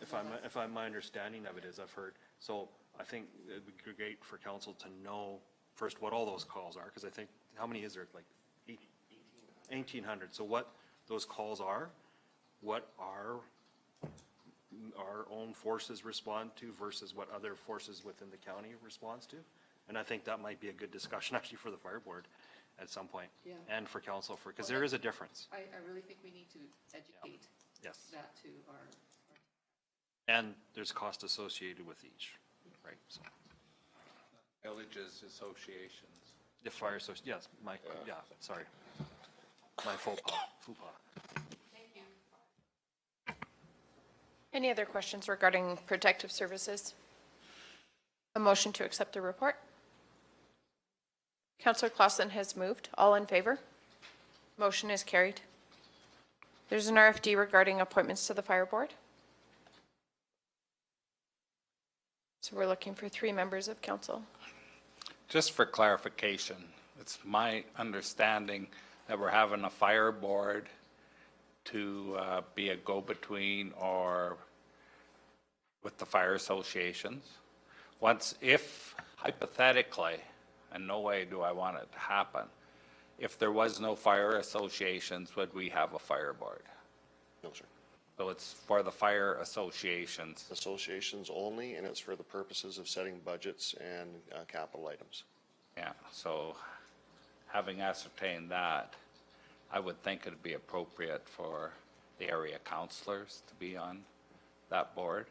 If my understanding of it is, I've heard. So I think it'd be great for council to know first what all those calls are, because I think, how many is there? Like 1,800. So what those calls are, what our own forces respond to versus what other forces within the county responds to. And I think that might be a good discussion actually for the fire board at some point. Yeah. And for council, because there is a difference. I really think we need to educate Yes. that to our. And there's cost associated with each, right? So Villages associations. the fire, yes, yeah, sorry. My faux pas. Any other questions regarding protective services? A motion to accept the report? Councillor Clausen has moved. All in favor? Motion is carried. There's an RFD regarding appointments to the fire board. So we're looking for 3 members of council. Just for clarification, it's my understanding that we're having a fire board to be a go-between or with the fire associations. If hypothetically, and no way do I want it to happen, if there was no fire associations, would we have a fire board? No, sir. So it's for the fire associations. Associations only, and it's for the purposes of setting budgets and capital items. Yeah, so having ascertained that, I would think it'd be appropriate for the area councilors to be on that board.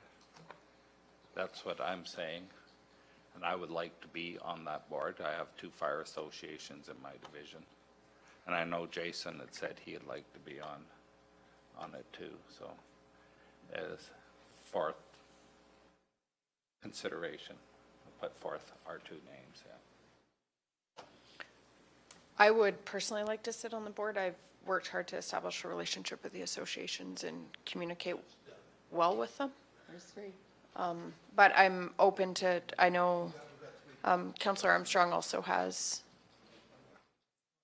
That's what I'm saying. And I would like to be on that board. I have 2 fire associations in my division. And I know Jason had said he'd like to be on it too, so as 4th consideration, I'll put forth our 2 names, yeah. I would personally like to sit on the board. I've worked hard to establish a relationship with the associations and communicate well with them. There's 3. But I'm open to, I know Counselor Armstrong also has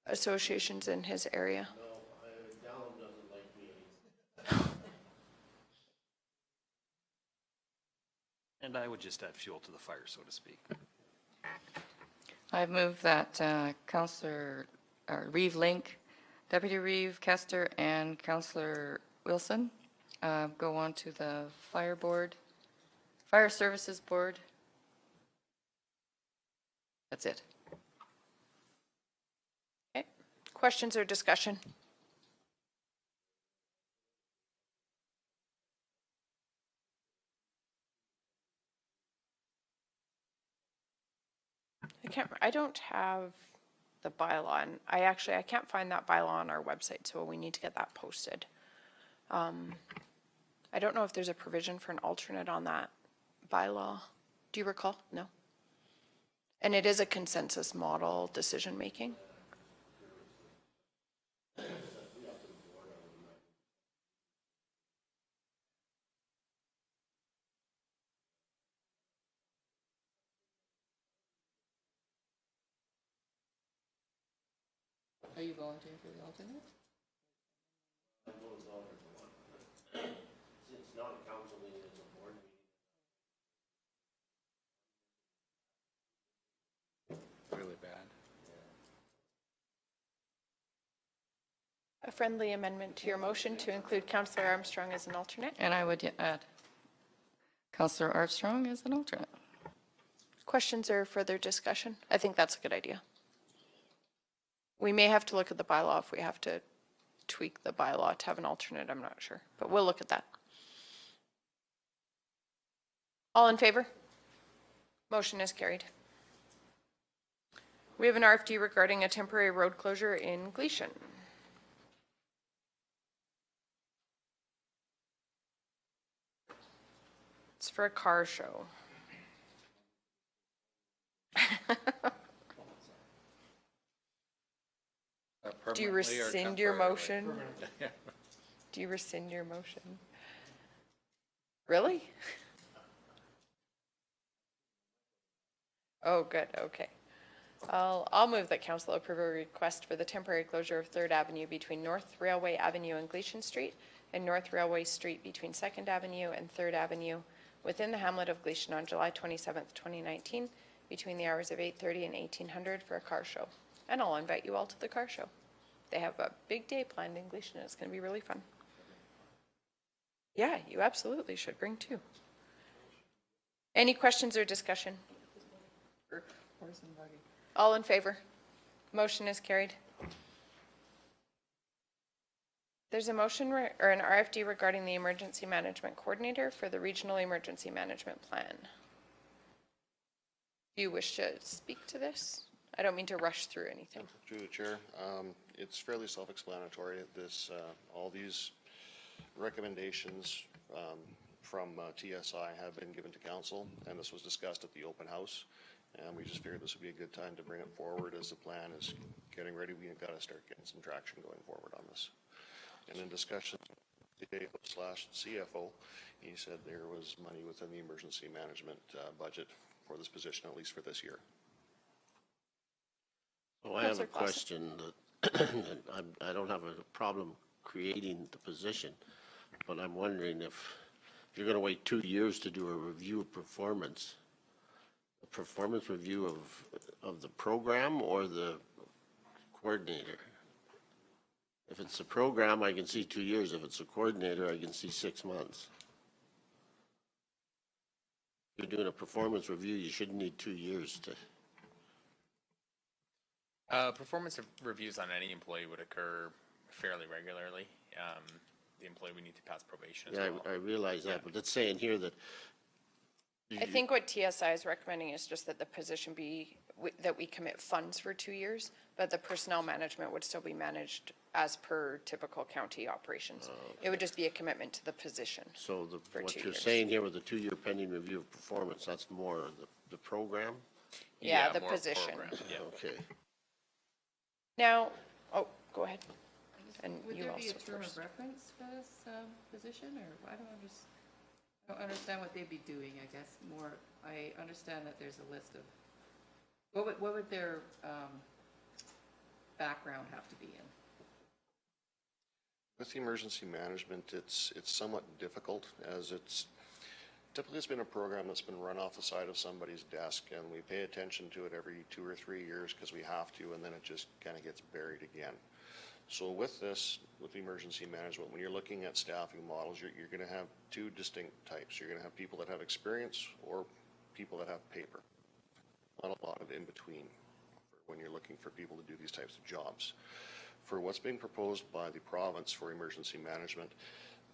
associations in his area. And I would just add fuel to the fire, so to speak. I move that Counselor Reeve Link, Deputy Reeve Kester, and Counselor Wilson go on to the Fire Board, Fire Services Board. That's it. Okay. Questions or discussion? I don't have the bylaw, and I can't find that bylaw on our website, so we need to get that posted. I don't know if there's a provision for an alternate on that bylaw. Do you recall? No. And it is a consensus model decision-making. Are you volunteering for the alternate? It's not a council meeting, it's a board meeting. Really bad. A friendly amendment to your motion to include Councillor Armstrong as an alternate. And I would add Counselor Armstrong as an alternate. Questions or further discussion? I think that's a good idea. We may have to look at the bylaw if we have to tweak the bylaw to have an alternate. I'm not sure, but we'll look at that. All in favor? Motion is carried. We have an RFD regarding a temporary road closure in Gleason. It's for a car show. Do you rescind your motion? Do you rescind your motion? Really? Oh, good, okay. I'll move that council approve a request for the temporary closure of 3rd Avenue between North Railway Avenue and Gleason Street and North Railway Street between 2nd Avenue and 3rd Avenue within the hamlet of Gleason on July 27th, 2019, between the hours of 8:30 and 1800 for a car show. And I'll invite you all to the car show. They have a big day planned in Gleason. It's going to be really fun. Yeah, you absolutely should bring two. Any questions or discussion? All in favor? Motion is carried. There's a motion or an RFD regarding the Emergency Management Coordinator for the Regional Emergency Management Plan. Do you wish to speak to this? I don't mean to rush through anything. Through the chair, it's fairly self-explanatory. All these recommendations from TSI have been given to council, and this was discussed at the open house. And we just figured this would be a good time to bring it forward as the plan is getting ready. We've got to start getting some traction going forward on this. And in discussion today / CFO, he said there was money within the emergency management budget for this position, at least for this year. Well, I have a question that I don't have a problem creating the position, but I'm wondering if you're going to wait 2 years to do a review of performance, a performance review of the program or the coordinator. If it's a program, I can see 2 years. If it's a coordinator, I can see 6 months. If you're doing a performance review, you shouldn't need 2 years to. Performance reviews on any employee would occur fairly regularly. The employee would need to pass probation as well. I realize that, but it's saying here that. I think what TSI is recommending is just that the position be, that we commit funds for 2 years, but the personnel management would still be managed as per typical county operations. It would just be a commitment to the position. So what 2 you're years. saying here with the 2-year pending review of performance, that's more of the program? Yeah, the more position. program, yeah. Okay. Now, oh, go ahead. And Would you there be also a term first. of reference for this position, or I don't understand what they'd be doing, I guess, more, I understand that there's a list of What would their background have to be in? With the emergency management, it's somewhat difficult, as typically it's been a program that's been run off the side of somebody's desk, and we pay attention to it every 2 or 3 years because we have to, and then it just kind of gets buried again. So with this, with the emergency management, when you're looking at staffing models, you're going to have two distinct types. You're going to have people that have experience or people that have paper. Not a lot of in between when you're looking for people to do these types of jobs. For what's being proposed by the province for emergency management,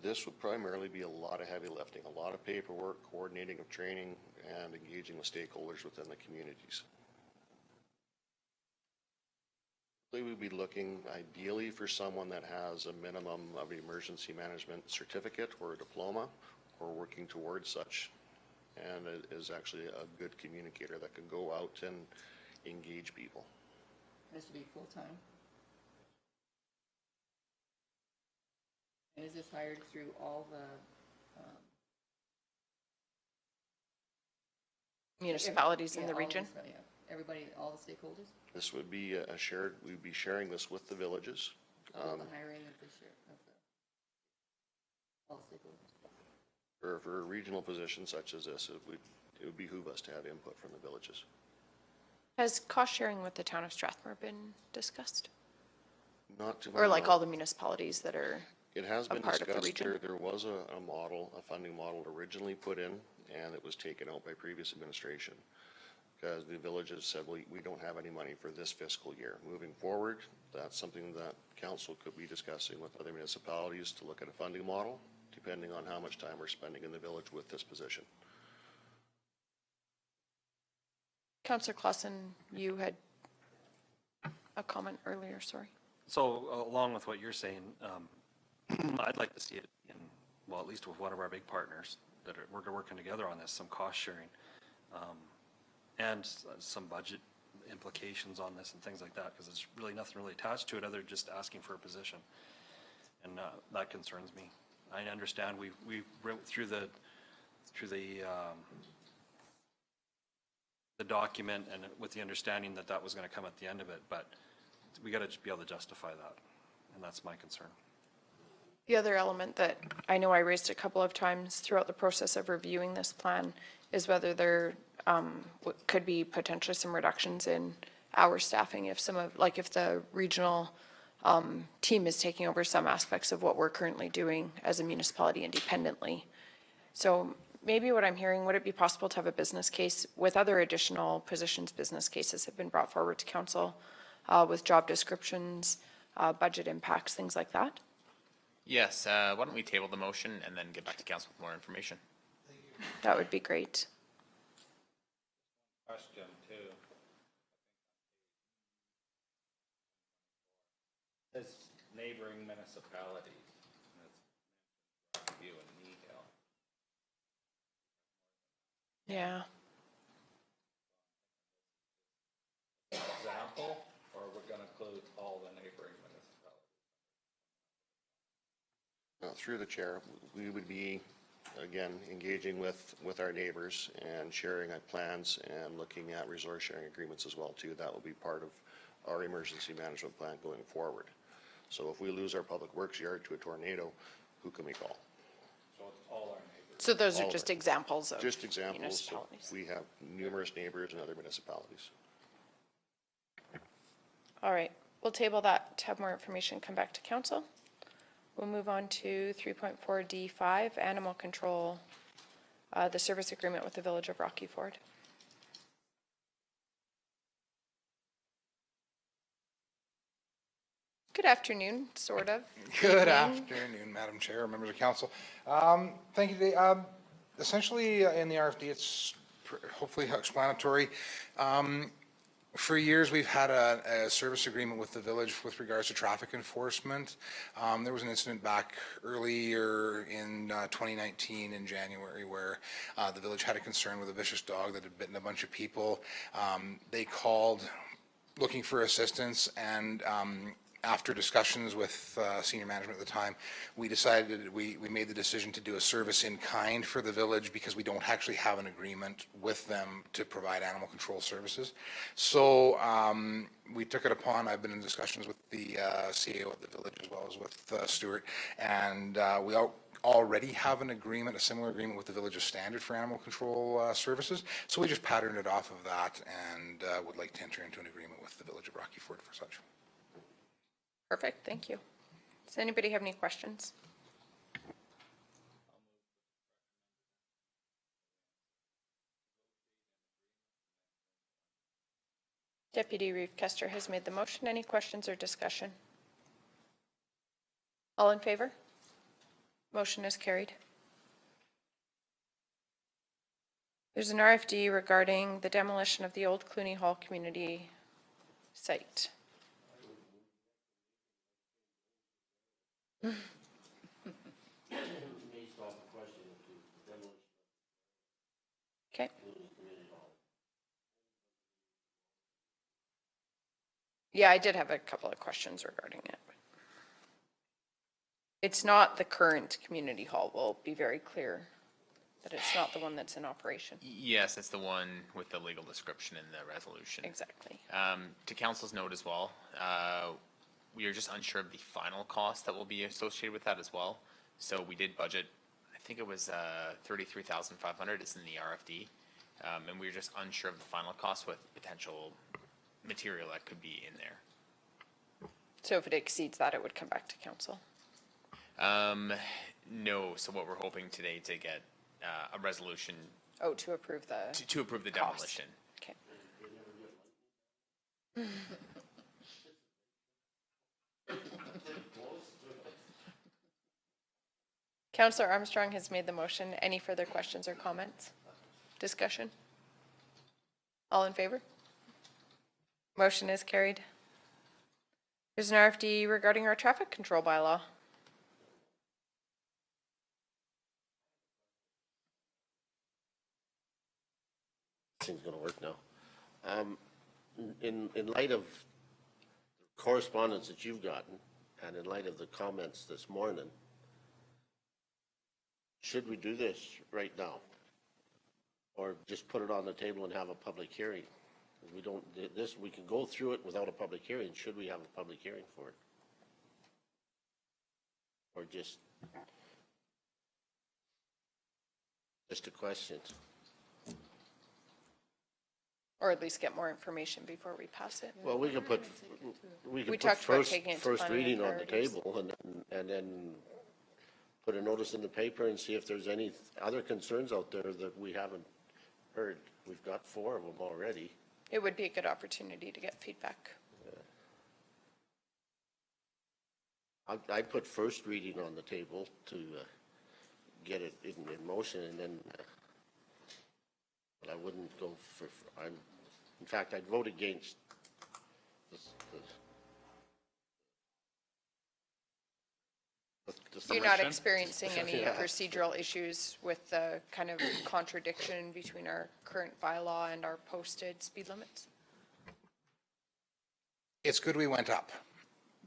this would primarily be a lot of heavy lifting, a lot of paperwork, coordinating of training, and engaging with stakeholders within the communities. We would be looking ideally for someone that has a minimum of an emergency management certificate or a diploma, or working towards such, and is actually a good communicator that can go out and engage people. It has to be full-time. And is this hired through all the municipalities in the region? Yeah, everybody, all the stakeholders? This would be a shared, we'd be sharing this with the villages. All the hiring of the all the stakeholders. For a regional position such as this, it would behoove us to have input from the villages. Has cost sharing with the town of Strathmore been discussed? Not to my Or like all knowledge. the municipalities that are It has a been part of the discussed. region? There was a model, a funding model originally put in, and it was taken out by previous administration. Because the villages said, well, we don't have any money for this fiscal year. Moving forward, that's something that council could be discussing with other municipalities to look at a funding model, depending on how much time we're spending in the village with this position. Councillor Clausen, you had a comment earlier, sorry. So along with what you're saying, I'd like to see it in, well, at least with one of our big partners that we're working together on this, some cost sharing, and some budget implications on this and things like that, because there's really nothing really attached to it other than just asking for a position. And that concerns me. I understand we went through the document and with the understanding that that was going to come at the end of it, but we got to be able to justify that, and that's my concern. The other element that I know I raised a couple of times throughout the process of reviewing this plan is whether there could be potentially some reductions in our staffing if if the regional team is taking over some aspects of what we're currently doing as a municipality independently. So maybe what I'm hearing, would it be possible to have a business case with other additional positions? Business cases have been brought forward to council with job descriptions, budget impacts, things like that. Yes, why don't we table the motion and then get back to council with more information? That would be great. Question too. Says neighboring municipalities. That's Rockview and Nehill. Yeah. Example, or we're going to include all the neighboring municipalities? Through the chair, we would be, again, engaging with our neighbors and sharing our plans and looking at resource sharing agreements as well too. That will be part of our emergency management plan going forward. So if we lose our public works yard to a tornado, who can we call? So it's all our neighbors. So those All are of just it. examples of Just examples. So municipalities. we have numerous neighbors in other municipalities. All right, we'll table that to have more information come back to council. We'll move on to 3.4D5, animal control, the service agreement with the Village of Rocky Ford. Good afternoon, sort of. Good Evening. afternoon, Madam Chair, members of council. Thank you. Essentially, in the RFD, it's hopefully explanatory. For years, we've had a service agreement with the village with regards to traffic enforcement. There was an incident back earlier in 2019 in January where the village had a concern with a vicious dog that had bitten a bunch of people. They called looking for assistance, and After discussions with senior management at the time, we decided, we made the decision to do a service in kind for the village because we don't actually have an agreement with them to provide animal control services. So we took it upon, I've been in discussions with the CAO of the village as well as with Stuart, and we already have an agreement, a similar agreement with the Village of Standard for animal control services. So we just patterned it off of that and would like to enter into an agreement with the Village of Rocky Ford for such. Perfect, thank you. Does anybody have any questions? Deputy Reeve Kester has made the motion. Any questions or discussion? All in favor? Motion is carried. There's an RFD regarding the demolition of the old Clooney Hall community site. Okay. Yeah, I did have a couple of questions regarding it. It's not the current community hall. We'll be very clear that it's not the one that's in operation. Yes, it's the one with the legal description in the resolution. Exactly. To council's note as well, we are just unsure of the final cost that will be associated with that as well. So we did budget, I think it was 33,500 is in the RFD. And we were just unsure of the final cost with potential material that could be in there. So if it exceeds that, it would come back to council? No, so what we're hoping today to get a resolution. Oh, to approve the To approve the cost. demolition. Okay. Councillor Armstrong has made the motion. Any further questions or comments? Discussion? All in favor? Motion is carried. There's an RFD regarding our traffic control bylaw. Thing's gonna work now. In light of correspondence that you've gotten, and in light of the comments this morning, should we do this right now? Or just put it on the table and have a public hearing? We don't, we can go through it without a public hearing. Should we have a public hearing for it? Or just a question? Or at least get more information before we pass it. Well, we can put talked about taking it to first planning and reading on the priorities. table and then put a notice in the paper and see if there's any other concerns out there that we haven't heard. We've got 4 of them already. It would be a good opportunity to get feedback. I put first reading on the table to get it in motion, and then, but I wouldn't go for, in fact, I'd vote against this. You're not experiencing any Yeah. procedural issues with the kind of contradiction between our current bylaw and our posted speed limits? It's good we went up,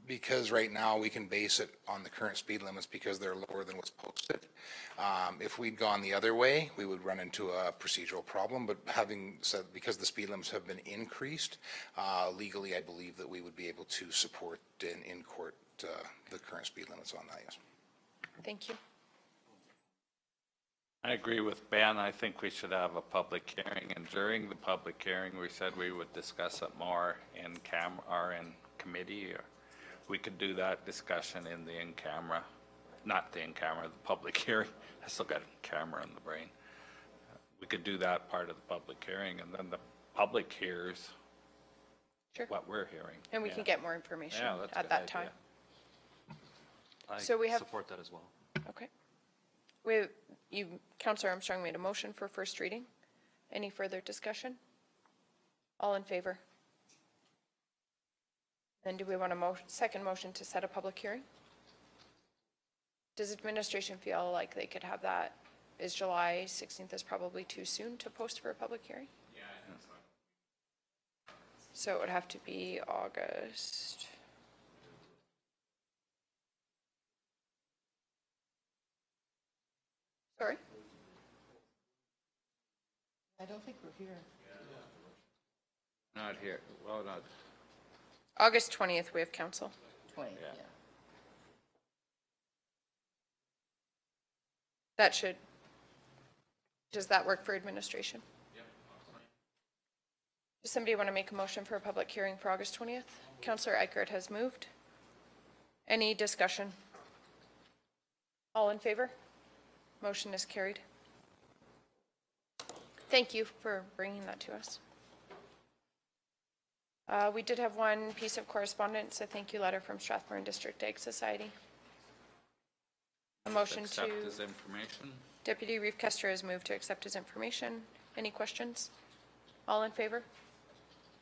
because right now we can base it on the current speed limits because they're lower than what's posted. If we'd gone the other way, we would run into a procedural problem, but having said, because the speed limits have been increased, legally I believe that we would be able to support in court the current speed limits on that, yes. Thank you. I agree with Ben. I think we should have a public hearing, and during the public hearing, we said we would discuss it more in or in committee, or we could do that discussion in the in-camera, not the in-camera, the public hearing. I still got a camera in the brain. We could do that part of the public hearing, and then the public hears what we're hearing. And we can get more information Yeah, that's a at good that idea. time. I So we have- support that as well. Okay. Councillor Armstrong made a motion for first reading. Any further discussion? All in favor? Then do we want a second motion to set a public hearing? Does administration feel like they could have that? Is July 16th is probably too soon to post for a public hearing? Yeah, I think so. So it would have to be August. Sorry? I don't think we're here. Not here, well, not, August 20th, we have council. 20, Yeah. yeah. That should, does that work for administration? Does somebody want to make a motion for a public hearing for August 20th? Councillor Eichert has moved. Any discussion? All in favor? Motion is carried. Thank you for bringing that to us. We did have one piece of correspondence, a thank you letter from Strathmore District Ag Society. A motion to... accept his information. Deputy Reeve Kester has moved to accept his information. Any questions? All in favor?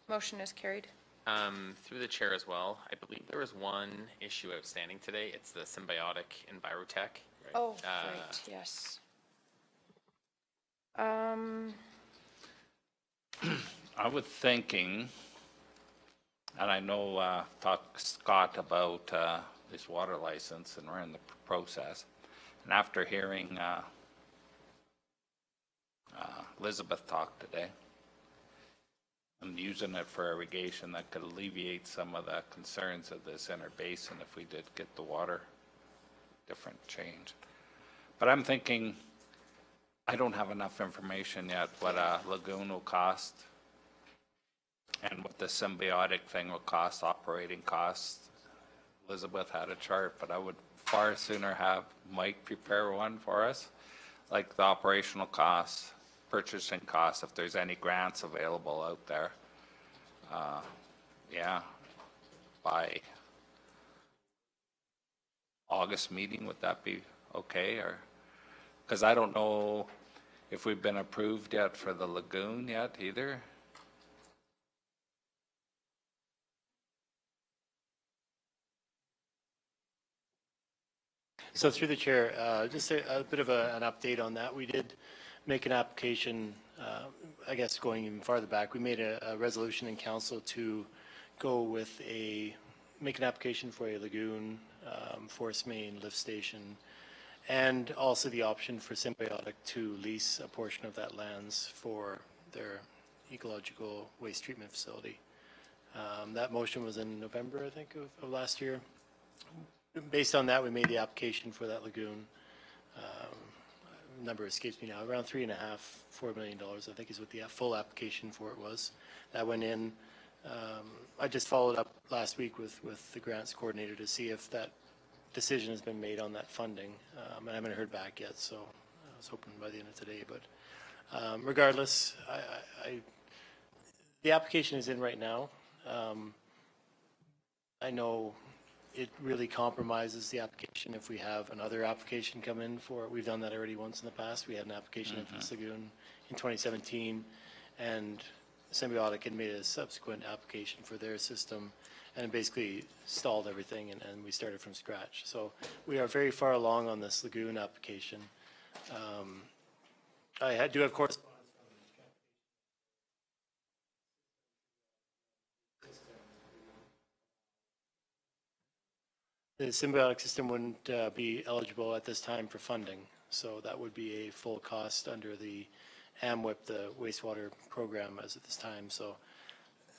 Motion is carried. Through the chair as well, I believe there was one issue outstanding today. It's the Symbiotic Envirotech. Oh, right, yes. I was thinking, and I know, talked to Scott about this water license, and we're in the process. And after hearing Elizabeth talk today, and using it for irrigation, that could alleviate some of the concerns of this inner basin if we did get the water different change. But I'm thinking, I don't have enough information yet what a lagoon will cost and what the Symbiotic thing will cost, operating costs. Elizabeth had a chart, but I would far sooner have Mike prepare one for us, like the operational costs, purchasing costs, if there's any grants available out there. Yeah, by August meeting, would that be okay? Or, because I don't know if we've been approved yet for the lagoon yet either. So through the chair, just a bit of an update on that. We did make an application, I guess going even farther back, we made a resolution in council to go with make an application for a lagoon, force main, lift station, and also the option for Symbiotic to lease a portion of that lands for their ecological waste treatment facility. That motion was in November, I think, of last year. Based on that, we made the application for that lagoon. Number escapes me now, around $3.5–4 million, I think is what the full application for it was. That went in. I just followed up last week with the grants coordinator to see if that decision has been made on that funding. And I haven't heard back yet, so I was hoping by the end of today. But regardless, the application is in right now. I know it really compromises the application if we have another application come in for it. We've done that already once in the past. We had an application in for this lagoon in 2017, and Symbiotic had made a subsequent application for their system, and it basically stalled everything, and we started from scratch. So we are very far along on this lagoon application. I do have correspondence. The Symbiotic system wouldn't be eligible at this time for funding, so that would be a full cost under the AMWIP, the wastewater program, as at this time. So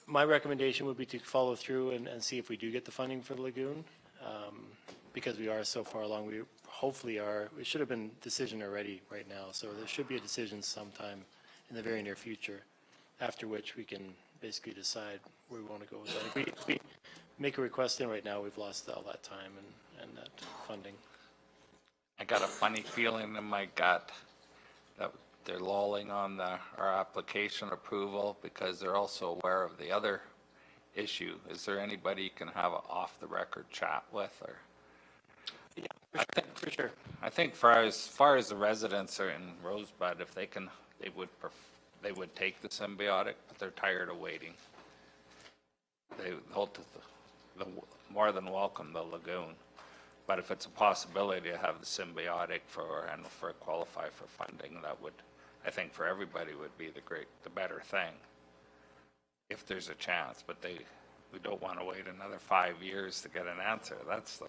my recommendation would be to follow through and see if we do get the funding for the lagoon, because we are so far along. We hopefully are. It should have been decision already right now, so there should be a decision sometime in the very near future, after which we can basically decide where we want to go with that. If we make a request in right now, we've lost all that time and that funding. I got a funny feeling in my gut that they're lolling on our application approval because they're also aware of the other issue. Is there anybody you can have an off-the-record chat with, or? Yeah, for sure. I think for as far as the residents are in Rosebud, if they can, they would take the Symbiotic, but they're tired of waiting. They'll more than welcome the lagoon, but if it's a possibility to have the Symbiotic for qualify for funding, that would, I think, for everybody would be the better thing, if there's a chance. But we don't want to wait another 5 years to get an answer. That's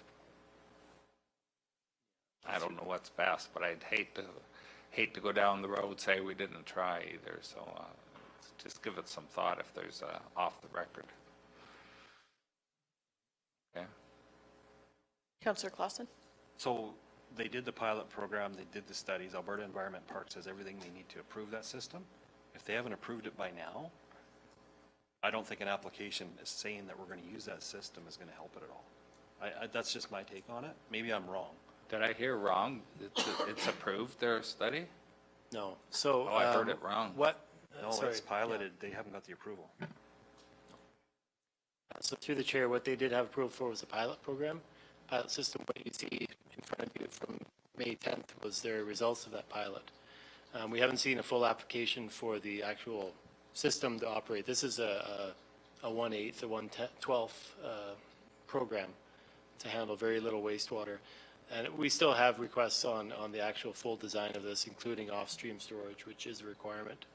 I don't know what's best, but I'd hate to hate to go down the road, say we didn't try either, so just give it some thought if there's off the record. Okay. Councillor Clausen? So they did the pilot program, they did the studies. Alberta Environment Parks has everything they need to approve that system. If they haven't approved it by now, I don't think an application is saying that we're going to use that system is going to help it at all. That's just my take on it. Maybe I'm wrong. Did I hear wrong? It's approved, their study? No, so. Oh, I heard it wrong. What? No, sorry, it's piloted. They haven't got the approval. So through the chair, what they did have approval for was a pilot program. Pilot system, what you see in front of you from May 10th was their results of that pilot. We haven't seen a full application for the actual system to operate. This is a 1/8, a 1/12 program to handle very little wastewater. And we still have requests on the actual full design of this, including off-stream storage, which is a requirement,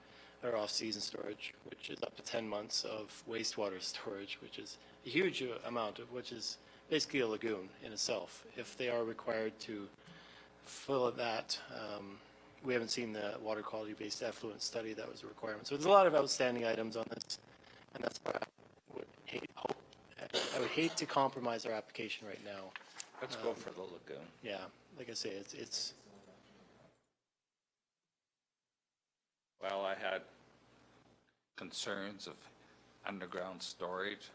or off-season storage, which is up to 10 months of wastewater storage, which is a huge amount of, which is basically a lagoon in itself. If they are required to fill that, we haven't seen the water quality-based effluent study. That was a requirement. So there's a lot of outstanding items on this, and that's why I would hate to compromise our application right now. Let's go for the lagoon. Yeah, like I say, it's. Well, I had concerns of underground storage.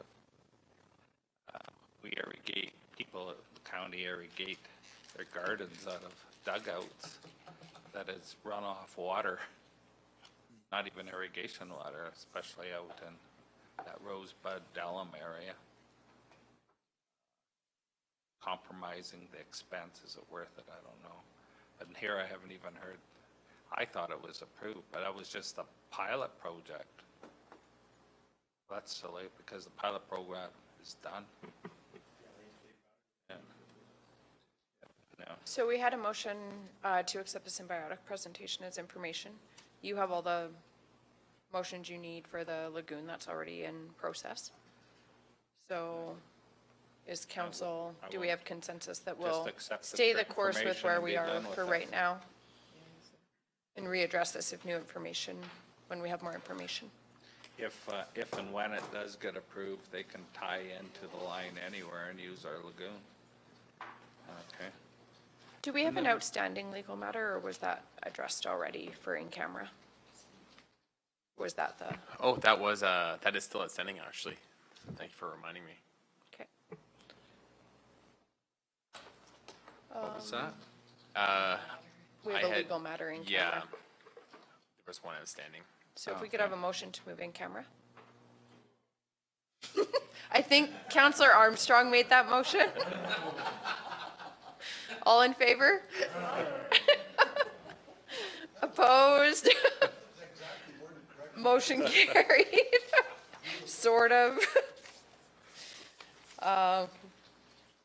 We irrigate, people at the county irrigate their gardens out of dugouts that is runoff water, not even irrigation water, especially out in that Rosebud, Dellum area. Compromising the expense, is it worth it? I don't know. And here I haven't even heard, I thought it was approved, but that was just a pilot project. That's silly because the pilot program is done. Yeah. No. So we had a motion to accept the symbiotic presentation as information. You have all the motions you need for the lagoon that's already in process. So is council, do we have consensus that we'll accept the stay the course with information where and we be are done with for it. right now? And readdress this if new information, when we have more information. If and when it does get approved, they can tie into the line anywhere and use our lagoon. Okay. Do we have an outstanding legal matter, or was that addressed already for in camera? Was that the, Oh, that is still outstanding, actually. Thank you for reminding me. okay. What was that? We have a legal matter in Yeah, camera. there was one outstanding. So if we could have a motion to move in camera. I think Councillor Armstrong made that motion. All in favor? Opposed? Motion carried. Sort of.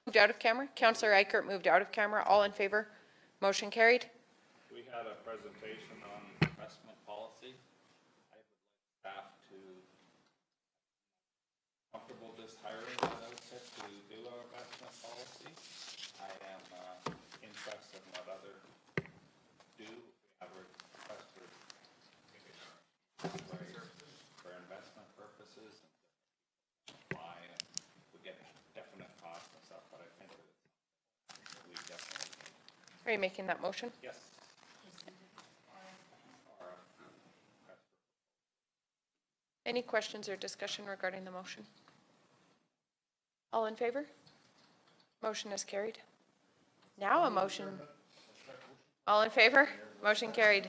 Moved out of camera. Councillor Eichert moved out of camera. All in favor? Motion carried. We had a presentation on investment policy. I would like staff to comfortable just hiring an outfit to do our investment policy. I am interested in what others do. We have a request for investment purposes and why, and we get definite costs and stuff, but I think that we definitely. Are you making that motion? Yes. Any questions or discussion regarding the motion? All in favor? Motion is carried. Now a motion. All in favor? Motion carried.